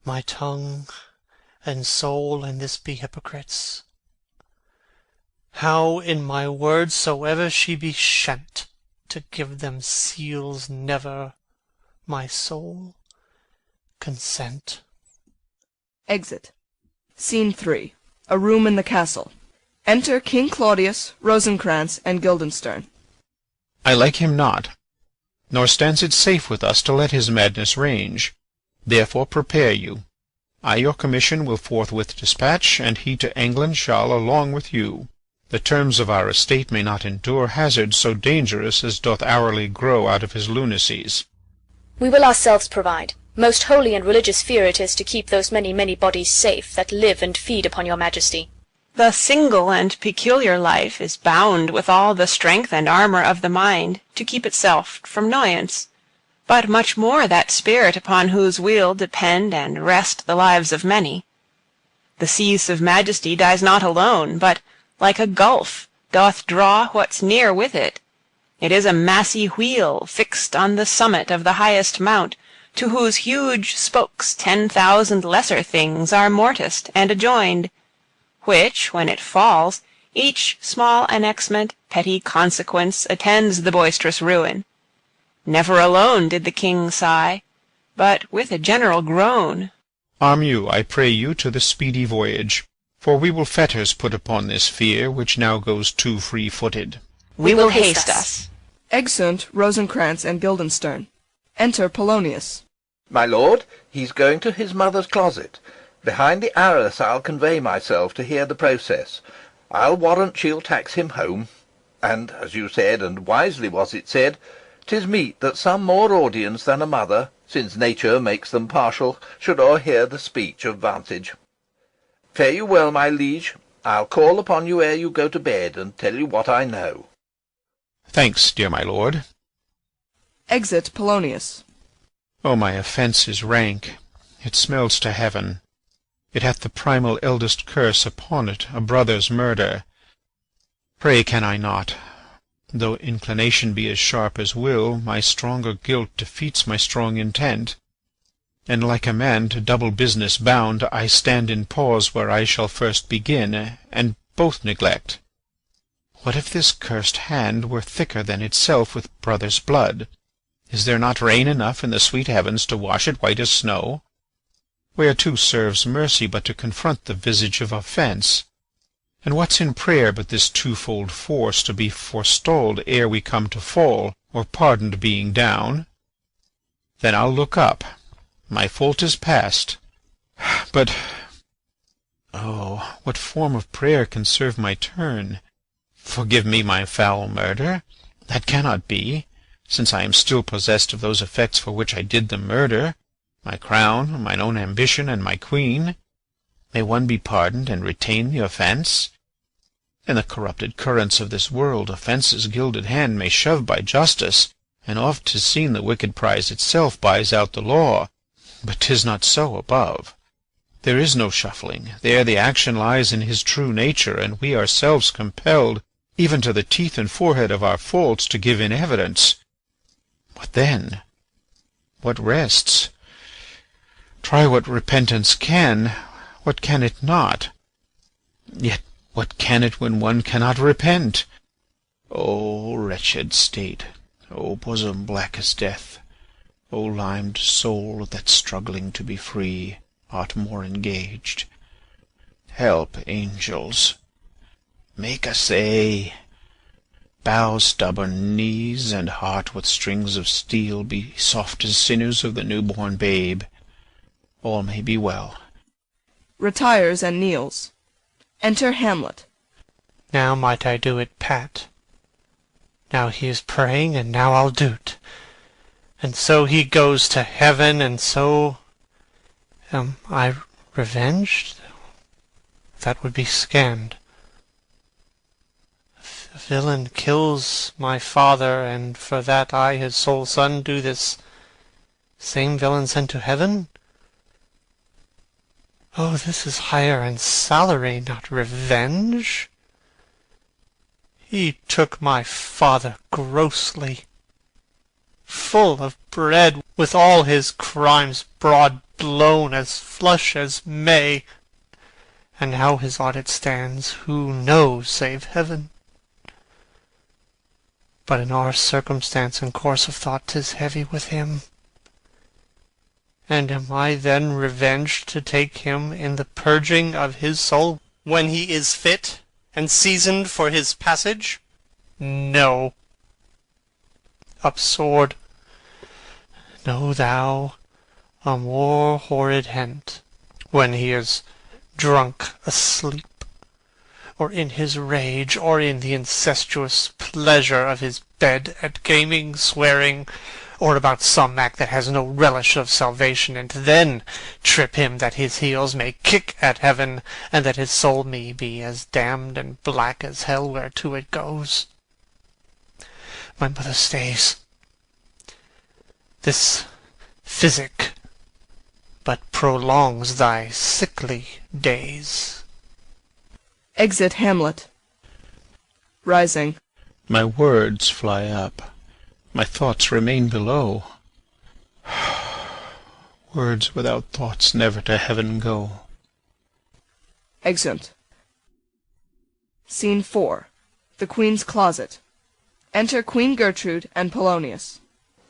My tongue and soul in this be hypocrites. How in my words soever she be shent, to give them seals never, my soul, consent. Exit. Scene 3. A room in the castle. Enter King Claudius, Rosencrantz, and Guildenstern. I like him not, nor stands it safe with us to let his madness range. Therefore prepare you. I your commission will forthwith dispatch, and he to England shall along with you. The terms of our estate may not endure hazard so dangerous as doth hourly grow out of his lunacies. We will ourselves provide. Most holy and religious fear it is to keep those many bodies safe that live and feed upon your majesty. The single and peculiar life is bound with all the strength and armour of the mind to keep itself from noyance, but much more that spirit upon whose weal depend and rest the lives of many. The cease of majesty dies not alone, but, like a gulf, doth draw what's near with it. It is a massy wheel fixed on the summit of the highest mount, to whose huge spokes 10,000 lesser things are morticed and adjoined, which, when it falls, each small annexment, petty consequence, attends the boisterous ruin. Never alone did the king sigh, but with a general groan. Arm you, I pray you, to the speedy voyage, for we will fetters put upon this fear, which now goes too free-footed. We will haste us. Exeunt Rosencrantz and Guildenstern. Enter Polonius. My lord, he's going to his mother's closet. Behind the arras I'll convey myself to hear the process. I'll warrant she'll tax him home. And, as you said, and wisely was it said, 'tis meet that some more audience than a mother, since nature makes them partial, should o'erhear the speech of vantage. Fare you well, my liege. I'll call upon you ere you go to bed, and tell you what I know. Thanks, dear my lord. Exit Polonius. O my offence is rank. It smells to heaven. It hath the primal eldest curse upon it, a brother's murder. Pray can I not, though inclination be as sharp as will, my stronger guilt defeats my strong intent, and like a man to double business bound, I stand in pause where I shall first begin, and both neglect. What if this cursed hand were thicker than itself with brother's blood? Is there not rain enough in the sweet heavens to wash it white as snow? Whereto serves mercy but to confront the visage of offence? And what's in prayer but this twofold force to be forestalled ere we come to fall, or pardoned being down? Then I'll look up. My fault is past. But, oh, what form of prayer can serve my turn? Forgive me my foul murder. That cannot be, since I am still possessed of those effects for which I did the murder, my crown, mine own ambition, and my queen. May one be pardoned and retain the offence? In the corrupted currents of this world, offence's gilded hand may shove by justice, and oft 'tis seen the wicked prize itself buys out the law. But 'tis not so above. There is no shuffling. There the action lies in his true nature, and we ourselves compelled, even to the teeth and forehead of our faults, to give in evidence. What then? What rests? Try what repentance can, what can it not? Yet what can it when one cannot repent? O wretched state! O bosom black as death! O limed soul that struggling to be free art more engaged! Help, angels! Make essay! Bow stubborn knees, and heart with strings of steel be soft as sinews of the newborn babe. All may be well. Retires and kneels. Enter Hamlet. Now might I do it pat. Now he is praying, and now I'll do't. And so he goes to heaven, and so am I revenged? That would be scanned. A villain kills my father, and for that I, his sole son, do this same villain sent to heaven? Oh, this is hire and salary, not revenge. He took my father grossly, full of bread, with all his crimes broad blown as flush as May. And how his audit stands, who knows save heaven? But in our circumstance and course of thought 'tis heavy with him. And am I then revenged to take him in the purging of his soul, when he is fit and seasoned for his passage? No. Up sword. Know thou a more horrid hent, when he is drunk asleep, or in his rage, or in the incestuous pleasure of his bed, at gaming, swearing, or about some act that has no relish of salvation, and then trip him that his heels may kick at heaven, and that his soul may be as damned and black as hell whereto it goes. My mother stays. This physic but prolongs thy sickly days. Exit Hamlet. Rising. My words fly up. My thoughts remain below. Words without thoughts never to heaven go. Exeunt. Scene 4. The Queen's closet. Enter Queen Gertrude and Polonius.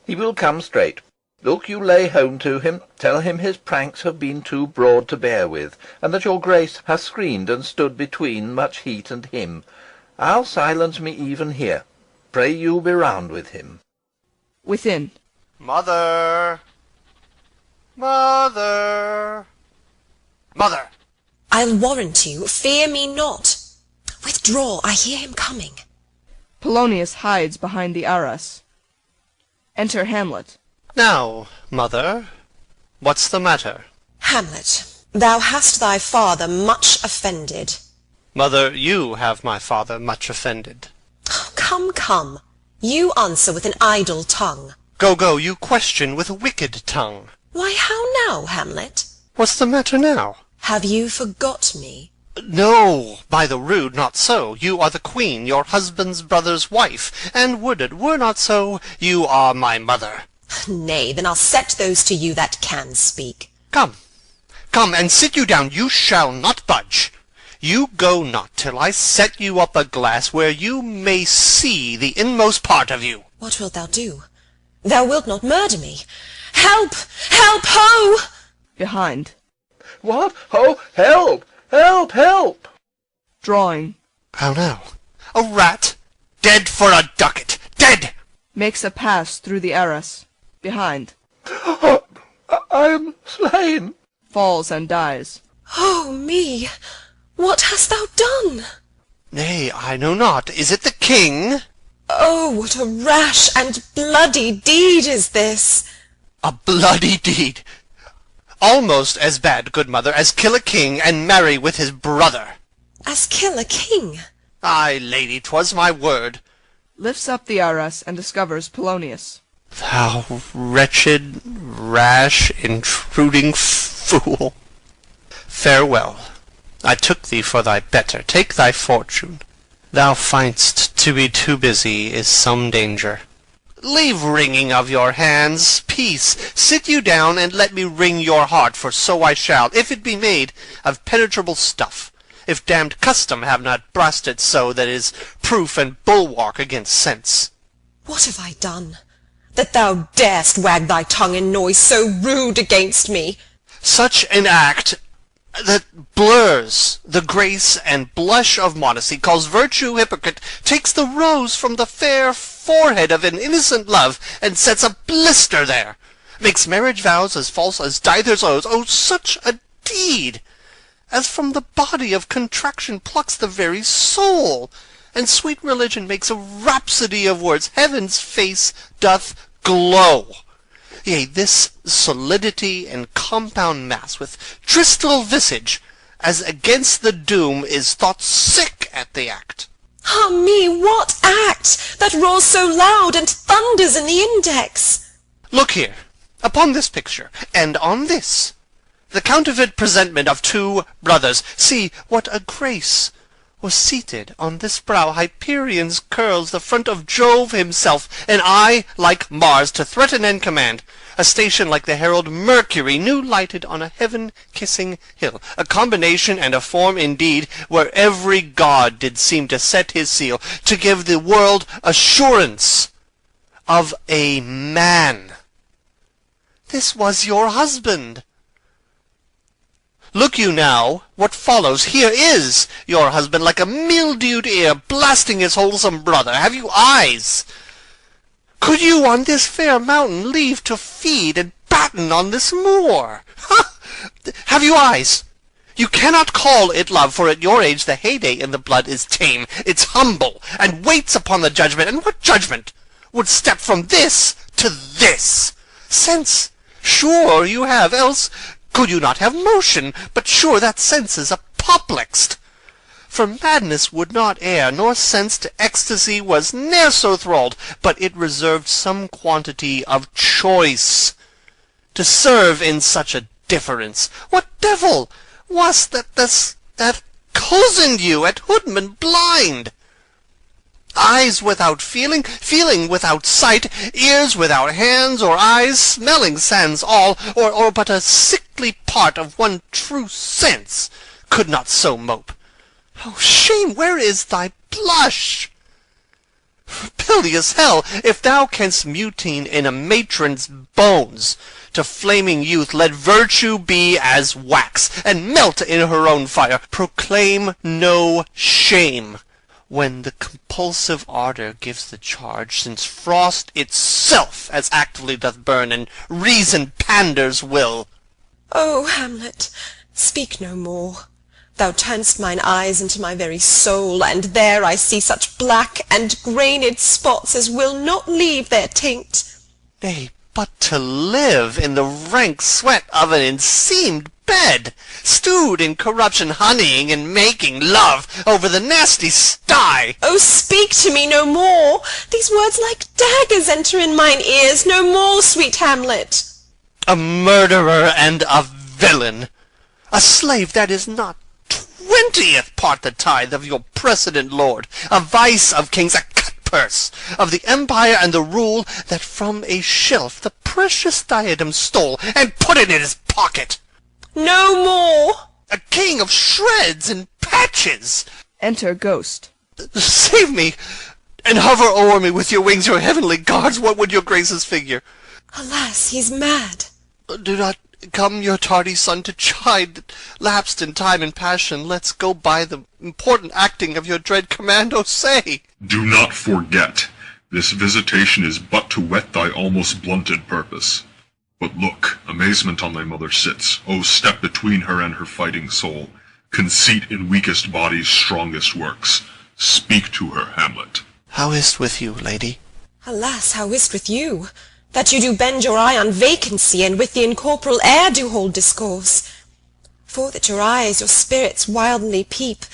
He will come straight. Look you lay home to him, tell him his pranks have been too broad to bear with, and that your grace hath screened and stood between much heat and him. I'll silence me even here. Pray you be round with him. Within. Mother! Mother! Mother! I'll warrant you, fear me not. Withdraw, I hear him coming. Polonius hides behind the arras. Enter Hamlet. Now, mother, what's the matter? Hamlet, thou hast thy father much offended. Mother, you have my father much offended. Come, come, you answer with an idle tongue. Go, go, you question with a wicked tongue. Why, how now, Hamlet? What's the matter now? Have you forgot me? No, by the rood, not so. You are the queen, your husband's brother's wife, and would it were not so, you are my mother. Nay, then I'll set those to you that can speak. Come, come, and sit you down, you shall not budge. You go not till I set you up a glass where you may see the inmost part of you. What wilt thou do? Thou wilt not murder me. Help! Help, ho! Behind. What? Ho! Help! Help! Help! Drawing. How now? A rat? Dead for a ducat! Dead! Makes a pass through the arras. Behind. I am slain. Falls and dies. Oh me! What hast thou done? Nay, I know not. Is it the king? Oh, what a rash and bloody deed is this! A bloody deed! Almost as bad, good mother, as kill a king and marry with his brother. As kill a king? Ay, lady, 'twas my word. Lifts up the arras and discovers Polonius. Thou wretched, rash, intruding fool! Farewell. I took thee for thy better. Take thy fortune. Thou find'st to be too busy is some danger. leave wringing of your hands. Peace, sit you down, and let me wring your heart, for so I shall, if it be made of penetrable stuff, if damned custom have not brusted it so that is proof and bulwark against sense. What have I done, that thou darest wag thy tongue in noise so rude against me? Such an act that blurs the grace and blush of modesty, calls virtue hypocrite, takes the rose from the fair forehead of an innocent love, and sets a blister there, makes marriage vows as false as divers oaths. Oh, such a deed, as from the body of contraction plucks the very soul, and sweet religion makes a rhapsody of words, heaven's face doth glow. Yea, this solidity and compound mass, with tristal visage, as against the doom, is thought sick at the act. Ah me, what act, that roars so loud and thunders in the index? Look here, upon this picture, and on this, the counterfeit presentment of two brothers. See what a grace was seated on this brow. Hyperion's curls, the front of Jove himself, an eye like Mars to threaten and command, a station like the herald Mercury, new lighted on a heaven-kissing hill, a combination and a form indeed, where every god did seem to set his seal, to give the world assurance of a man. This was your husband. Look you now, what follows. Here is your husband, like a mildewed ear, blasting his wholesome brother. Have you eyes? Could you on this fair mountain leave to feed and batten on this moor? Have you eyes? You cannot call it love, for at your age the heyday in the blood is tame. It's humble, and waits upon the judgment. And what judgment would step from this to this? Sense, sure you have, else could you not have motion? But sure that sense is apoplexed. For madness would not err, nor sense to ecstasy was ne'er so thralled, but it reserved some quantity of choice to serve in such a difference. What devil was that cozened you at Hoodman blind? Eyes without feeling, feeling without sight, ears without hands or eyes, smelling sans all, or but a sickly part of one true sense, could not so mope. Oh, shame, where is thy blush? Rebellious hell, if thou canst mutine in a matron's bones to flaming youth, let virtue be as wax, and melt in her own fire. Proclaim no shame when the compulsive ardor gives the charge, since frost itself as actively doth burn, and reason panders will. Oh, Hamlet, speak no more. Thou turn'st mine eyes into my very soul, and there I see such black and grained spots as will not leave their taint. Nay, but to live in the rank sweat of an enseamed bed, stewed in corruption, honeying and making love over the nasty sty. Oh, speak to me no more. These words like daggers enter in mine ears. No more, sweet Hamlet. A murderer and a villain, a slave that is not 20th part the tithe of your precedent lord, a vice of kings, a cut-purse of the empire and the rule, that from a shelf the precious diadem stole, and put it in his pocket. No more. A king of shreds and patches. Enter Ghost. Save me, and hover o'er me with your wings, your heavenly guards. What would your graces figure? Alas, he's mad. Do not come your tardy son to chide, lapsed in time and passion. Let's go by the important acting of your dread command, oh say! Do not forget, this visitation is but to whet thy almost blunted purpose. But look, amazement on thy mother sits, O step between her and her fighting soul. Conceit in weakest bodies strongest works. Speak to her, Hamlet. How is't with you, lady? Alas, how is't with you, that you do bend your eye on vacancy, and with the incorporeal air do hold discourse? For that your eyes your spirits wildly peep,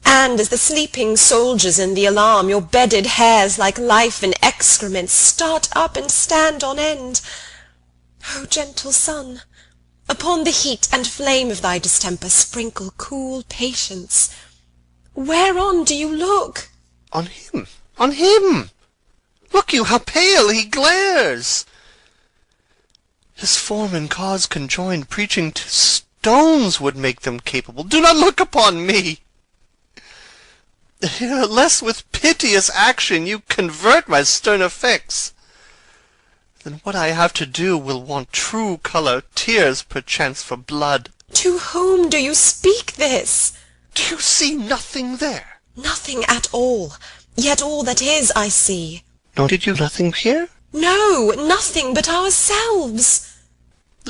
and, as the sleeping soldiers in the alarm, your bedded hairs, like life in excrement, start up and stand on end. O gentle sun, upon the heat and flame of thy distemper sprinkle cool patience. Whereon do you look? On him, on him! Look you, how pale he glares! His form and cause conjoined, preaching to stones would make them capable. Do not look upon me! Lest with piteous action you convert my stern affects, then what I have to do will want true colour, tears perchance for blood. To whom do you speak this? Do you see nothing there? Nothing at all, yet all that is I see. Nor did you nothing hear? No, nothing but ourselves.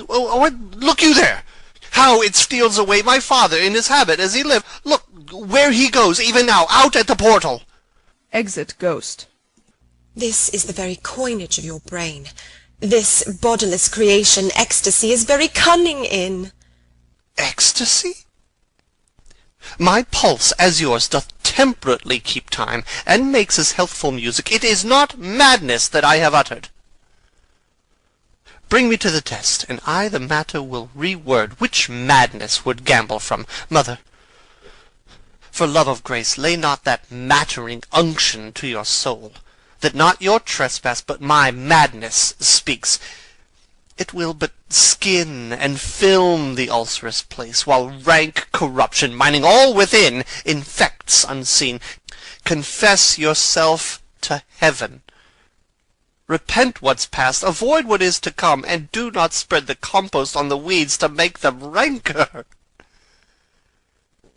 Oh, look you there! How it steals away my father in his habit as he lived. Look where he goes, even now, out at the portal. Exit Ghost. This is the very coinage of your brain. This bodiless creation ecstasy is very cunning in. Ecstasy? My pulse, as yours, doth temperately keep time, and makes as healthful music. It is not madness that I have uttered. Bring me to the test, and I the matter will reword. Which madness would gamble from? Mother, for love of grace, lay not that mattering unction to your soul, that not your trespass, but my madness speaks. It will but skin and film the ulcerous place, while rank corruption, mining all within, infects unseen. Confess yourself to heaven. Repent what's past, avoid what is to come, and do not spread the compost on the weeds to make them ranker.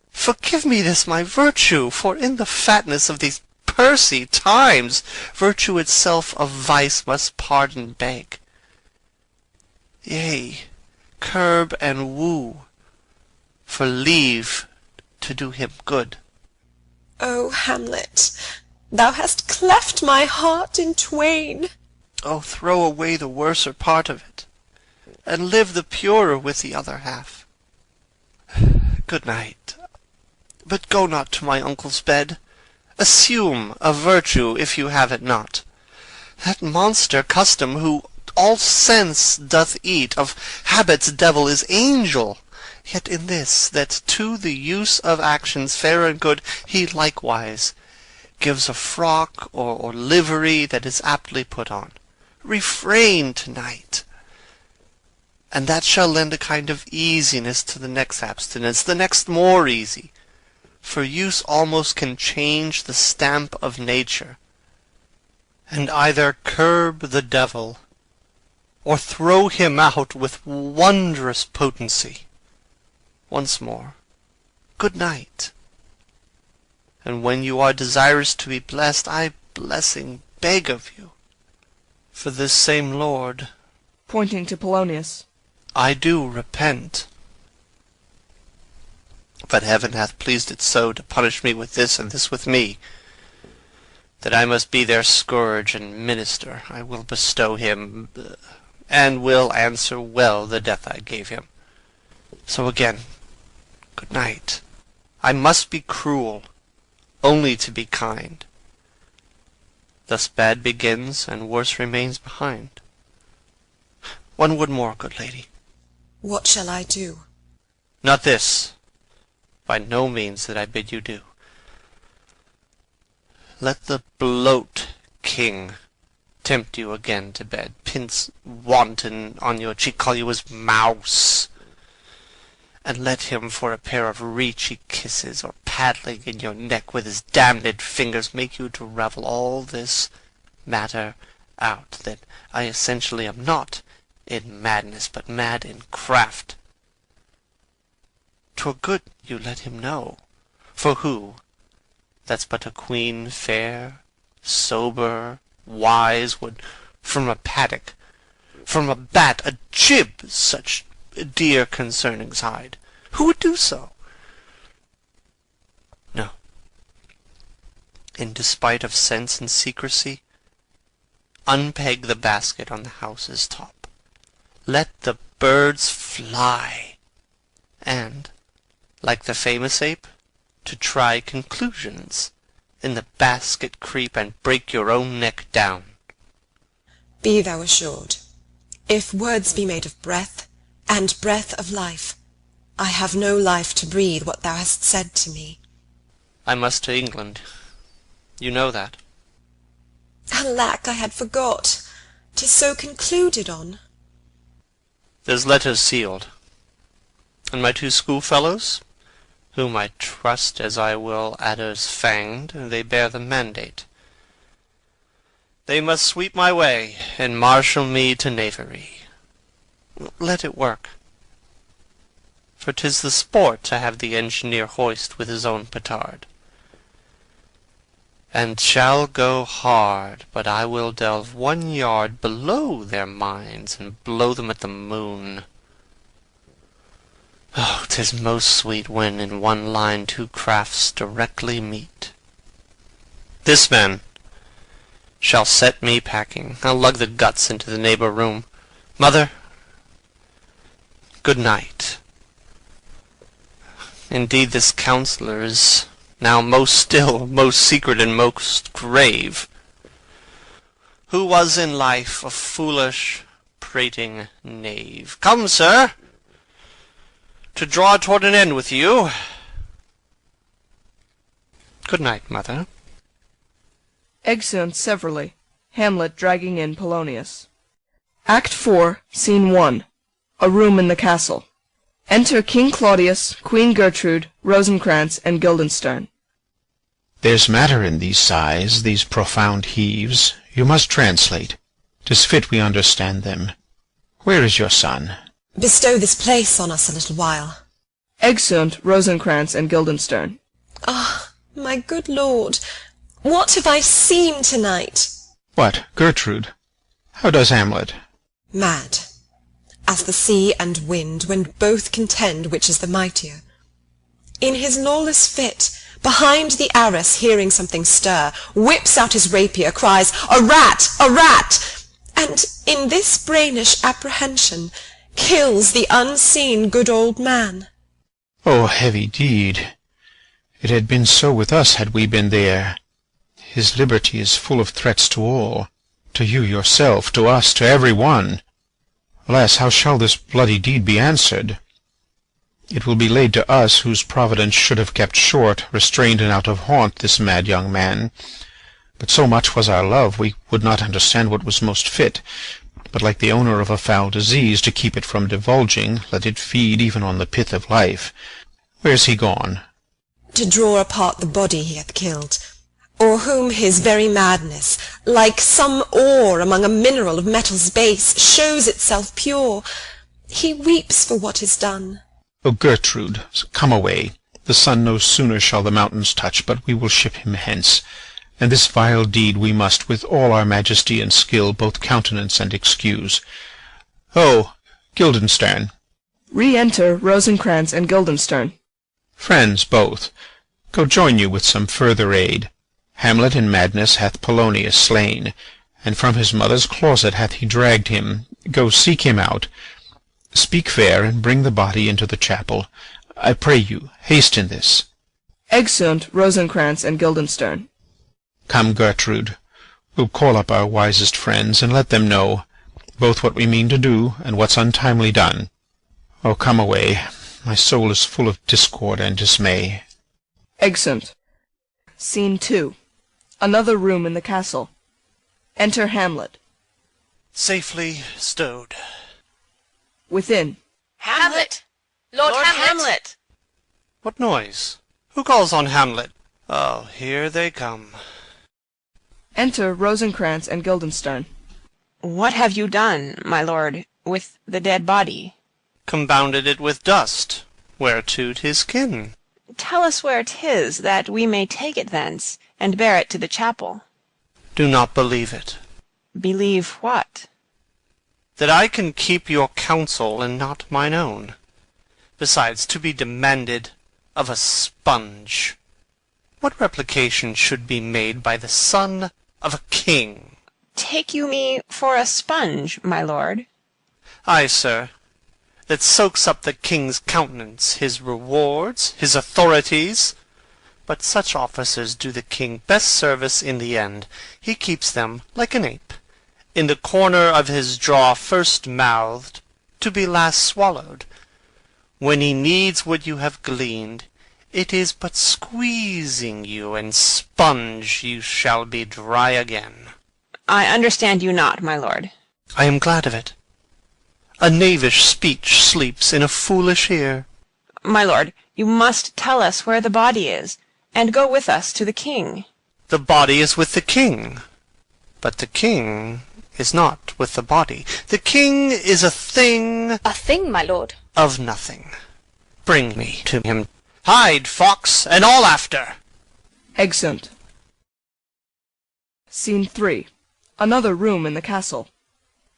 Forgive me this my virtue, for in the fatness of these pursy times, virtue itself of vice must pardon beg. Yea, curb and woo, for leave to do him good. O Hamlet, thou hast cleft my heart in twain. Oh, throw away the worser part of it, and live the purer with the other half. Good night. But go not to my uncle's bed. Assume a virtue, if you have it not. That monster custom, who all sense doth eat, of habit's devil is angel, yet in this, that to the use of actions fair and good he likewise gives a frock or livery that is aptly put on. Refrain to-night, and that shall lend a kind of easiness to the next abstinence, the next more easy, for use almost can change the stamp of nature, and either curb the devil, or throw him out with wondrous potency. Once more, good night, and when you are desirous to be blessed, I blessing beg of you. For this same Lord, pointing to Polonius, I do repent. But heaven hath pleased it so to punish me with this and this with me, that I must be their scourge and minister. I will bestow him, and will answer well the death I gave him. So again, good night. I must be cruel, only to be kind. Thus bad begins, and worse remains behind. One word more, good lady. What shall I do? Not this, by no means that I bid you do. Let the bloat king tempt you again to bed, pince wanton on your cheek, call you his mouse, and let him for a pair of reechy kisses, or paddling in your neck with his damned fingers, make you to ravel all this matter out, that I essentially am not in madness, but mad in craft. 'Twere good you let him know, for who that's but a queen fair, sober, wise, would from a paddock, from a bat, a jib, such dear concernings hide? Who would do so? No. In despite of sense and secrecy, unpeg the basket on the house's top. Let the birds fly, and, like the famous ape, to try conclusions, in the basket creep and break your own neck down. Be thou assured, if words be made of breath, and breath of life, I have no life to breathe what thou hast said to me. I must to England. You know that. Alack, I had forgot. 'Tis so concluded on. There's letters sealed. And my two schoolfellows, whom I trust as I will adders fanged, they bear the mandate. They must sweep my way, and marshal me to knavery. Let it work. For 'tis the sport to have the engineer hoist with his own petard. And shall go hard, but I will delve 1 yard below their minds, and blow them at the moon. Oh, 'tis most sweet when in one line two crafts directly meet. This man shall set me packing. I'll lug the guts into the neighbor room. Mother, good night. Indeed, this counsellor is now most still, most secret, and most grave, who was in life a foolish, prating knave. Come, sir, to draw toward an end with you. Good night, mother. Exeunt severally. Hamlet dragging in Polonius. Act 4, Scene 1. A room in the castle. Enter King Claudius, Queen Gertrude, Rosencrantz, and Guildenstern. There's matter in these sighs, these profound heaves. You must translate. 'Tis fit we understand them. Where is your son? Bestow this place on us a little while. Exeunt Rosencrantz and Guildenstern. Ah, my good lord, what have I seen tonight? What, Gertrude? How does Hamlet? Mad, as the sea and wind, when both contend which is the mightier. In his lawless fit, behind the arras hearing something stir, whips out his rapier, cries, "A rat! A rat!" and in this brainish apprehension kills the unseen good old man. Oh, heavy deed! It had been so with us had we been there. His liberty is full of threats to all, to you yourself, to us, to every one. Alas, how shall this bloody deed be answered? It will be laid to us, whose providence should have kept short, restrained, and out of haunt this mad young man. But so much was our love, we would not understand what was most fit, but like the owner of a foul disease, to keep it from divulging, let it feed even on the pith of life. Where's he gone? To draw apart the body he hath killed, or whom his very madness, like some ore among a mineral of metals base, shows itself pure. He weeps for what is done. O Gertrude, come away. The sun no sooner shall the mountains touch, but we will ship him hence. And this vile deed we must, with all our majesty and skill, both countenance and excuse. Oh, Guildenstern. Re-enter Rosencrantz and Guildenstern. Friends both, go join you with some further aid. Hamlet in madness hath Polonius slain, and from his mother's closet hath he dragged him. Go seek him out. Speak fair, and bring the body into the chapel. I pray you, haste in this. Exeunt Rosencrantz and Guildenstern. Come, Gertrude, we'll call up our wisest friends, and let them know both what we mean to do, and what's untimely done. Oh, come away, my soul is full of discord and dismay. Exeunt. Scene 2. Another room in the castle. Enter Hamlet. Safely stowed. Within. Hamlet! Lord Hamlet! What noise? Who calls on Hamlet? Oh, here they come. Enter Rosencrantz and Guildenstern. What have you done, my lord, with the dead body? Compounded it with dust, whereto 'tis kin. Tell us where 'tis, that we may take it thence, and bear it to the chapel. Do not believe it. Believe what? That I can keep your counsel, and not mine own. Besides, to be demanded of a sponge, what replication should be made by the son of a king? Take you me for a sponge, my lord? Ay, sir, that soaks up the king's countenance, his rewards, his authorities. But such officers do the king best service in the end. He keeps them, like an ape, in the corner of his jaw first mouthed, to be last swallowed. When he needs what you have gleaned, it is but squeezing you, and sponge you shall be dry again. I understand you not, my lord. I am glad of it. A knavish speech sleeps in a foolish ear. My lord, you must tell us where the body is, and go with us to the king. The body is with the king, but the king is not with the body. The king is a thing... A thing, my lord? Of nothing. Bring me to him. Hide, fox, and all after! Exeunt. Scene 3. Another room in the castle.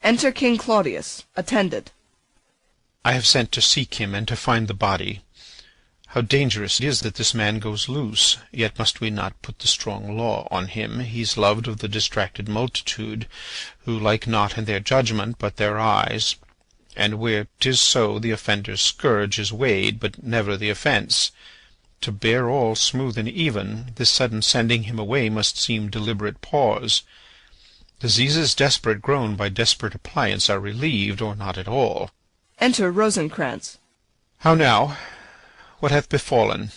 Enter King Claudius, attended. I have sent to seek him and to find the body. How dangerous it is that this man goes loose, yet must we not put the strong law on him. He's loved of the distracted multitude, who like not in their judgment but their eyes, and where 'tis so the offender's scourge is weighed, but never the offence. To bear all smooth and even, this sudden sending him away must seem deliberate pause. Diseases desperate grown by desperate appliance are relieved, or not at all. Enter Rosencrantz. How now? What hath befallen?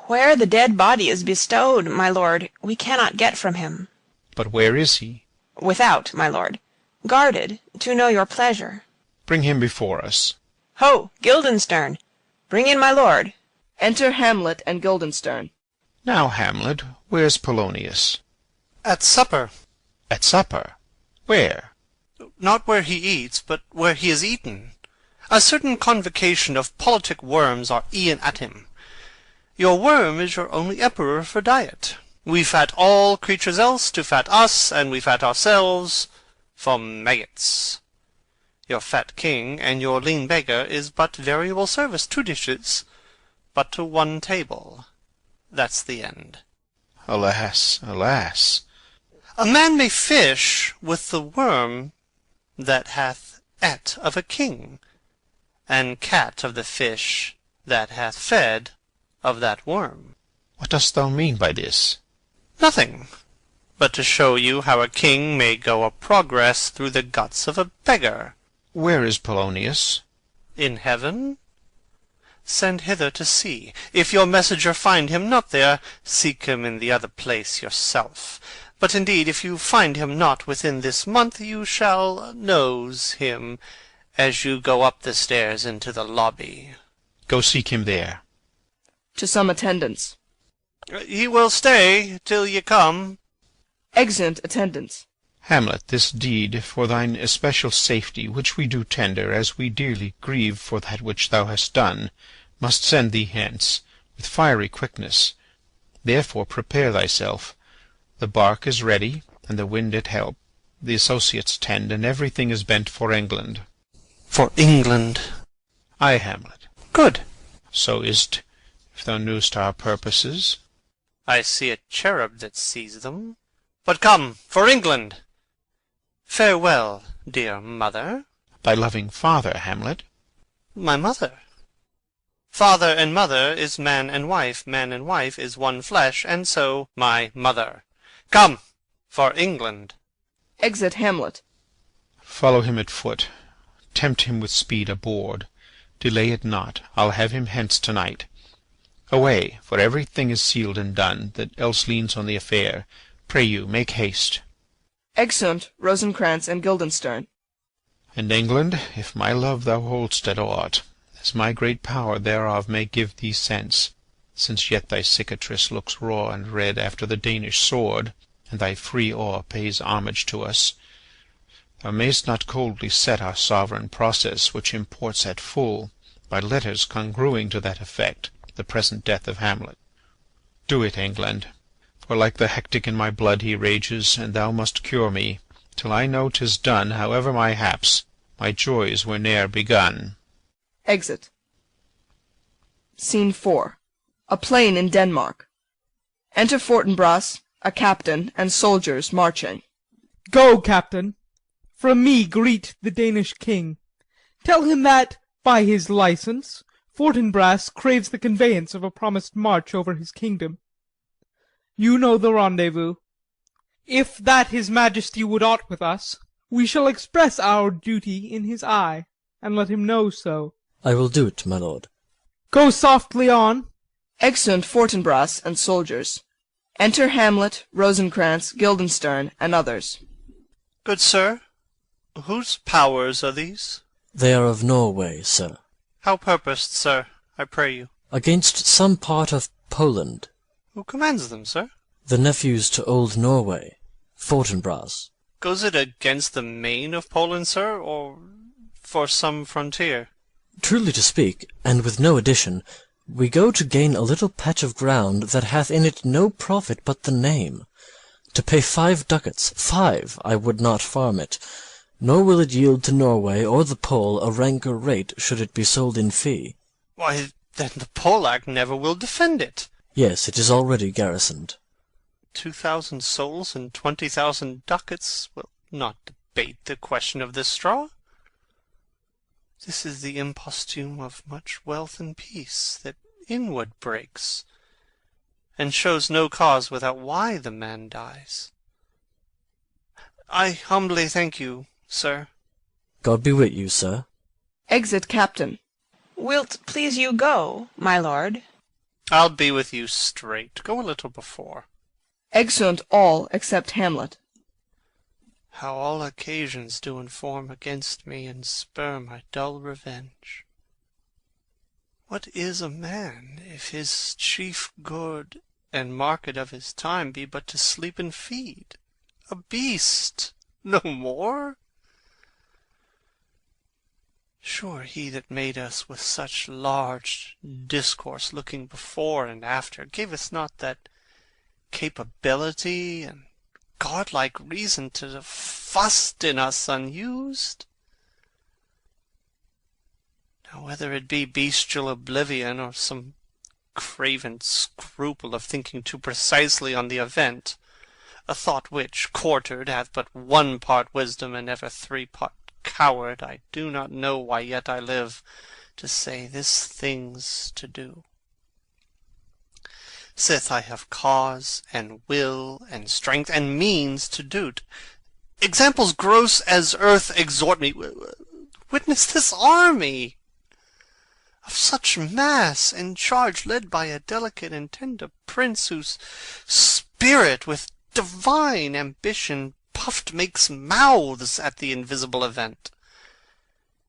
Where the dead body is bestowed, my lord, we cannot get from him. But where is he? Without, my lord, guarded, to know your pleasure. Bring him before us. Ho, Guildenstern! Bring in my lord. Enter Hamlet and Guildenstern. Now, Hamlet, where's Polonius? At supper. At supper? Where? Not where he eats, but where he is eaten. A certain convocation of politic worms are e'en at him. Your worm is your only emperor for diet. We fat all creatures else to fat us, and we fat ourselves for maggots. Your fat king and your lean beggar is but variable service, 2 dishes, but to 1 table. That's the end. Alas, alas. A man may fish with the worm that hath ate of a king, and cat of the fish that hath fed of that worm. What dost thou mean by this? Nothing, but to show you how a king may go a progress through the guts of a beggar. Where is Polonius? In heaven? Send hither to see. If your messenger find him not there, seek him in the other place yourself. But indeed, if you find him not within this month, you shall nose him as you go up the stairs into the lobby. Go seek him there. To some attendants. He will stay till ye come. Exeunt attendants. Hamlet, this deed for thine especial safety, which we do tender, as we dearly grieve for that which thou hast done, must send thee hence, with fiery quickness. Therefore prepare thyself. The bark is ready, and the wind at help. The associates tend, and everything is bent for England. For England? Ay, Hamlet. Good. So is't, if thou knew'st our purposes. I see a cherub that sees them. But come, for England! Farewell, dear mother. Thy loving father, Hamlet. My mother. Father and mother is man and wife is one flesh, and so my mother. Come, for England. Exit Hamlet. Follow him at foot. Tempt him with speed aboard. Delay it not. I'll have him hence to-night. Away, for everything is sealed and done, that else leans on the affair. Pray you, make haste. Exeunt Rosencrantz and Guildenstern. And England, if my love thou hold'st at aught, as my great power thereof may give thee sense, since yet thy cicatrice looks raw and red after the Danish sword, and thy free awe pays homage to us, thou mayst not coldly set our sovereign process, which imports at full, by letters congruing to that effect, the present death of Hamlet. Do it, England, for like the hectic in my blood he rages, and thou must cure me, till I know 'tis done, however my haps, my joys were ne'er begun. Exit. Scene 4. A plain in Denmark. Enter Fortinbras, a captain, and soldiers marching. Go, captain. From me greet the Danish king. Tell him that, by his license, Fortinbras craves the conveyance of a promised march over his kingdom. You know the rendezvous. If that his majesty would aught with us, we shall express our duty in his eye, and let him know so. I will do it, my lord. Go softly on. Exeunt Fortinbras and soldiers. Enter Hamlet, Rosencrantz, Guildenstern, and others. Good sir, whose powers are these? They are of Norway, sir. How purposed, sir, I pray you? Against some part of Poland. Who commands them, sir? The nephews to old Norway, Fortinbras. Goes it against the main of Poland, sir, or for some frontier? Truly to speak, and with no addition, we go to gain a little patch of ground that hath in it no profit but the name. To pay 5 ducats, 5, I would not farm it, nor will it yield to Norway or the Pole a ranker rate should it be sold in fee. Why, then the Polack never will defend it. Yes, it is already garrisoned. 2,000 souls and 20,000 ducats will not debate the question of this straw. This is the imposthume of much wealth and peace that inward breaks, and shows no cause without why the man dies. I humbly thank you, sir. God be with you, sir. Exit Captain. Wilt please you go, my lord? I'll be with you straight. Go a little before. Exeunt all except Hamlet. How all occasions do inform against me, and spur my dull revenge. What is a man, if his chief good and market of his time be but to sleep and feed? A beast, no more? Sure he that made us with such large discourse looking before and after gave us not that capability and godlike reason to fust in us unused? Now whether it be bestial oblivion or some craven scruple of thinking too precisely on the event, a thought which, quartered, hath but 1 part wisdom and ever 3 part coward, I do not know why yet I live to say this thing's to do. Sith I have cause and will and strength and means to do't. Examples gross as earth exhort me. Witness this army of such mass and charge, led by a delicate and tender prince, whose spirit with divine ambition puffed makes mouths at the invisible event,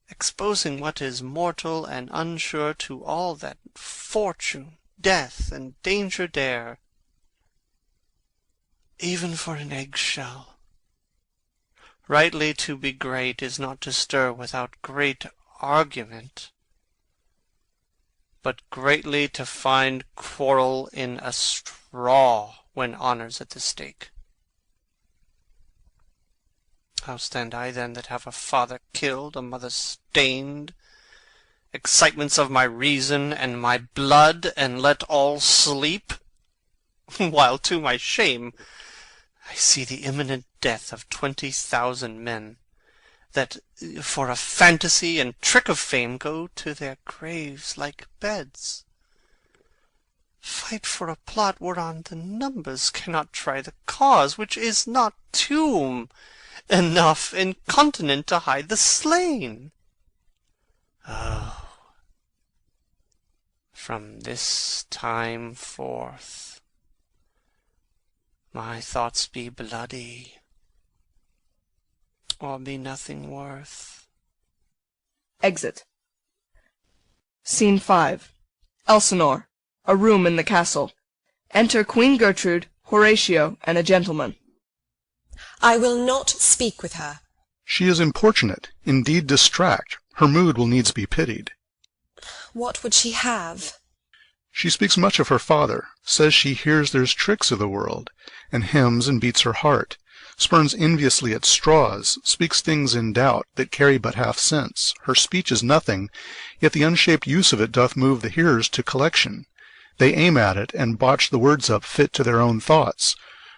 exposing what is mortal and unsure to all that fortune, death, and danger dare, even for an egg-shell. Rightly to be great is not to stir without great argument, but greatly to find quarrel in a straw when honour's at the stake. How stand I then that have a father killed, a mother stained, excitements of my reason and my blood, and let all sleep, while to my shame I see the imminent death of 20,000 men, that for a fantasy and trick of fame go to their graves like beds? Fight for a plot whereon the numbers cannot try the cause, which is not tomb enough incontinent to hide the slain. Oh, from this time forth my thoughts be bloody, or be nothing worth. Exit. Scene 5. Elsinore. A room in the castle. Enter Queen Gertrude, Horatio, and a gentleman. I will not speak with her. She is importunate, indeed distract. Her mood will needs be pitied. What would she have? She speaks much of her father, says she hears there's tricks of the world, and hems and beats her heart, spurns enviously at straws, speaks things in doubt that carry but half sense. Her speech is nothing, yet the unshaped use of it doth move the hearers to collection. They aim at it, and botch the words up fit to their own thoughts,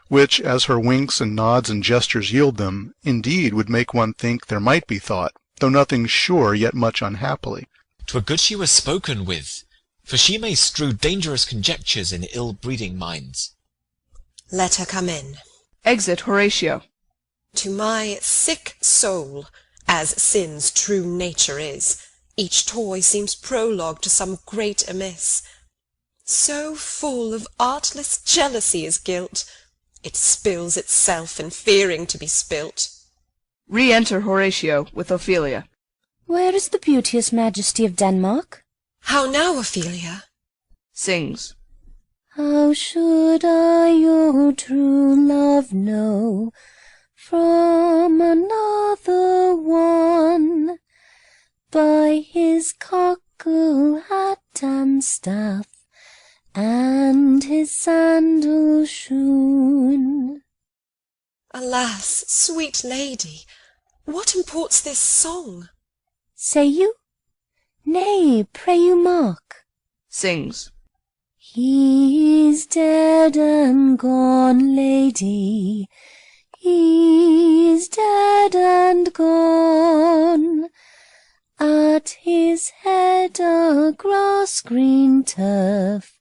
which, as her winks and nods and gestures yield them, indeed would make one think there might be thought, though nothing sure, yet much unhappily. 'Twere good she was spoken with, for she may strew dangerous conjectures in ill-breeding minds. Let her come in. Exit Horatio. To my sick soul, as sin's true nature is, each toy seems prologue to some great amiss. So full of artless jealousy is guilt, it spills itself in fearing to be spilt. Re-enter Horatio with Ophelia. Where is the beauteous majesty of Denmark? How now, Ophelia? Sings. How should I your true love know from another one? By his cockle hat and staff, and his sandal shoon. Alas, sweet lady, what imports this song? Say you? Nay, pray you mark. Sings. He is dead and gone, lady, he is dead and gone. At his head a grass-green turf,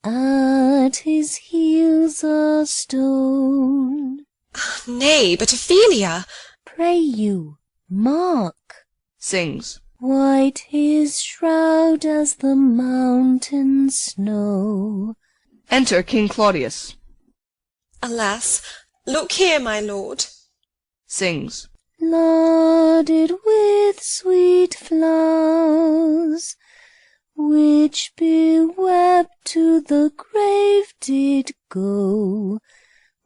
at his heels a stone. Nay, but Ophelia! Pray you, mark. Sings. White his shroud as the mountain snow. Enter King Claudius. Alas, look here, my lord. Sings. Larded with sweet flowers, which bewept to the grave did go,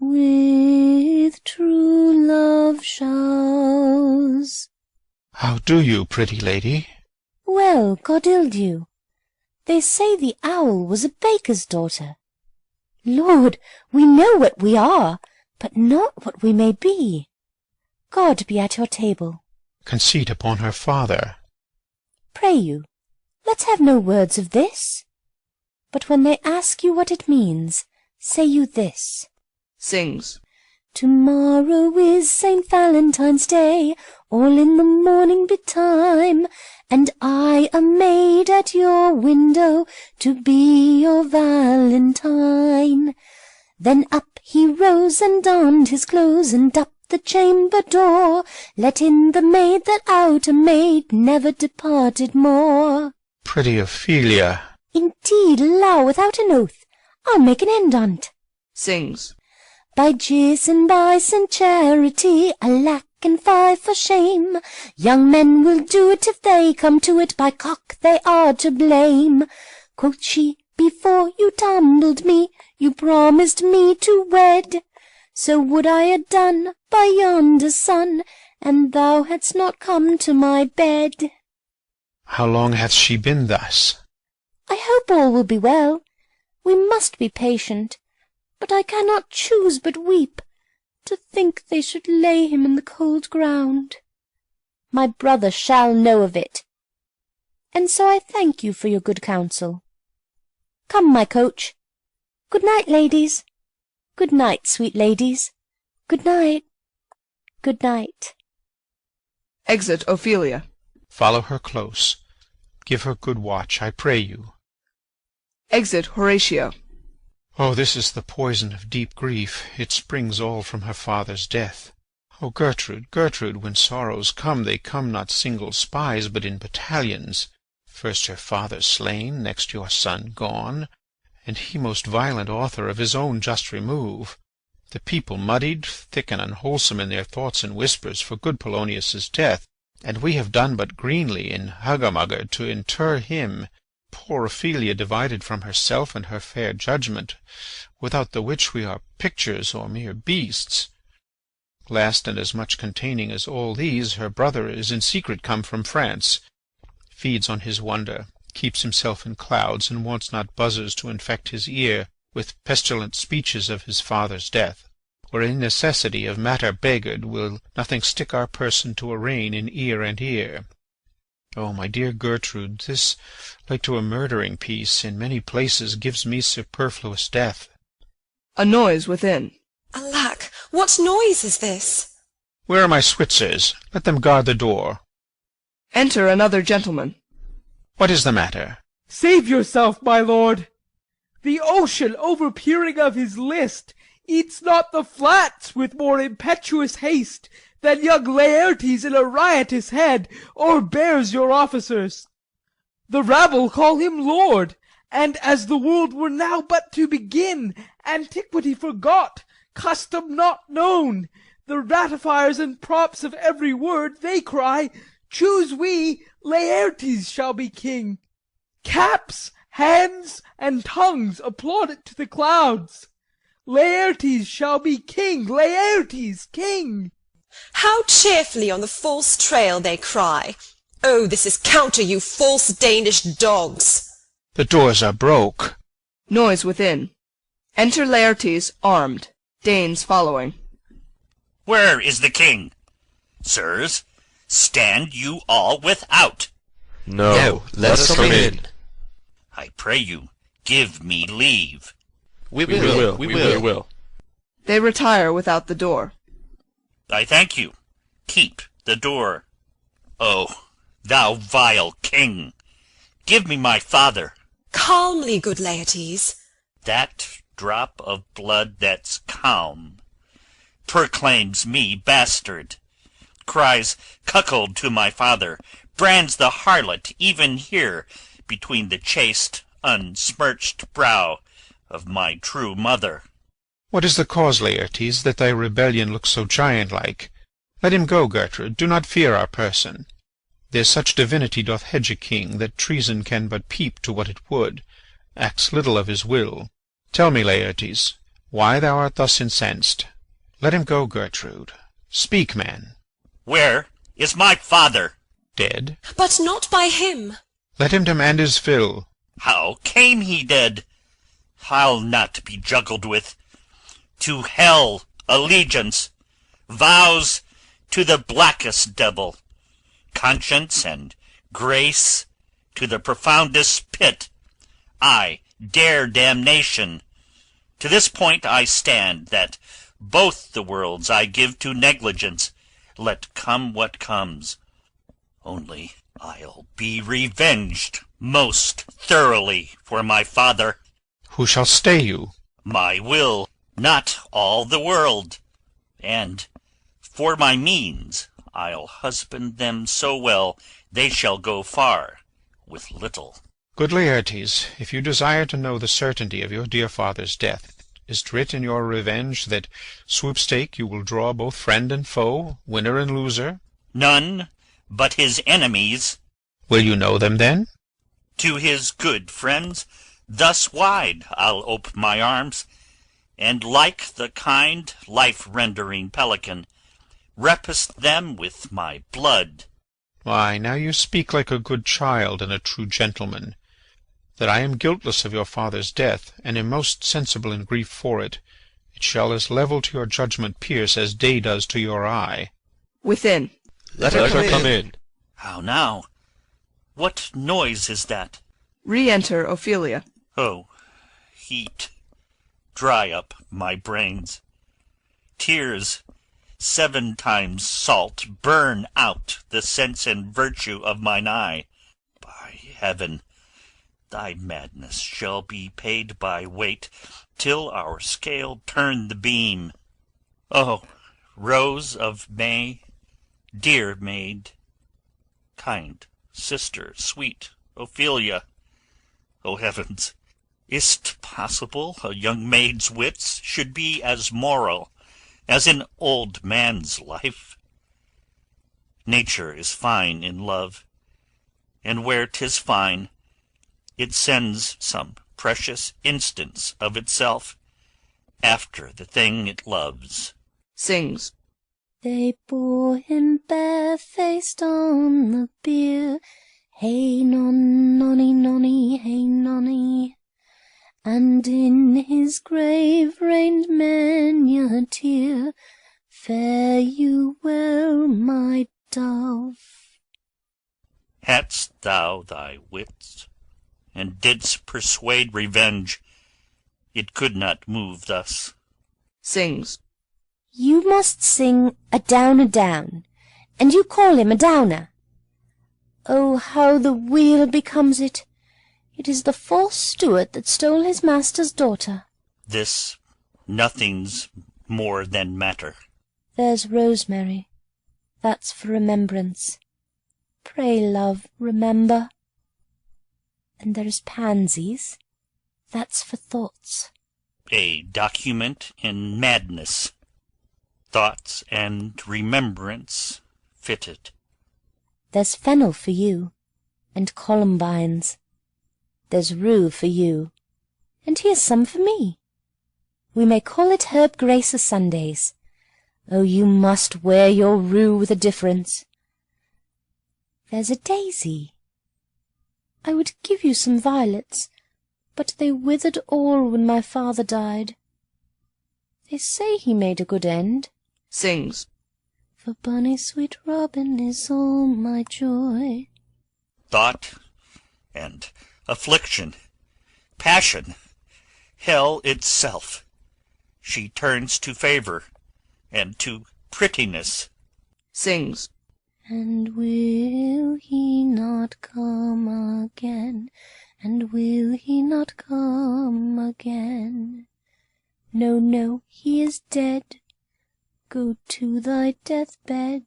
with true love showers. How do you, pretty lady? Well, God ild you. They say the owl was a baker's daughter. Lord, we know what we are, but not what we may be. God be at your table. Conceit upon her father. Pray you, let's have no words of this. But when they ask you what it means, say you this. Sings. Tomorrow is St. Valentine's Day, all in the morning betime, and I a maid at your window to be your Valentine. Then up he rose and donned his clothes, and up the chamber door, let in the maid that out a maid never departed more. Pretty Ophelia. Indeed, allow without an oath, I'll make an end on't. Sings. By Jis and by St. Charity, alack and fie for shame, young men will do it if they come to it, by cock they are to blame. Quoth she, before you tumbled me, you promised me to wed, so would I had done by yonder sun, and thou hadst not come to my bed. How long hath she been thus? I hope all will be well. We must be patient, but I cannot choose but weep, to think they should lay him in the cold ground. My brother shall know of it, and so I thank you for your good counsel. Come, my coach. Good night, ladies. Good night, sweet ladies. Good night. Good night. Exit Ophelia. Follow her close. Give her good watch, I pray you. Exit Horatio. Oh, this is the poison of deep grief. It springs all from her father's death. Oh, Gertrude, Gertrude, when sorrows come, they come not single spies, but in battalions. First your father slain, next your son gone, and he most violent author of his own just remove. The people muddied, thick and unwholesome in their thoughts and whispers for good Polonius's death, and we have done but greenly in hugger-mugger to inter him. Poor Ophelia divided from herself and her fair judgment, without the which we are pictures or mere beasts. Last and as much containing as all these, her brother is in secret come from France, feeds on his wonder, keeps himself in clouds, and wants not buzzers to infect his ear with pestilent speeches of his father's death. Where in necessity of matter beggared will nothing stick our person to arraign in ear and ear. Oh, my dear Gertrude, this, like to a murdering piece, in many places gives me superfluous death. A noise within. Alack, what noise is this? Where are my Switzers? Let them guard the door. Enter another gentleman. What is the matter? Save yourself, my lord. The ocean, overpeering of his list, eats not the flats with more impetuous haste than young Laertes in a riotous head o'erbears your officers. The rabble call him lord, and as the world were now but to begin, antiquity forgot, custom not known, the ratifiers and props of every word, they cry, choose we, Laertes shall be king. Caps, hands, and tongues applaud it to the clouds. Laertes shall be king, Laertes king. How cheerfully on the false trail they cry! Oh, this is counter, you false Danish dogs! The doors are broke. Noise within. Enter Laertes, armed. Danes following. Where is the king? Sirs, stand you all without. No, let us come in. I pray you, give me leave. We will. They retire without the door. I thank you. Keep the door. Oh, thou vile king, give me my father. Calmly, good Laertes. That drop of blood that's calm proclaims me bastard, cries cuckold to my father, brands the harlot even here between the chaste, unsmirched brow of my true mother. What is the cause, Laertes, that thy rebellion looks so giant-like? Let him go, Gertrude. Do not fear our person. There such divinity doth hedge a king, that treason can but peep to what it would, acts little of his will. Tell me, Laertes, why thou art thus incensed? Let him go, Gertrude. Speak, man. Where is my father? Dead? But not by him. Let him demand his fill. How came he dead? I'll not be juggled with. To hell allegiance, vows to the blackest devil, conscience and grace to the profoundest pit. I dare damnation. To this point I stand, that both the worlds I give to negligence, let come what comes. Only I'll be revenged most thoroughly for my father. Who shall stay you? My will, not all the world. And for my means I'll husband them so well they shall go far with little. Good Laertes, if you desire to know the certainty of your dear father's death, is't writ in your revenge that swoop-stake you will draw both friend and foe, winner and loser? None but his enemies. Will you know them then? To his good friends thus wide I'll ope my arms, and like the kind life-rendering pelican, repast them with my blood. Why, now you speak like a good child and a true gentleman. That I am guiltless of your father's death, and am most sensible in grief for it, it shall as level to your judgment pierce as day does to your eye. Within. Let her come in. How now? What noise is that? Re-enter Ophelia. Oh, heat, dry up my brains. Tears 7 times salt burn out the sense and virtue of mine eye. By heaven, thy madness shall be paid by weight, till our scale turn the beam. O Rose of May, dear maid, kind sister, sweet Ophelia, O heavens, is't possible a young maid's wits should be as moral as an old man's life? Nature is fine in love, and where 'tis fine, it sends some precious instance of itself after the thing it loves. Sings. They bore him barefaced on the bier, hey non nonny nonny, hey nonny, and in his grave rained many a tear. Fare you well, my dove. Hadst thou thy wits, and didst persuade revenge, it could not move thus. Sings. You must sing a down, and you call him a downer. Oh, how the wheel becomes it! It is the false steward that stole his master's daughter. This nothing's more than matter. There's rosemary, that's for remembrance. Pray, love, remember. And there's pansies, that's for thoughts. A document in madness. thoughts and remembrance fitted. There's fennel for you, and columbines. There's rue for you, and here's some for me. We may call it herb grace o' Sundays. Oh, you must wear your rue with a difference. There's a daisy. I would give you some violets, but they withered all when my father died. They say he made a good end. Sings. For bonny sweet Robin is all my joy. Thought and affliction, passion, hell itself, she turns to favour and to prettiness. Sings. And will he not come again? And will he not come again? No, no, he is dead. Go to thy deathbed.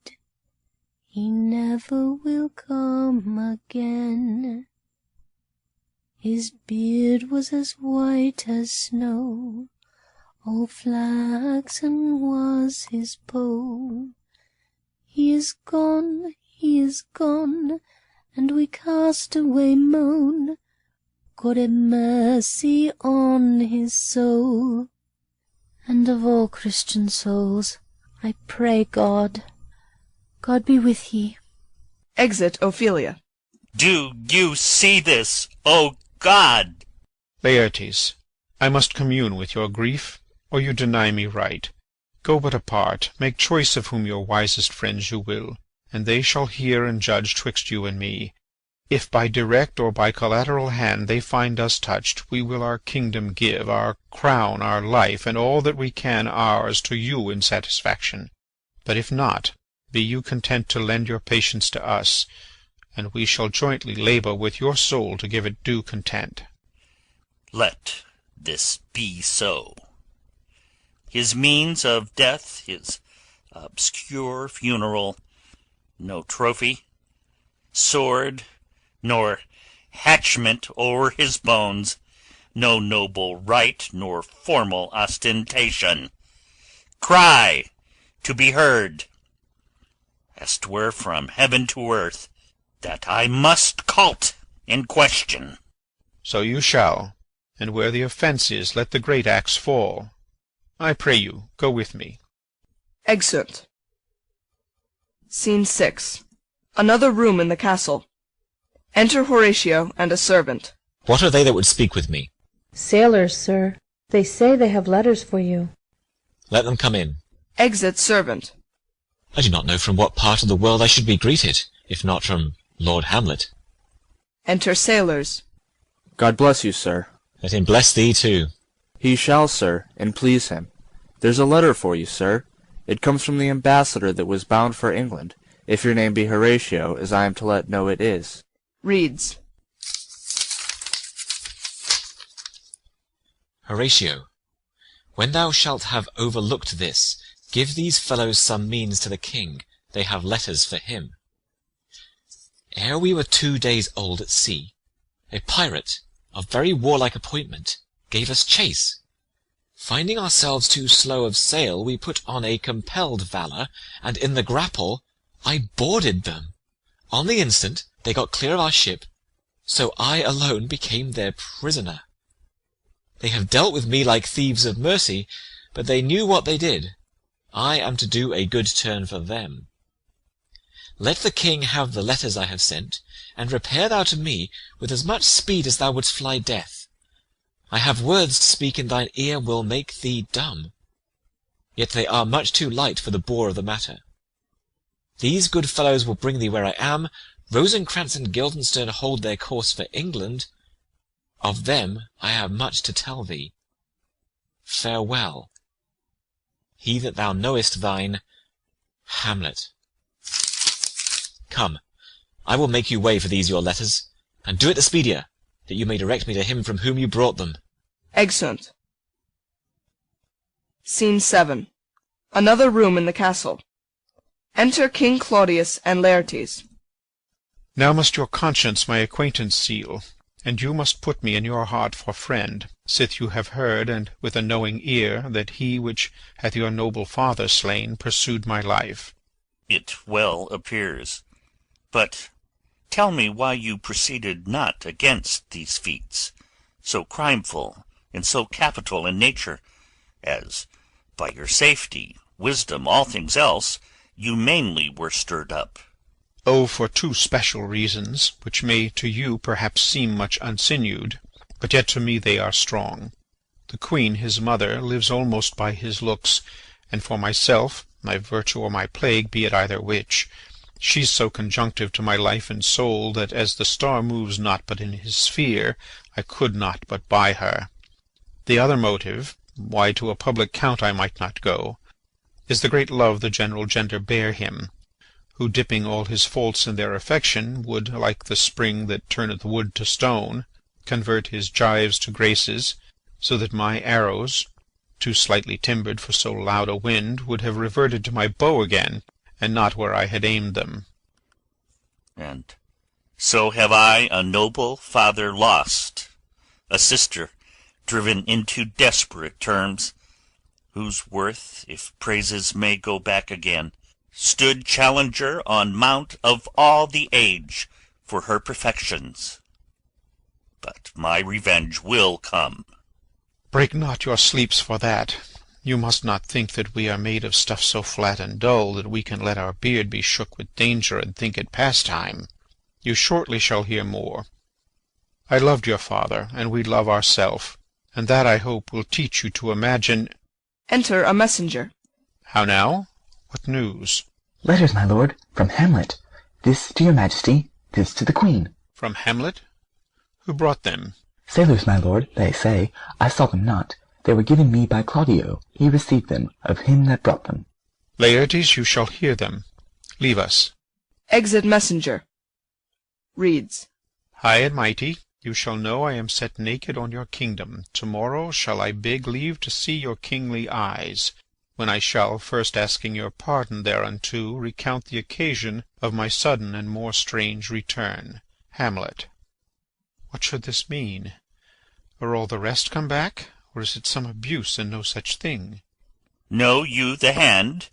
He never will come again. His beard was as white as snow, all flaxen was his bow. He is gone, and we cast away moan. God have mercy on his soul. And of all Christian souls, I pray God be with ye. Exit Ophelia. Do you see this, O God? Laertes, I must commune with your grief, or you deny me right. Go but apart, make choice of whom your wisest friends you will, and they shall hear and judge twixt you and me. If by direct or by collateral hand they find us touched, we will our kingdom give, our crown, our life, and all that we can ours to you in satisfaction. But if not, be you content to lend your patience to us, and we shall jointly labour with your soul to give it due content. Let this be so. His means of death, his obscure funeral, no trophy, sword, nor hatchment o'er his bones, no noble rite nor formal ostentation. Cry to be heard, as 'twere from heaven to earth, that I must call't in question. So you shall, and where the offence is, let the great axe fall. I pray you, go with me. Excerpt. Scene 6. Another room in the castle. Enter Horatio and a servant. What are they that would speak with me? Sailors, sir. They say they have letters for you. Let them come in. Exit servant. I do not know from what part of the world I should be greeted, if not from Lord Hamlet. Enter sailors. God bless you, sir. Let him bless thee too. He shall, sir, and please him. There's a letter for you, sir. It comes from the ambassador that was bound for England, if your name be Horatio, as I am to let know it is. Reads. Horatio, when thou shalt have overlooked this, give these fellows some means to the king. They have letters for him. Ere we were 2 days old at sea, a pirate, of very warlike appointment, gave us chase. Finding ourselves too slow of sail, we put on a compelled valour, and in the grapple I boarded them. On the instant they got clear of our ship, so I alone became their prisoner. They have dealt with me like thieves of mercy, but they knew what they did. I am to do a good turn for them. Let the king have the letters I have sent, and repair thou to me with as much speed as thou wouldst fly death. I have words to speak in thine ear will make thee dumb. Yet they are much too light for the bore of the matter. These good fellows will bring thee where I am. Rosencrantz and Guildenstern hold their course for England. Of them I have much to tell thee. Farewell. He that thou knowest thine, Hamlet. Come, I will make you way for these your letters, and do it the speedier, that you may direct me to him from whom you brought them. Exeunt. Scene 7. Another room in the castle. Enter King Claudius and Laertes. Now must your conscience my acquaintance seal, and you must put me in your heart for friend, sith you have heard, and with a knowing ear, that he which hath your noble father slain pursued my life. It well appears. But tell me why you proceeded not against these feats, so crimeful and so capital in nature, as by your safety, wisdom, all things else, you mainly were stirred up. Oh, for two special reasons, which may to you perhaps seem much unsinewed, but yet to me they are strong. The Queen, his mother, lives almost by his looks, and for myself, my virtue or my plague, be it either which, she's so conjunctive to my life and soul, that as the star moves not but in his sphere, I could not but by her. The other motive, why to a public count I might not go, is the great love the general gender bear him, who, dipping all his faults in their affection, would, like the spring that turneth wood to stone, convert his gyves to graces, so that my arrows, too slightly timbered for so loud a wind, would have reverted to my bow again, and not where I had aimed them. And so have I a noble father lost, a sister driven into desperate terms, whose worth, if praises may go back again, stood challenger on mount of all the age for her perfections. But my revenge will come. Break not your sleeps for that. You must not think that we are made of stuff so flat and dull that we can let our beard be shook with danger and think it pastime. You shortly shall hear more. I loved your father, and we love ourself, and that, I hope, will teach you to imagine— Enter a messenger. How now? What news? Letters, my lord, from Hamlet. This to your majesty, this to the queen. From Hamlet? Who brought them? Sailors, my lord, they say. I saw them not. They were given me by Claudio. He received them of him that brought them. Laertes, you shall hear them. Leave us. Exit messenger. Reads. High and mighty, you shall know I am set naked on your kingdom. Tomorrow shall I beg leave to see your kingly eyes, when I shall, first asking your pardon thereunto, recount the occasion of my sudden and more strange return. Hamlet. What should this mean? Are all the rest come back, or is it some abuse and no such thing? Know you the hand?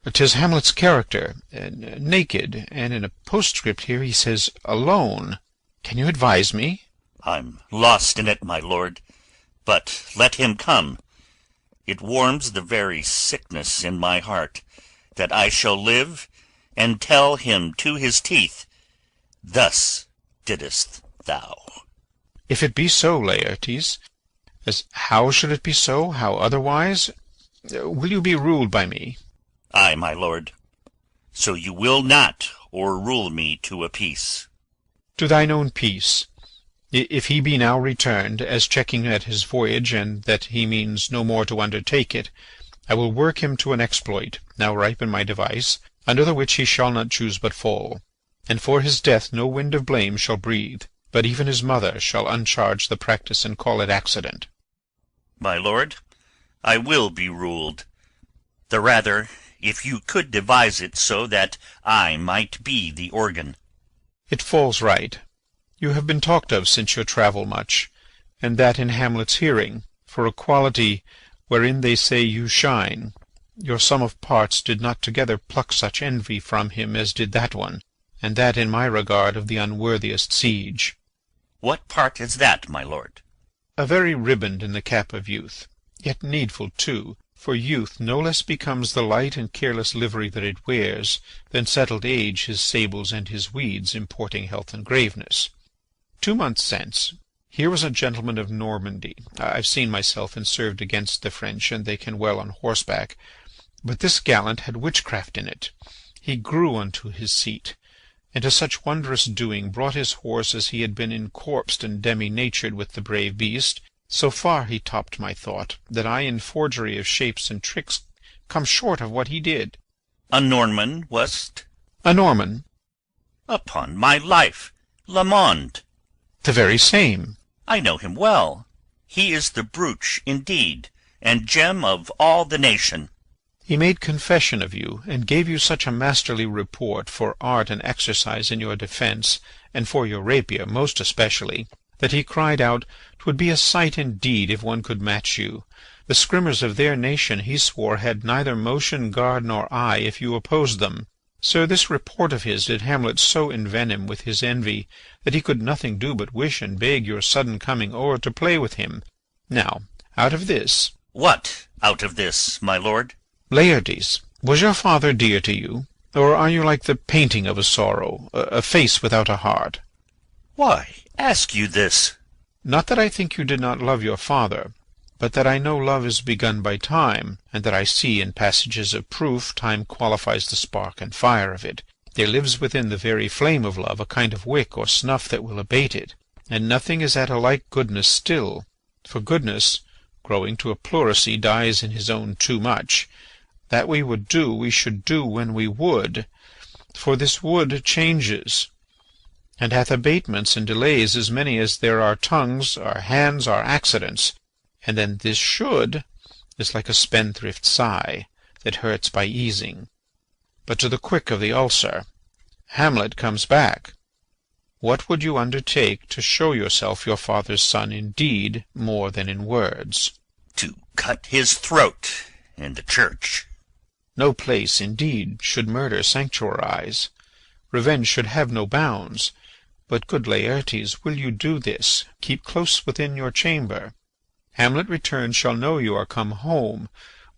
'Tis Hamlet's character, naked, and in a postscript here he says, alone. Can you advise me? I'm lost in it, my lord, but let him come. It warms the very sickness in my heart, that I shall live and tell him to his teeth, thus didst thou. If it be so, Laertes, as how should it be so, how otherwise? Will you be ruled by me? Ay, my lord. So you will not o'errule me to a peace. To thine own peace. If he be now returned, as checking at his voyage, and that he means no more to undertake it, I will work him to an exploit, now ripe in my device, under the which he shall not choose but fall. And for his death no wind of blame shall breathe, but even his mother shall uncharge the practice and call it accident. My lord, I will be ruled. The rather, if you could devise it so that I might be the organ. It falls right. You have been talked of since your travel much, and that in Hamlet's hearing, for a quality wherein they say you shine. Your sum of parts did not together pluck such envy from him as did that one, and that in my regard of the unworthiest siege. What part is that, my lord? A very riband in the cap of youth, yet needful too, for youth no less becomes the light and careless livery that it wears, than settled age his sables and his weeds, importing health and graveness. 2 months since, here was a gentleman of Normandy. I've seen myself and served against the French, and they can well on horseback. But this gallant had witchcraft in it. He grew unto his seat, and to such wondrous doing brought his horse as he had been encorpsed and demi-natured with the brave beast. So far he topped my thought, that I in forgery of shapes and tricks come short of what he did. A Norman, was't? A Norman. Upon my life, Lamond. The very same. I know him well. He is the brooch indeed, and gem of all the nation. He made confession of you, and gave you such a masterly report for art and exercise in your defence, and for your rapier most especially, that he cried out, "'Twould be a sight indeed if one could match you. The scrimmers of their nation, he swore, had neither motion, guard, nor eye, if you opposed them. Sir, this report of his did Hamlet so envenom with his envy, that he could nothing do but wish and beg your sudden coming o'er to play with him. Now, out of this—" "What out of this, my lord?" "Laertes, was your father dear to you? Or are you like the painting of a sorrow, a face without a heart?" "Why ask you this?" "Not that I think you did not love your father, but that I know love is begun by time, and that I see in passages of proof time qualifies the spark and fire of it. There lives within the very flame of love a kind of wick or snuff that will abate it, and nothing is at a like goodness still. For goodness, growing to a pleurisy, dies in his own too much. That we would do, we should do when we would, for this would changes, and hath abatements and delays as many as there are tongues, our hands, our accidents. And then this should is like a spendthrift sigh, that hurts by easing. But to the quick of the ulcer, Hamlet comes back. What would you undertake to show yourself your father's son in deed more than in words?" "To cut his throat in the church." "No place, indeed, should murder sanctuarize. Revenge should have no bounds. But, good Laertes, will you do this? Keep close within your chamber. Hamlet returned shall know you are come home.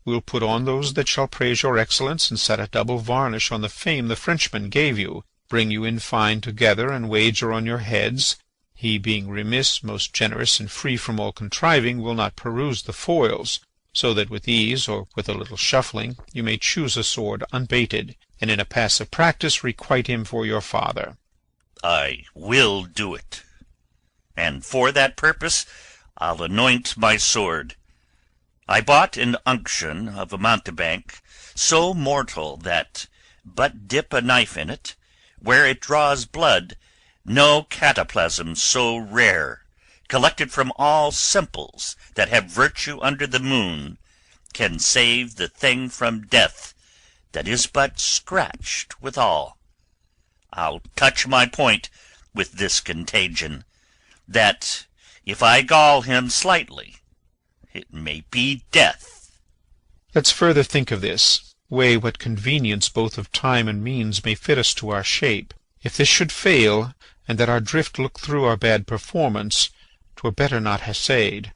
We'll put on those that shall praise your excellence, and set a double varnish on the fame the Frenchman gave you. Bring you in fine together, and wager on your heads. He, being remiss, most generous, and free from all contriving, will not peruse the foils, so that with ease, or with a little shuffling, you may choose a sword unbaited, and in a passive practice requite him for your father." "I will do it, and for that purpose I'll anoint my sword. I bought an unction of a mountebank so mortal that, but dip a knife in it, where it draws blood, no cataplasm so rare, collected from all simples that have virtue under the moon, can save the thing from death that is but scratched withal. I'll touch my point with this contagion, that if I gall him slightly, it may be death." Let's further think of this, weigh what convenience both of time and means may fit us to our shape. If this should fail, and that our drift look through our bad performance, 'twere better not essayed.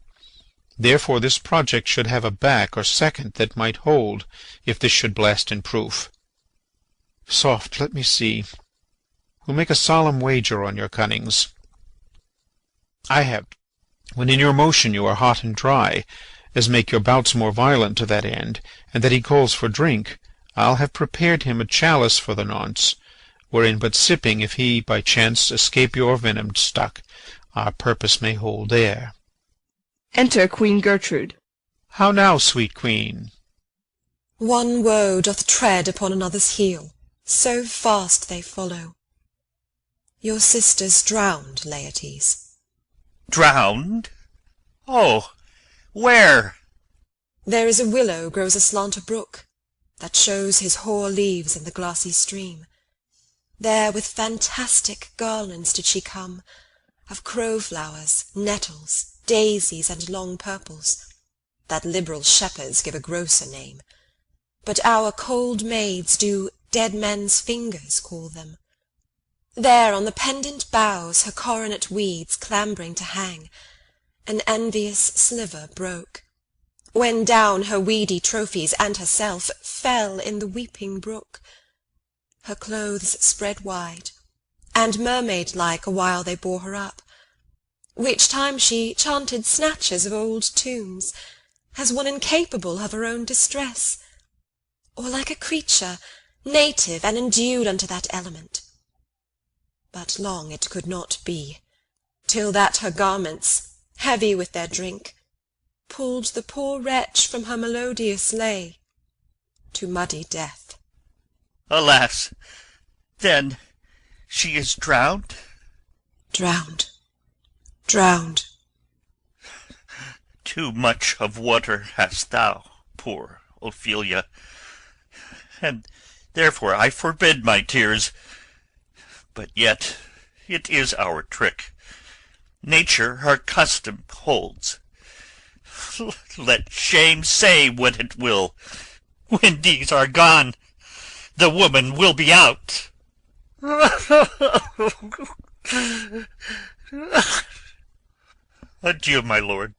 Therefore this project should have a back or second that might hold, if this should blast in proof. Soft, let me see. We'll make a solemn wager on your cunnings. I have, when in your motion you are hot and dry, as make your bouts more violent to that end, and that he calls for drink, I'll have prepared him a chalice for the nonce, wherein but sipping, if he by chance escape your venomed stuck, our purpose may hold there. Enter Queen Gertrude. How now, sweet queen? One woe doth tread upon another's heel, so fast they follow. Your sister's drowned, Laertes. "Drowned? Oh, where?" There is a willow grows aslant a brook, that shows his hoar leaves in the glassy stream. There with fantastic garlands did she come, of crowflowers, nettles, daisies, and long purples, that liberal shepherds give a grosser name, but our cold maids do dead men's fingers call them. There on the pendant boughs her coronet weeds clambering to hang, an envious sliver broke, when down her weedy trophies and herself fell in the weeping brook. Her clothes spread wide, and mermaid-like awhile they bore her up, which time she chanted snatches of old tunes, as one incapable of her own distress, or like a creature native and endued unto that element. But long it could not be, till that her garments, heavy with their drink, pulled the poor wretch from her melodious lay to muddy death. "Alas, then she is drowned?" "Drowned, drowned." "Too much of water hast thou, poor Ophelia, and therefore I forbid my tears. But yet it is our trick. nature her custom holds. Let shame say what it will. When these are gone, the woman will be out. Adieu, my lord.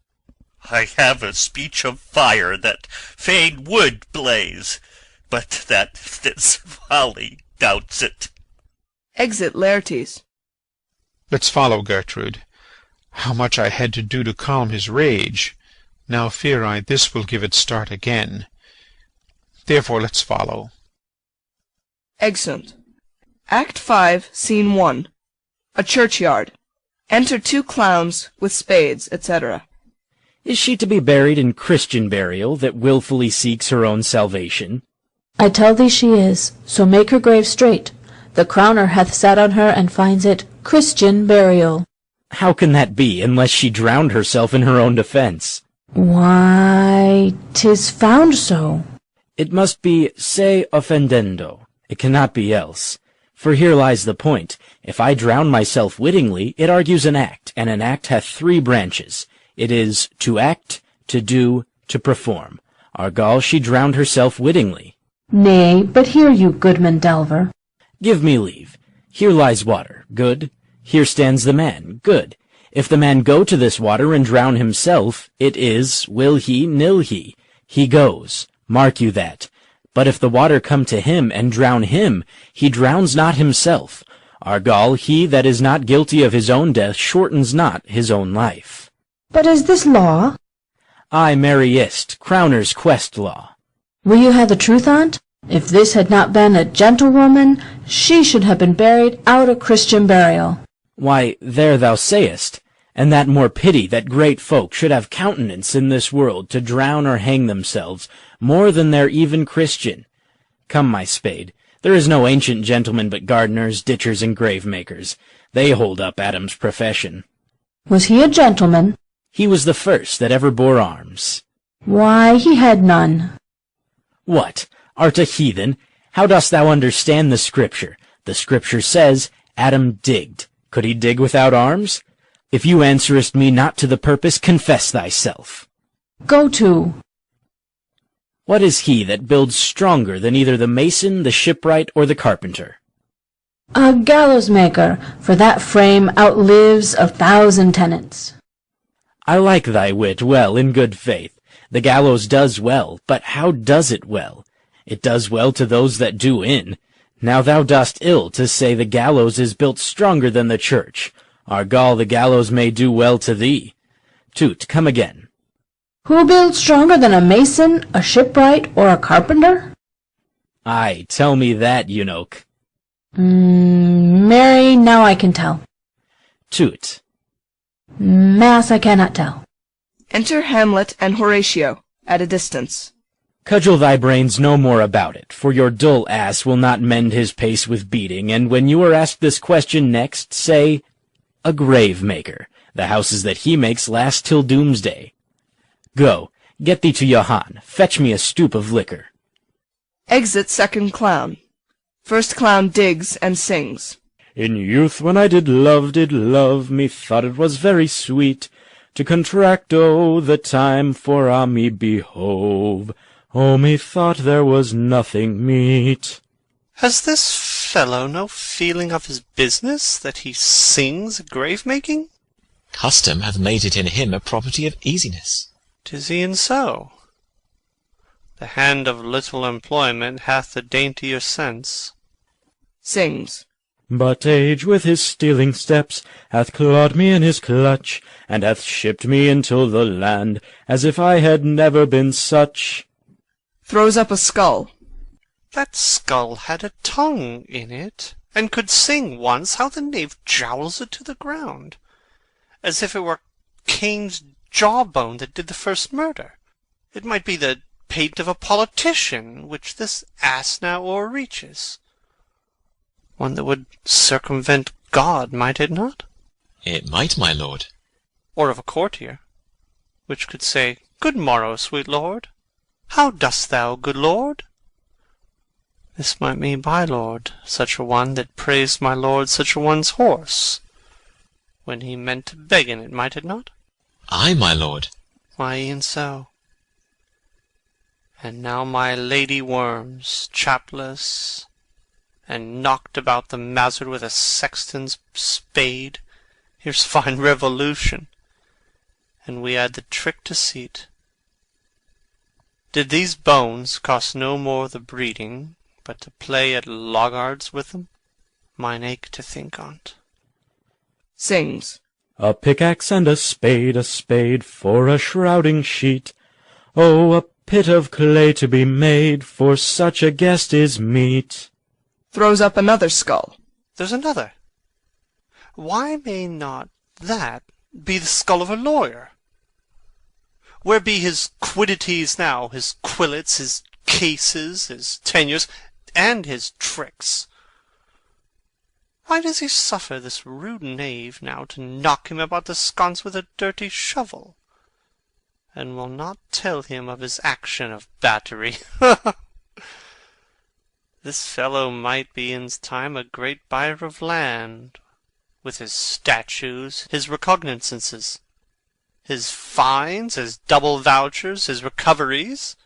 I have a speech of fire that fain would blaze, but that this folly doubts it. Exit Laertes. Let's follow, Gertrude. How much I had to do to calm his rage! Now fear I this will give it start again. Therefore let's follow. Exeunt. Act 5, Scene 1. A churchyard. Enter 2 clowns with spades, etc. Is she to be buried in Christian burial that wilfully seeks her own salvation? I tell thee she is, so make her grave straight. The crowner hath sat on her and finds it Christian burial. How can that be, unless she drowned herself in her own defense? Why, 'tis found so. It must be se offendendo. It cannot be else. For here lies the point. If I drown myself wittingly, it argues an act, and an act hath 3 branches. It is to act, to do, to perform. Argal, she drowned herself wittingly. Nay, but hear you, goodman Delver. Give me leave. Here lies water. Good. Here stands the man. Good. If the man go to this water and drown himself, it is, will he, nil he. He goes. Mark you that. But if the water come to him and drown him, he drowns not himself. Argal, he that is not guilty of his own death shortens not his own life. But is this law? Ay, marry ist, Crowner's quest law. Will you have the truth on't? If this had not been a gentlewoman, she should have been buried out of Christian burial. Why, there thou sayest, and that more pity that great folk should have countenance in this world to drown or hang themselves, more than they're even Christian. Come, my spade, there is no ancient gentleman but gardeners, ditchers, and grave-makers. They hold up Adam's profession. Was he a gentleman? He was the first that ever bore arms. Why, he had none. What? Art a heathen? How dost thou understand the Scripture? The Scripture says, Adam digged. Could he dig without arms? If you answerest me not to the purpose, confess thyself. Go to. What is he that builds stronger than either the mason, the shipwright, or the carpenter? A gallows-maker, for that frame outlives 1,000 tenants. I like thy wit well, in good faith. The gallows does well, but how does it well? It does well to those that do in. Now thou dost ill to say the gallows is built stronger than the church. Argal, the gallows may do well to thee. Toot, come again. Who builds stronger than a mason, a shipwright, or a carpenter? Ay, tell me that, eunuch. Marry, now I can tell. Toot. Mass, I cannot tell. Enter Hamlet and Horatio, at a distance. Cudgel thy brains no more about it, for your dull ass will not mend his pace with beating, and when you are asked this question next, say, a grave-maker. The houses that he makes last till doomsday. Go, get thee to Johann, fetch me a stoup of liquor. Exit second clown. First clown digs and sings. In youth when I did love, me thought it was very sweet to contract, the time for me behove. Oh, me thought there was nothing meet. Has this fellow no feeling of his business, that he sings grave-making? Custom hath made it in him a property of easiness. 'Tis e'en so. The hand of little employment hath the daintier sense. Sings. But age with his stealing steps hath clawed me in his clutch, and hath shipped me into the land, as if I had never been such. Throws up a skull. That skull had a tongue in it, and could sing once. How the knave jowls it to the ground, as if it were Cain's jawbone that did the first murder. It might be the pate of a politician, which this ass now o'erreaches. One that would circumvent God, might it not? It might, my lord. Or of a courtier, which could say, Good morrow, sweet lord. How dost thou, good lord? This might mean, my lord, such a one that praised my lord such a one's horse. when he meant to beg in it, might it not? Ay, my lord. Why, e'en so. And now my lady worms, chapless, and knocked about the mazzard with a sexton's spade. Here's fine revolution, and we add the trick deceit. Did these bones cost no more the breeding, but to play at loggards with them? Mine ache to think on't. Sings. A pickaxe and a spade for a shrouding sheet. Oh, a pit of clay to be made for such a guest is meet. Throws up another skull. There's another. Why may not that be the skull of a lawyer? Where be his quiddities now, his quillets, his cases, his tenures, and his tricks? Why does he suffer this rude knave now to knock him about the sconce with a dirty shovel, and will not tell him of his action of battery? This fellow might be in time a great buyer of land, with his statues, his recognizances, his fines, his double vouchers, his recoveries.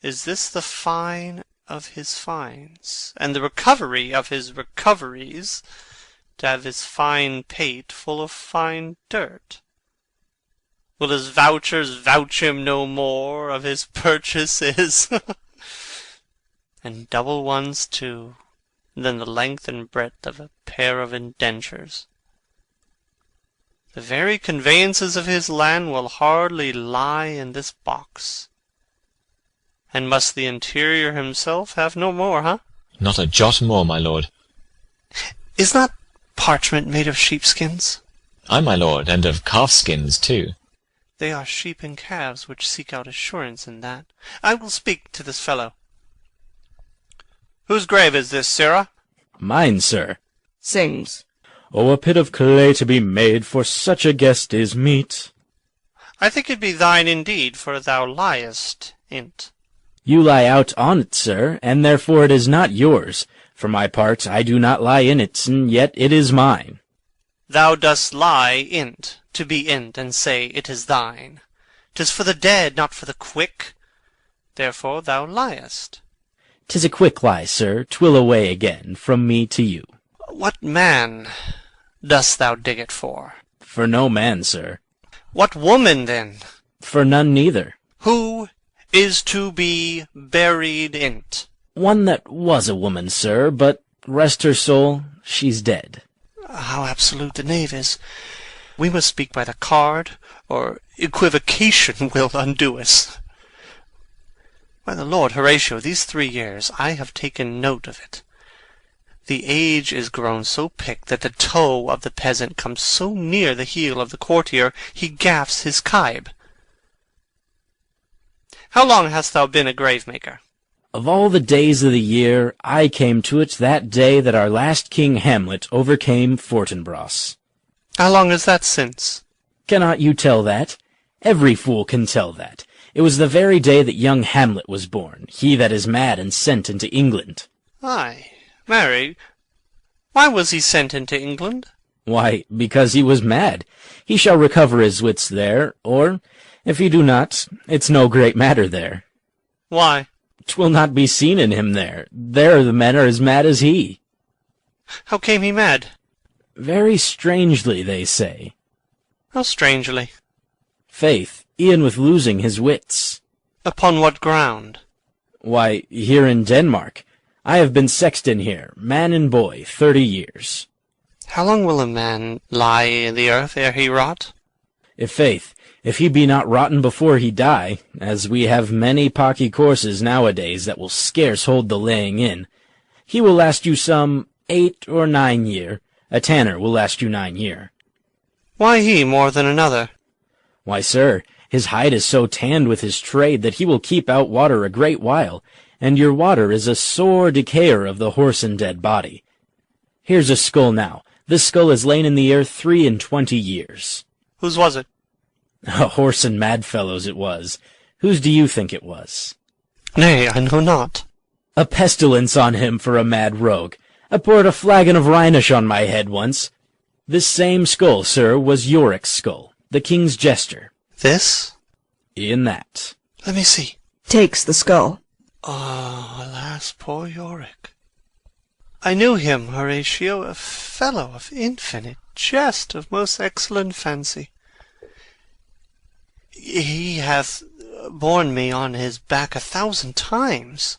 Is this the fine of his fines, and the recovery of his recoveries, to have his fine pate full of fine dirt? Will his vouchers vouch him no more of his purchases? And double ones too, than the length and breadth of a pair of indentures. The very conveyances of his land will hardly lie in this box. And must the interior himself have no more, huh? Not a jot more, my lord. Is not parchment made of sheepskins? Ay, my lord, and of calfskins too. They are sheep and calves which seek out assurance in that. I will speak to this fellow. Whose grave is this, sirrah? Mine, sir. Sings. Oh, a pit of clay to be made for such a guest is meet. I think it be thine indeed, for thou liest in't. You lie out on't, sir, and therefore it is not yours. For my part, I do not lie in it, and yet it is mine. Thou dost lie in't, to be in't, and say it is thine. 'Tis for the dead, not for the quick. Therefore thou liest. 'Tis a quick lie, sir, 'twill away again, from me to you. What man dost thou dig it for? For no man, sir. What woman, then? For none neither. Who is to be buried in't? One that was a woman, sir, but, rest her soul, she's dead. How absolute the knave is! We must speak by the card, or equivocation will undo us. By the Lord, Horatio, these 3 years I have taken note of it. The age is grown so picked that the toe of the peasant comes so near the heel of the courtier he gaffs his kibe. How long hast thou been a grave-maker? Of all the days of the year, I came to it that day that our last king Hamlet overcame Fortinbras. How long is that since? Cannot you tell that? Every fool can tell that. It was the very day that young Hamlet was born, he that is mad and sent into England. Ay, marry, why was he sent into England? Why, because he was mad. He shall recover his wits there, or, if he do not, it's no great matter there. Why? 'Twill not be seen in him there. There the men are as mad as he. How came he mad? Very strangely, they say. How strangely? Faith, e'en with losing his wits. Upon what ground? Why, here in Denmark. I have been sexton here, man and boy, 30 years. How long will a man lie in the earth ere he rot? If he be not rotten before he die, as we have many pocky courses nowadays that will scarce hold the laying in, he will last you some 8 or 9 year. A tanner will last you 9 year. Why he more than another? Why, sir, his hide is so tanned with his trade that he will keep out water a great while, and your water is a sore decayer of the horse and dead body. Here's a skull now. This skull has lain in the earth 23 years. Whose was it? A horse and mad fellow's it was. Whose do you think it was? Nay, I know not. A pestilence on him for a mad rogue. I poured a flagon of Rhenish on my head once. This same skull, sir, was Yorick's skull, the king's jester. This? In that. Let me see. Takes the skull. Oh, alas, poor Yorick. I knew him, Horatio, a fellow of infinite jest, of most excellent fancy. He hath borne me on his back 1,000 times.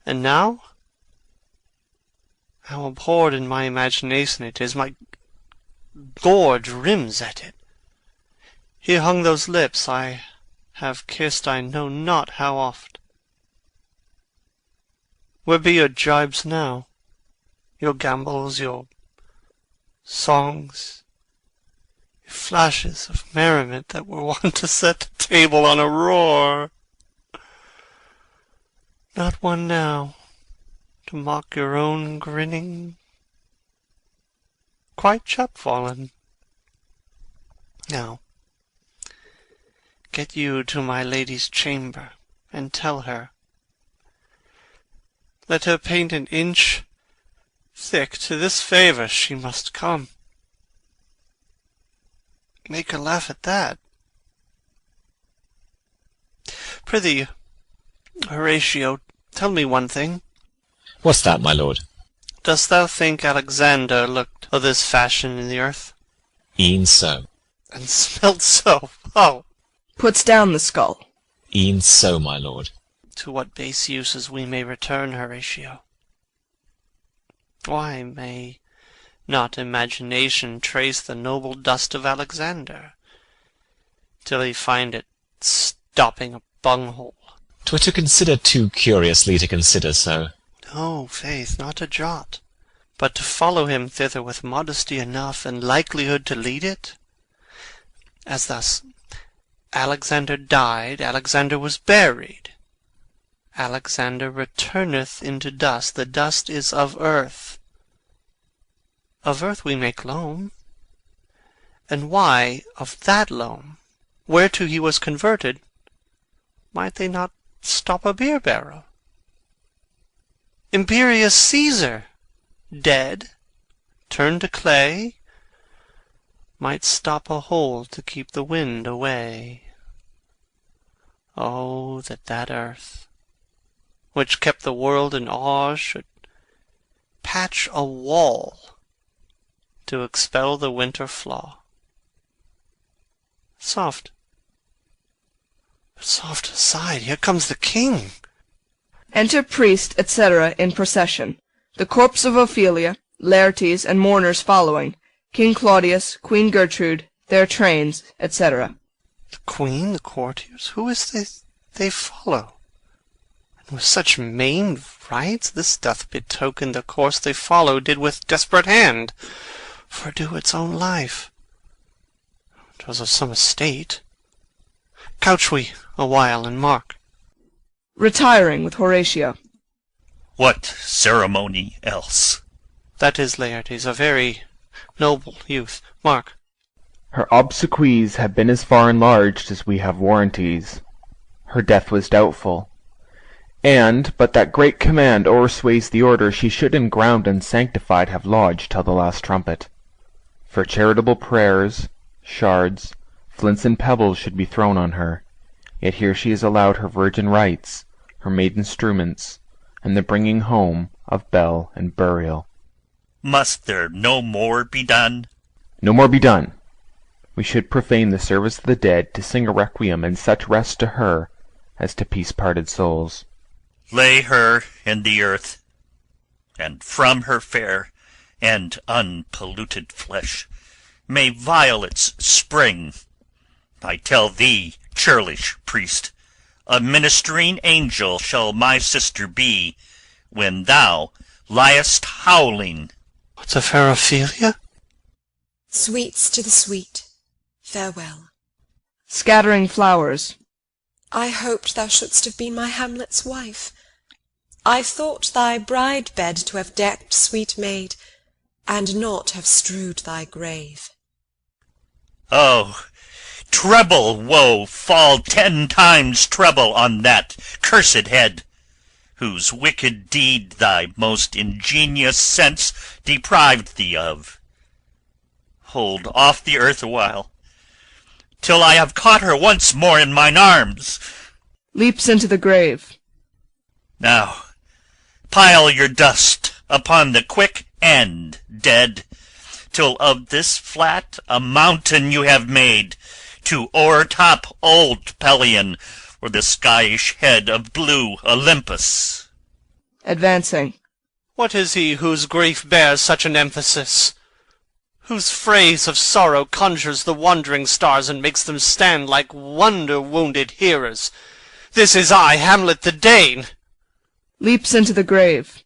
And now? How abhorred in my imagination it is, my gorge rims at it. He hung those lips I have kissed I know not how oft. Where be your jibes now? Your gambols, your songs, your flashes of merriment that were wont to set the table on a roar? Not one now, to mock your own grinning? Quite chapfallen. Now, get you to my lady's chamber, and tell her. Let her paint an inch thick, to this favour she must come. Make her laugh at that. Prithee, Horatio, tell me one thing. What's that, my lord? Dost thou think Alexander looked o' this fashion in the earth? E'en so. And smelt so? Oh! Puts down the skull. E'en so, my lord. To what base uses we may return, Horatio? Why may not imagination trace the noble dust of Alexander, till he find it stopping a bunghole? 'Twere to consider too curiously to consider so. No, faith, not a jot, but to follow him thither with modesty enough, and likelihood to lead it. As thus, Alexander died, Alexander was buried. Alexander returneth into dust, the dust is of earth. Of earth we make loam. And why of that loam, whereto he was converted, might they not stop a beer barrel? Imperious Caesar, dead, turned to clay, might stop a hole to keep the wind away. Oh, that earth, which kept the world in awe, should patch a wall to expel the winter flaw. Soft, but soft aside, here comes the king. Enter priest, etc. in procession. The corpse of Ophelia, Laertes, and mourners following. King Claudius, Queen Gertrude, their trains, etc. The queen, the courtiers, who is this they follow? And with such maimed rites, this doth betoken the course they follow did with desperate hand fordo its own life. 'Twas of some estate. Couch we a while and mark. Retiring with Horatio. What ceremony else? That is Laertes, a very noble youth. Mark. Her obsequies have been as far enlarged as we have warranties. Her death was doubtful. And, but that great command o'ersways the order, she should in ground unsanctified have lodged till the last trumpet. For charitable prayers, shards, flints and pebbles should be thrown on her. Yet here she is allowed her virgin rites, her maiden struments, and the bringing home of bell and burial. Must there no more be done? No more be done. We should profane the service of the dead to sing a requiem and such rest to her as to peace-parted souls. Lay her in the earth, and from her fair and unpolluted flesh may violets spring. I tell thee, churlish priest, a ministering angel shall my sister be when thou liest howling. What's a fair Ophelia? Sweets to the sweet, farewell. Scattering flowers. I hoped thou shouldst have been my Hamlet's wife. I thought thy bride bed to have decked, sweet maid, and not have strewed thy grave. Oh, treble woe fall 10 times treble on that cursed head, whose wicked deed thy most ingenious sense deprived thee of. hold off the earth awhile, till I have caught her once more in mine arms. Leaps into the grave. Now pile your dust upon the quick end, dead, till of this flat a mountain you have made, to o'ertop old Pelion, or the skyish head of blue Olympus. Advancing. What is he whose grief bears such an emphasis? Whose phrase of sorrow conjures the wandering stars and makes them stand like wonder-wounded hearers? This is I, Hamlet the Dane. Leaps into the grave.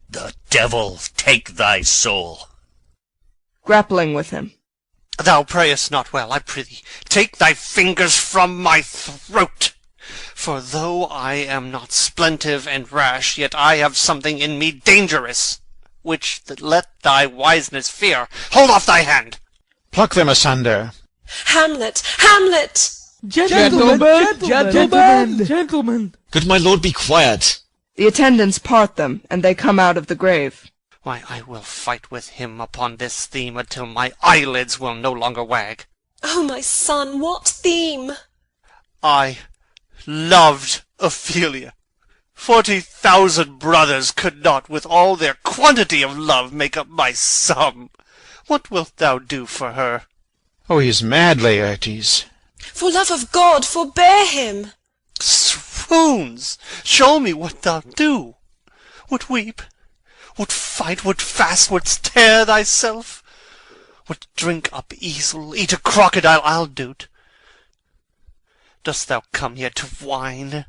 The devil take thy soul. Grappling with him. Thou prayest not well, I prithee. Take thy fingers from my throat. For though I am not splentive and rash, yet I have something in me dangerous, which let thy wiseness fear. Hold off thy hand. Pluck them asunder. Hamlet! Hamlet! Gentlemen! Good my lord, be quiet. The attendants part them, and they come out of the grave. Why, I will fight with him upon this theme until my eyelids will no longer wag. Oh, my son, what theme? I loved Ophelia. 40,000 brothers could not, with all their quantity of love, make up my sum. What wilt thou do for her? Oh, he is mad, Laertes. For love of God, forbear him. Swoons! Show me what thou do. Would weep, would fight, would fast, wouldst tear thyself, would drink up easel, eat a crocodile, I'll do't. Dost thou come here to whine,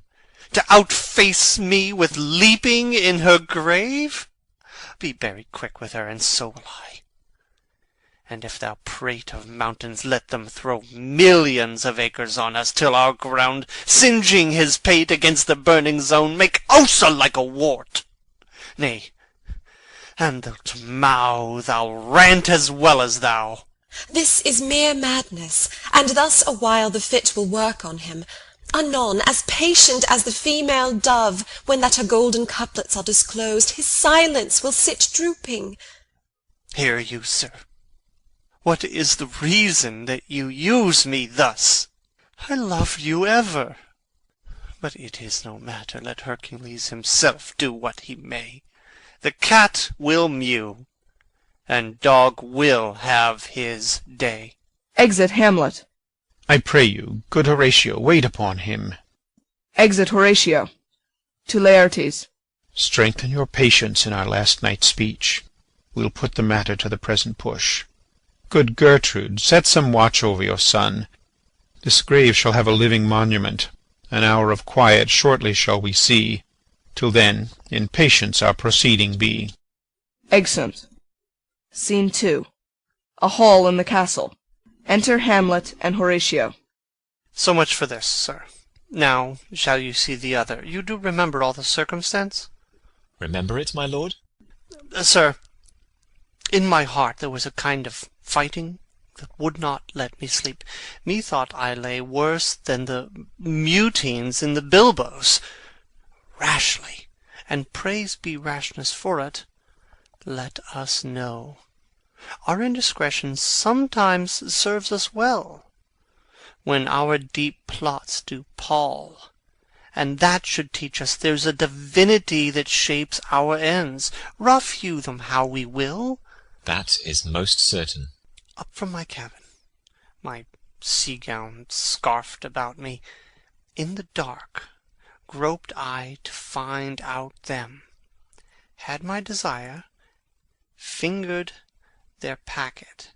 to outface me with leaping in her grave? Be buried quick with her, and so will I. And if thou prate of mountains, let them throw millions of acres on us, till our ground, singeing his pate against the burning zone, make Ossa like a wart. Nay, and thou'lt mow, thou rant as well as thou. This is mere madness, and thus a while the fit will work on him. Anon, as patient as the female dove, when that her golden couplets are disclosed, his silence will sit drooping. Hear you, sir. What is the reason that you use me thus? I loved you ever. But it is no matter, let Hercules himself do what he may. The cat will mew, and dog will have his day. Exit Hamlet. I pray you, good Horatio, wait upon him. Exit Horatio. To Laertes. Strengthen your patience in our last night's speech. We'll put the matter to the present push. Good Gertrude, set some watch over your son. This grave shall have a living monument. An hour of quiet shortly shall we see. Till then, in patience our proceeding be. Exeunt. Scene 2. A hall in the castle. Enter Hamlet and Horatio. So much for this, sir. Now shall you see the other. You do remember all the circumstance? Remember it, my lord? Sir, in my heart there was a kind of fighting that would not let me sleep. Methought I lay worse than the mutines in the bilboes. Rashly, and praise be rashness for it, let us know. Our indiscretion sometimes serves us well, when our deep plots do pall, and that should teach us there's a divinity that shapes our ends, rough hew them how we will. That is most certain. Up from my cabin, my sea-gown scarfed about me, in the dark groped I to find out them, had my desire, fingered their packet,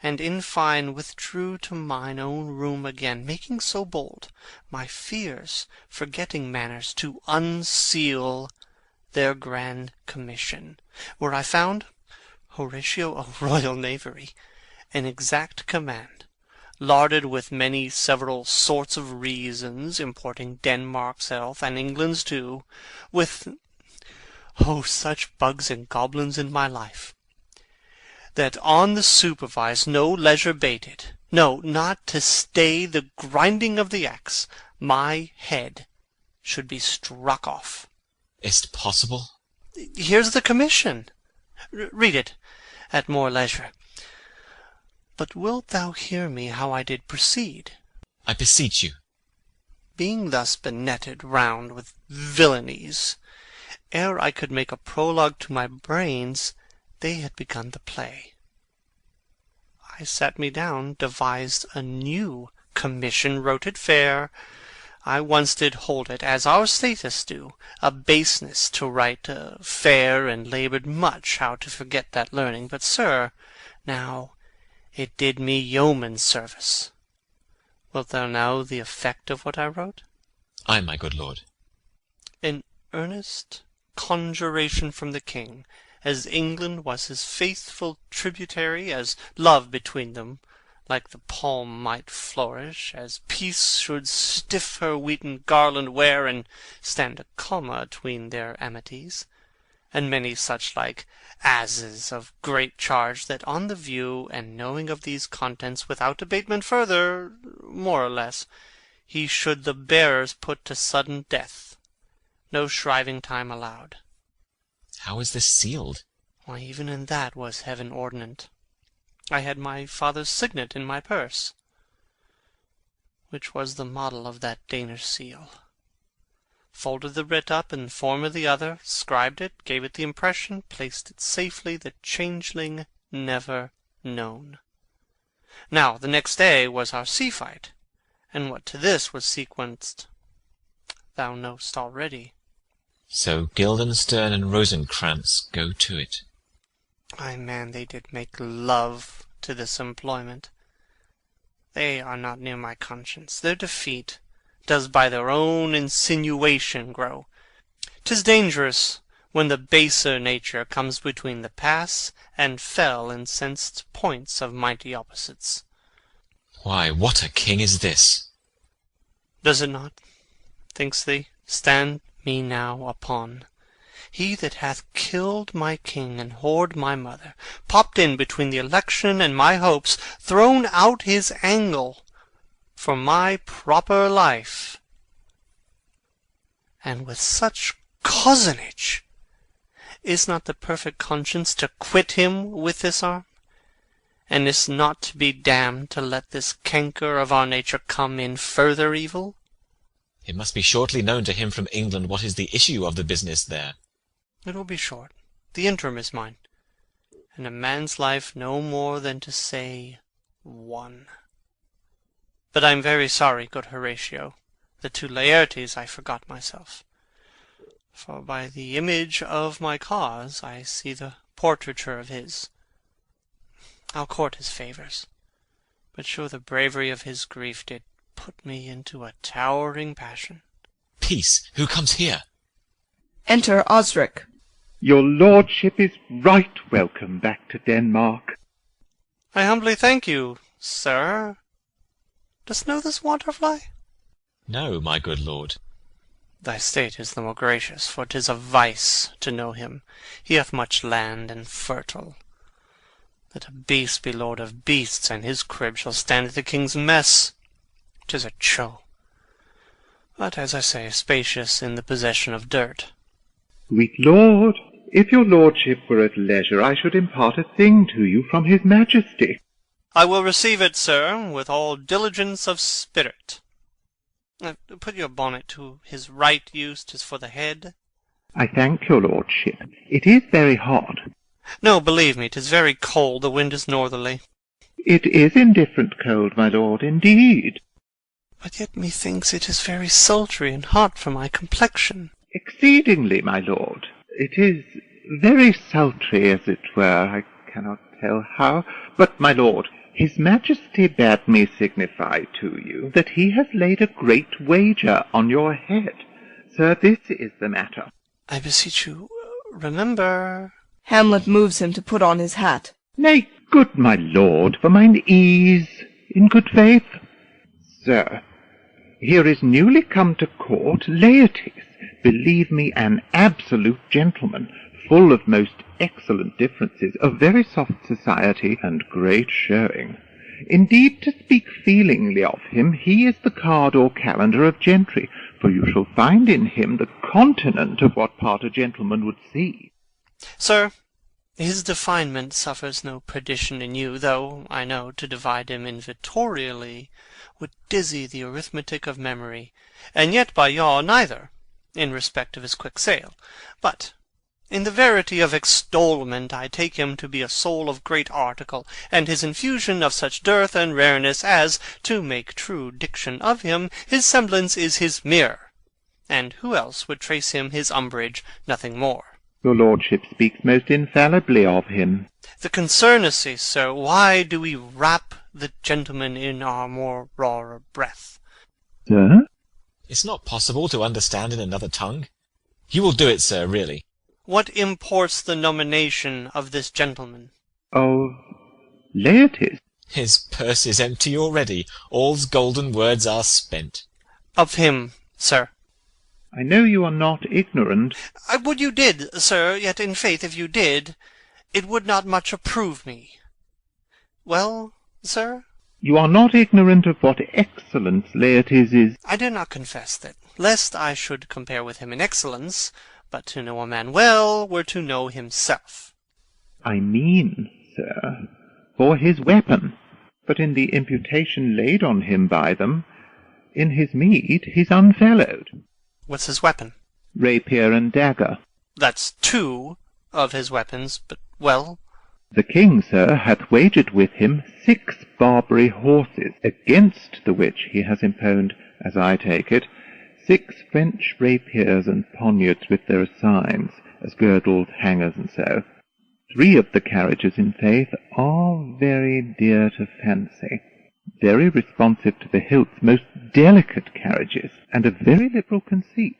and in fine withdrew to mine own room again, making so bold, my fears forgetting manners, to unseal their grand commission, where I found Horatio a royal knavery, an exact command, larded with many several sorts of reasons, importing Denmark's health, and England's too, with, oh, such bugs and goblins in my life, that on the supervised no leisure bated, no, not to stay the grinding of the axe, my head should be struck off. Is't possible? Here's the commission. Read it at more leisure. But wilt thou hear me how I did proceed? I beseech you. Being thus benetted round with villainies, ere I could make a prologue to my brains, they had begun the play. I sat me down, devised a new commission, wrote it fair. I once did hold it, as our statists do, a baseness to write fair, and laboured much how to forget that learning. But, sir, now it did me yeoman's service. Wilt thou know the effect of what I wrote? Ay, my good lord. An earnest conjuration from the king, as England was his faithful tributary, as love between them like the palm might flourish, as peace should stiff her wheaten garland wear, and stand a comma atween their amities, and many such like asses of great charge, that on the view and knowing of these contents, without abatement further, more or less, he should the bearers put to sudden death, no shriving time allowed. How is this sealed? Why, even in that was heaven ordinant. I had my father's signet in my purse, which was the model of that Danish seal. Folded the writ up in form of the other, scribed it, gave it the impression, placed it safely, the changeling never known. Now the next day was our sea fight, and what to this was sequenced thou know'st already. So Guildenstern and Rosencrantz go to it. Ay, man, they did make love to this employment. They are not near my conscience. Their defeat does by their own insinuation grow. 'Tis dangerous when the baser nature comes between the pass and fell incensed points of mighty opposites. Why, what a king is this? Does it not, thinks thee, stand me now upon? He that hath killed my king and whored my mother, popped in between the election and my hopes, thrown out his angle for my proper life, and with such cozenage, is not the perfect conscience to quit him with this arm? And is not to be damned to let this canker of our nature come in further evil? It must be shortly known to him from England what is the issue of the business there. It will be short. The interim is mine, and a man's life no more than to say one. But I am very sorry, good Horatio, that to Laertes I forgot myself. For by the image of my cause I see the portraiture of his. I'll court his favours, but sure the bravery of his grief did put me into a towering passion. Peace! Who comes here? Enter Osric. Your lordship is right welcome back to Denmark. I humbly thank you, sir. Dost know this Wanderfly? No, my good lord. Thy state is the more gracious, for 'tis a vice to know him. He hath much land and fertile. Let a beast be lord of beasts, and his crib shall stand at the king's mess. 'Tis a show, but, as I say, spacious in the possession of dirt. Sweet lord, if your lordship were at leisure, I should impart a thing to you from his majesty. I will receive it, sir, with all diligence of spirit. Put your bonnet to his right use, 'tis for the head. I thank your lordship. It is very hot. No, believe me, 'tis very cold, the wind is northerly. It is indifferent cold, my lord, indeed. But yet methinks it is very sultry and hot for my complexion. Exceedingly, my lord. It is very sultry, as it were. I cannot tell how. But, my lord, his majesty bade me signify to you that he has laid a great wager on your head. Sir, this is the matter. I beseech you, remember... Hamlet moves him to put on his hat. Nay, good my lord, for mine ease, in good faith. Sir, here is newly come to court Laertes, believe me, an absolute gentleman, full of most excellent differences, of very soft society, and great showing. Indeed, to speak feelingly of him, he is the card or calendar of gentry, for you shall find in him the continent of what part a gentleman would see. Sir, His definement suffers no perdition in you, though I know to divide him inventorially would dizzy the arithmetic of memory, and yet by yaw neither, in respect of his quick sail. But in the verity of extolment I take him to be a soul of great article, and his infusion of such dearth and rareness as, to make true diction of him, his semblance is his mirror, and who else would trace him his umbrage, nothing more. Your lordship speaks most infallibly of him. The concern is, sir, why do we wrap the gentleman in our more rawer breath? Sir? It's not possible to understand in another tongue. You will do it, sir, really. What imports the nomination of this gentleman? Of Laertes. His purse is empty already. All's golden words are spent. Of him, sir. I know you are not ignorant. I would you did, sir, yet in faith if you did, it would not much approve me. Well, sir? You are not ignorant of what excellence Laertes is. I do not confess that, lest I should compare with him in excellence, but to know a man well were to know himself. I mean, sir, for his weapon, but in the imputation laid on him by them, in his meed he's unfellowed. What's his weapon? Rapier and dagger. That's two of his weapons, but, well... The king, sir, hath wagered with him 6 Barbary horses, against the which he has imponed, as I take it, 6 French rapiers and poniards with their assigns, as girdles, hangers, and so. 3 of the carriages, in faith, are very dear to fancy. Very responsive to the hilts, most delicate carriages, and of very liberal conceit.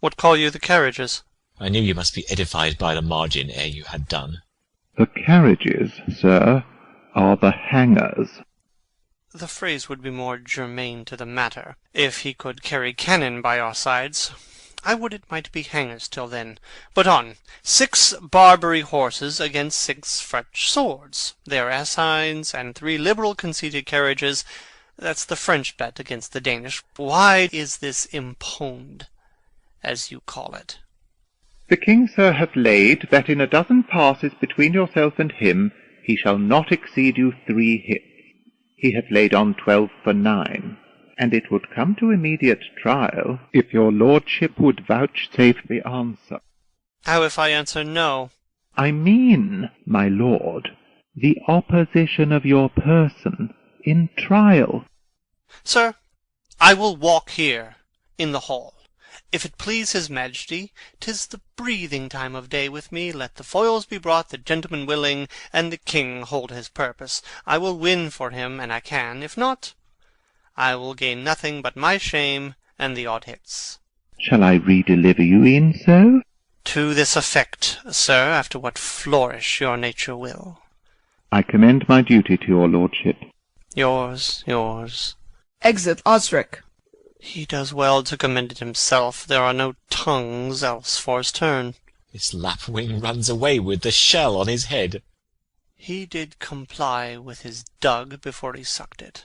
What call you the carriages? I knew you must be edified by the margin ere you had done. The carriages, sir, are the hangers. The phrase would be more germane to the matter. If he could carry cannon by our sides, I would it might be hangers till then. But on. 6 Barbary horses against 6 French swords. Their assigns, and 3 liberal conceited carriages. That's the French bet against the Danish. Why is this imponed, as you call it? The king, sir, hath laid that in a dozen passes between yourself and him he shall not exceed you 3 hits. He hath laid on 12 for 9. And it would come to immediate trial if your lordship would vouchsafe the answer. How if I answer no? I mean, my lord, the opposition of your person in trial. Sir, I will walk here, in the hall. If it please his majesty, 'tis the breathing time of day with me. Let the foils be brought, the gentleman willing, and the king hold his purpose. I will win for him, and I can. If not, I will gain nothing but my shame and the odd hits. Shall I redeliver you in so? To this effect, sir, after what flourish your nature will. I commend my duty to your lordship. Yours, yours. Exit Osric. He does well to commend it himself. There are no tongues else for his turn. This lapwing runs away with the shell on his head. He did comply with his dug before he sucked it.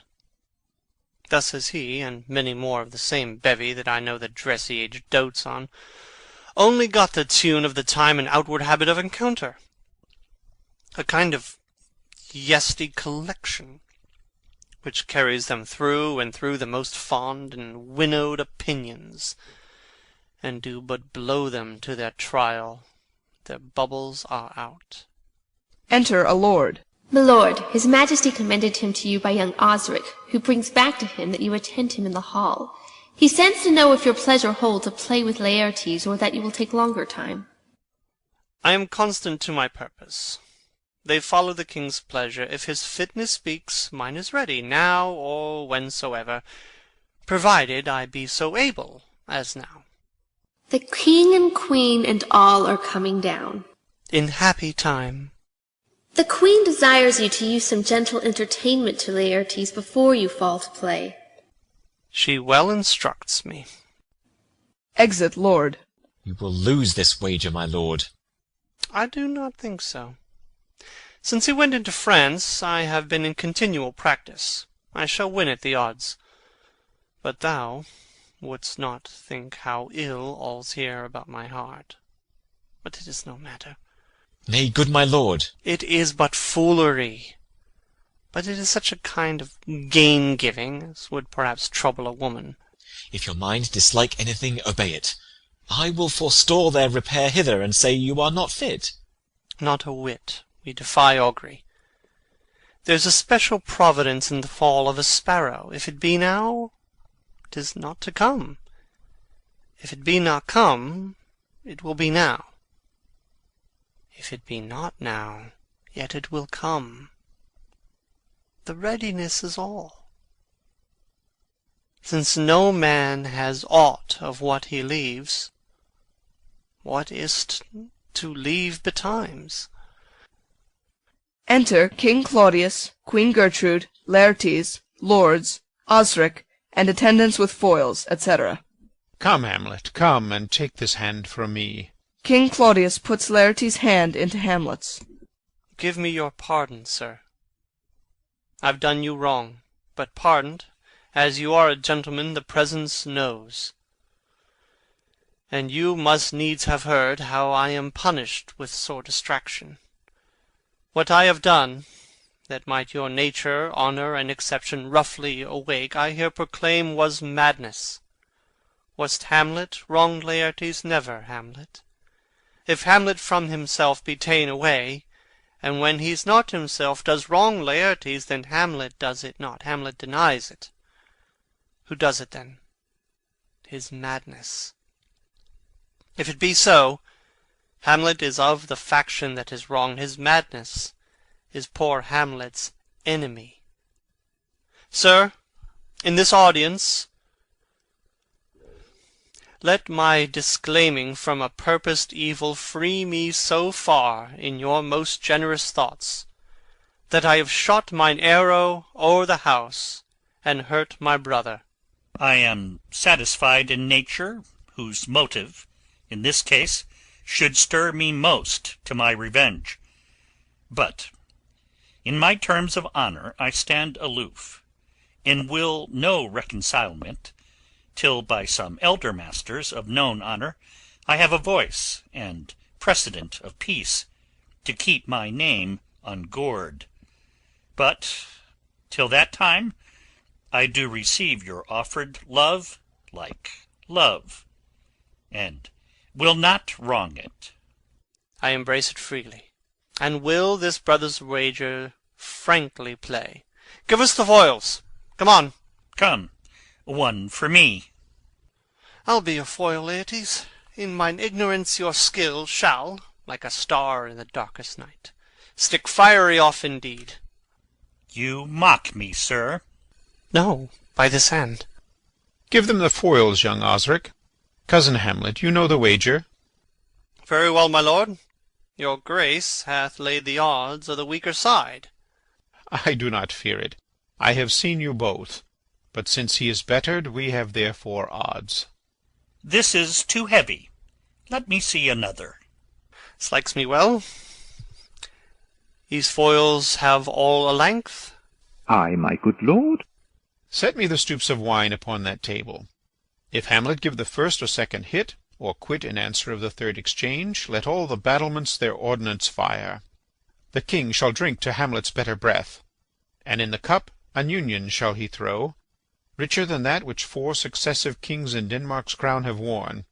Thus has he, and many more of the same bevy that I know the dressy age dotes on, only got the tune of the time and outward habit of encounter. A kind of yesty collection, which carries them through and through the most fond and winnowed opinions, and do but blow them to their trial. Their bubbles are out. Enter a lord. My lord, his majesty commended him to you by young Osric, who brings back to him that you attend him in the hall. He sends to know if your pleasure holds to play with Laertes, or that you will take longer time. I am constant to my purpose. They follow the king's pleasure. If his fitness speaks, mine is ready, now or whensoever, provided I be so able as now. The king and queen and all are coming down. In happy time. The queen desires you to use some gentle entertainment to Laertes before you fall to play. She well instructs me. Exit Lord. You will lose this wager, my lord. I do not think so. Since he went into France, I have been in continual practice. I shall win at the odds. But thou wouldst not think how ill all's here about my heart. But it is no matter. Nay, good my lord. It is but foolery. But it is such a kind of gain-giving as would perhaps trouble a woman. If your mind dislike anything, obey it. I will forestall their repair hither, and say you are not fit. Not a whit. We defy augury. There's a special providence in the fall of a sparrow. If it be now, 'tis not to come. If it be not come, it will be now. If it be not now, yet it will come. The readiness is all. Since no man has aught of what he leaves, what is't to leave betimes? Enter King Claudius, Queen Gertrude, Laertes, lords, Osric, and attendants with foils, etc. Come, Hamlet, come, and take this hand from me. King Claudius puts Laertes' hand into Hamlet's. Give me your pardon, sir. I've done you wrong, but pardoned, as you are a gentleman the presence knows. And you must needs have heard how I am punished with sore distraction. What I have done, that might your nature, honour, and exception roughly awake, I here proclaim was madness. Was't Hamlet wronged Laertes? Never, Hamlet. If Hamlet from himself be ta'en away, and when he's not himself does wrong Laertes, then Hamlet does it not. Hamlet denies it. Who does it then? 'Tis madness. If it be so, Hamlet is of the faction that is wronged. His madness is poor Hamlet's enemy. Sir, in this audience, let my disclaiming from a purposed evil free me so far in your most generous thoughts, that I have shot mine arrow o'er the house, and hurt my brother. I am satisfied in nature, whose motive, in this case, should stir me most to my revenge. But in my terms of honour I stand aloof, and will no reconcilement, till by some elder masters of known honour I have a voice and precedent of peace, to keep my name ungored. But till that time I do receive your offered love like love, and will not wrong it. I embrace it freely, and will this brother's wager frankly play. Give us the foils. Come on. Come, one for me. I'll be your foil, Laertes. In mine ignorance your skill shall, like a star in the darkest night, stick fiery off indeed. You mock me, sir. No, by this hand. Give them the foils, young Osric. Cousin Hamlet, you know the wager. Very well, my lord. Your grace hath laid the odds o' the weaker side. I do not fear it. I have seen you both. But since he is bettered, we have therefore odds. This is too heavy. Let me see another. Slikes me well. These foils have all a length. Ay, my good lord. Set me the stoups of wine upon that table. If Hamlet give the first or second hit, or quit in answer of the third exchange, let all the battlements their ordnance fire. The king shall drink to Hamlet's better breath, and in the cup an union shall he throw, richer than that which 4 successive kings in Denmark's crown have worn.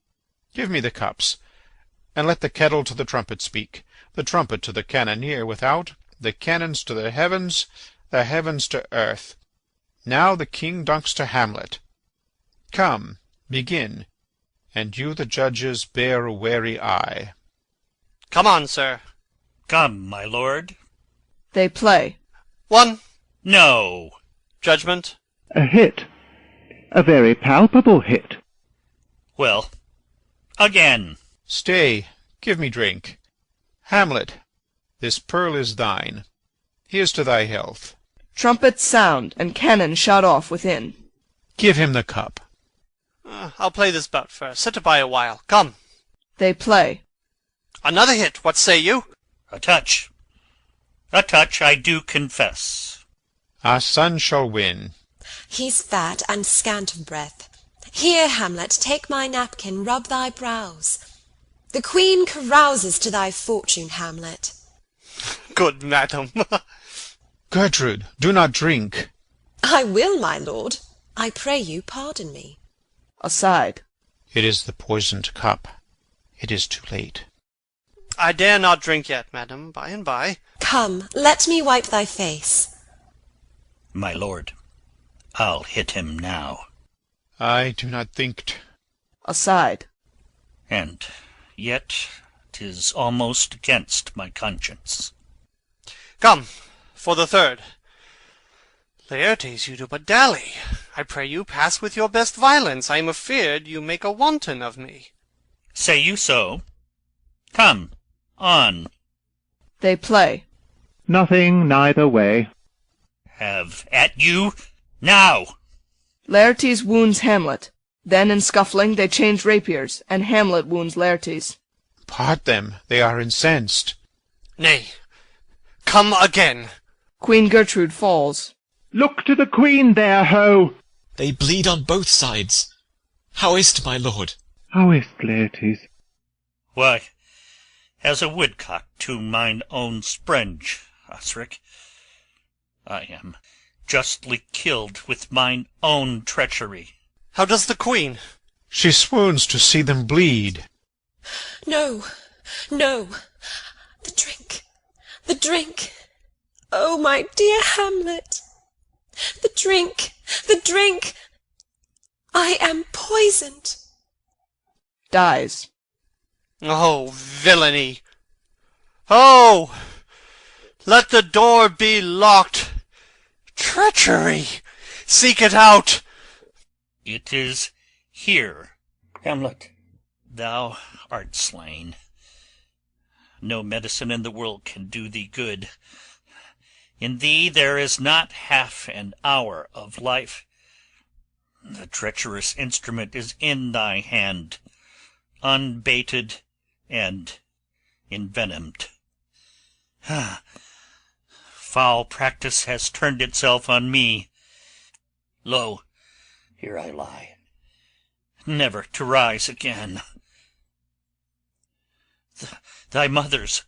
Give me the cups, and let the kettle to the trumpet speak, the trumpet to the cannoneer without, the cannons to the heavens to earth. Now the king dunks to Hamlet. Come, begin, and you the judges bear a wary eye. Come on, sir. Come, my lord. They play. 1. No. Judgment. A hit. A very palpable hit. Well, again. Stay, give me drink. Hamlet, this pearl is thine. Here's to thy health. Trumpets sound, and cannon shout off within. Give him the cup. I'll play this bout first. Sit by a while. Come. They play. Another hit. What say you? A touch. A touch, I do confess. Our son shall win. He's fat and scant of breath. Here, Hamlet, take my napkin, rub thy brows. The queen carouses to thy fortune, Hamlet. Good madam. Gertrude, do not drink. I will, my lord. I pray you pardon me. Aside. It is the poisoned cup. It is too late. I dare not drink yet, madam. By and by. Come, let me wipe thy face. My lord, I'll hit him now. I do not think't. Aside. And yet 'tis almost against my conscience. Come, for the third. Laertes, you do but dally. I pray you pass with your best violence. I am afeard you make a wanton of me. Say you so? Come, on. They play. Nothing neither way. Have at you, now! Laertes wounds Hamlet. Then in scuffling they change rapiers, and Hamlet wounds Laertes. Part them, they are incensed. Nay, come again. Queen Gertrude falls. Look to the queen there, ho! They bleed on both sides. How is't, my lord? How is't, Laertes? Why, as a woodcock to mine own sprenge, Osric. I am justly killed with mine own treachery. How does the queen? She swoons to see them bleed. No, no. The drink, the drink. Oh, my dear Hamlet. The drink, the drink. I am poisoned. Dies. Oh, villainy! Oh! Let the door be locked! Treachery! Seek it out! It is here, Hamlet. Thou art slain. No medicine in the world can do thee good. In thee there is not half an hour of life. The treacherous instrument is in thy hand, unbaited and envenomed. Foul practice has turned itself on me. Lo, here I lie, never to rise again. Thy mother's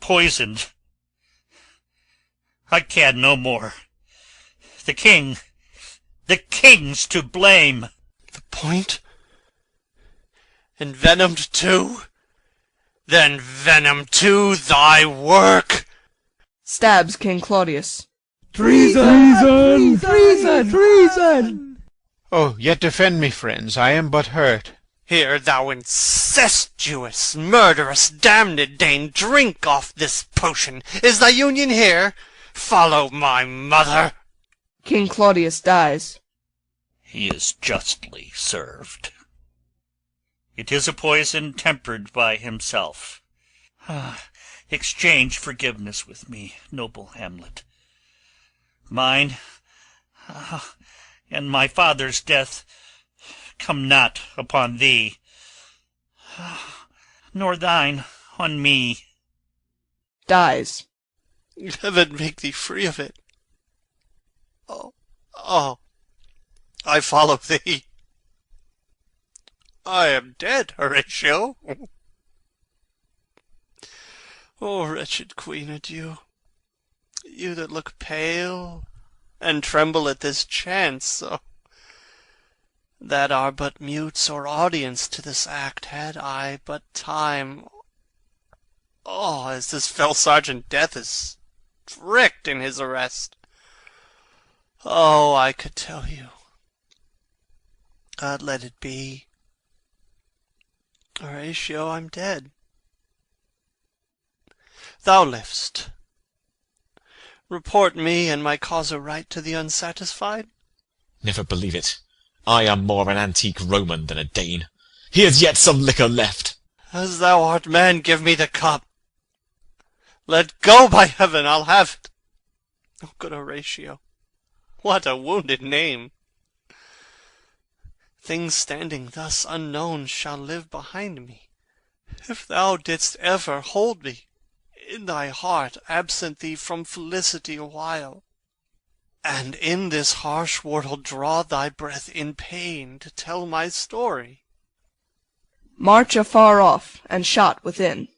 poisoned. I can no more. The king's to blame. The point? Envenomed too? Then venom to thy work! Stabs King Claudius. Treason! Treason! Treason! Oh, yet defend me, friends. I am but hurt. Here, thou incestuous, murderous, damned Dane, drink off this potion. Is thy union here? Follow my mother. King Claudius dies. He is justly served. It is a poison tempered by himself. Exchange forgiveness with me, noble Hamlet. Mine and my father's death come not upon thee, nor thine on me. Dies. Heaven make thee free of it. Oh, I follow thee. I am dead, Horatio. Oh, wretched queen, adieu. You that look pale and tremble at this chance, so that are but mutes or audience to this act, had I but time. Oh, as this fell Sergeant Death is strict in his arrest. Oh, I could tell you. God, let it be. Horatio, I'm dead. Thou livest. Report me and my cause aright to the unsatisfied. Never believe it. I am more an antique Roman than a Dane. Here's yet some liquor left. As thou art man, give me the cup. Let go, by heaven, I'll have it. Oh, good Horatio, what a wounded name. Things standing thus unknown shall live behind me. If thou didst ever hold me in thy heart, absent thee from felicity a while, and in this harsh world draw thy breath in pain to tell my story. March afar off, and shot within.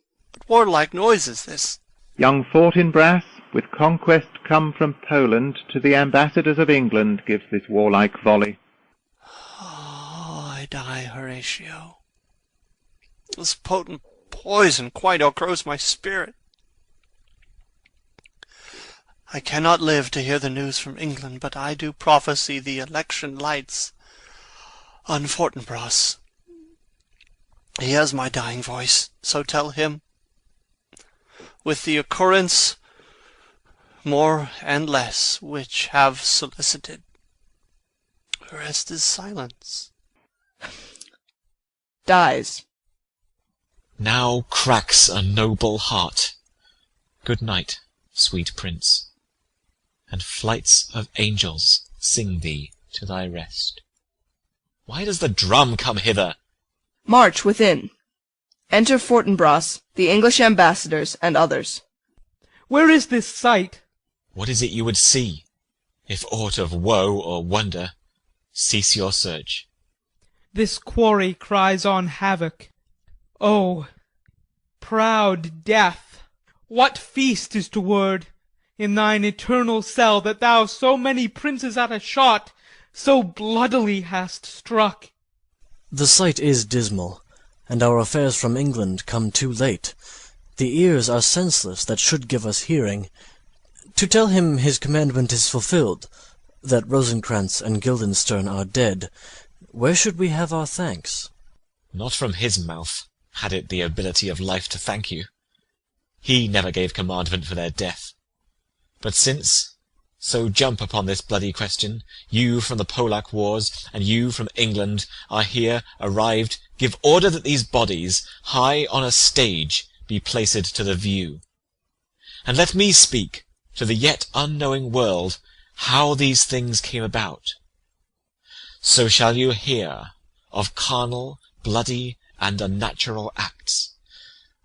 What warlike noise is this? Young Fortinbras, with conquest come from Poland, to the ambassadors of England gives this warlike volley. Oh, I die, Horatio. This potent poison quite outgrows my spirit. I cannot live to hear the news from England, but I do prophesy the election lights on Fortinbras. He has my dying voice, so tell him. With the occurrence, more and less, which have solicited, the rest is silence. Dies. Now cracks a noble heart. Good night, sweet prince, and flights of angels sing thee to thy rest. Why does the drum come hither? March within. Enter Fortinbras, the English ambassadors, and others. Where is this sight? What is it you would see? If aught of woe or wonder, cease your search. This quarry cries on havoc. Oh, proud death, what feast is toward in thine eternal cell, that thou so many princes at a shot so bloodily hast struck? The sight is dismal, and our affairs from England come too late. The ears are senseless that should give us hearing. To tell him his commandment is fulfilled, that Rosencrantz and Guildenstern are dead, where should we have our thanks? Not from his mouth, had it the ability of life to thank you. He never gave commandment for their death. But since, so jump upon this bloody question, you from the Polack wars, and you from England, are here arrived, give order that these bodies, high on a stage, be placed to the view. And let me speak, to the yet unknowing world, how these things came about. So shall you hear of carnal, bloody, and unnatural acts,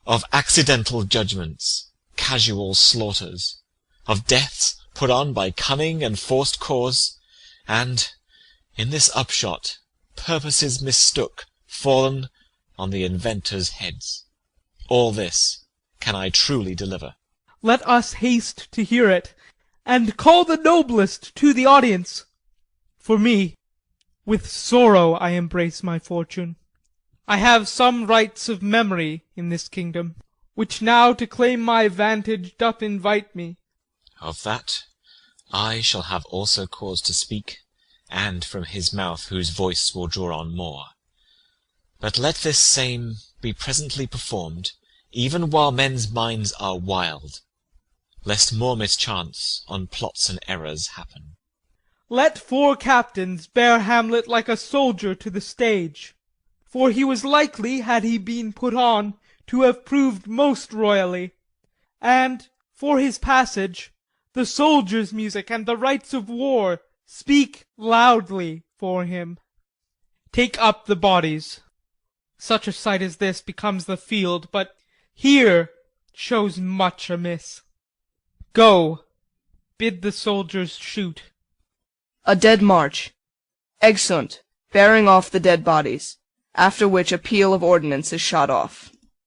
of accidental judgments, casual slaughters, of deaths put on by cunning and forced cause, and, in this upshot, purposes mistook, fallen on the inventors' heads. All this can I truly deliver. Let us haste to hear it, and call the noblest to the audience. For me, with sorrow I embrace my fortune. I have some rights of memory in this kingdom, which now to claim my vantage doth invite me. Of that I shall have also cause to speak, and from his mouth whose voice will draw on more. But let this same be presently performed, even while men's minds are wild, lest more mischance on plots and errors happen. Let 4 captains bear Hamlet like a soldier to the stage, for he was likely, had he been put on, to have proved most royally, and, for his passage, the soldiers' music and the rites of war speak loudly for him. Take up the bodies. Such a sight as this becomes the field, but here shows much amiss. Go, bid the soldiers shoot. A dead march. Exeunt, bearing off the dead bodies, after which a peal of ordnance is shot off.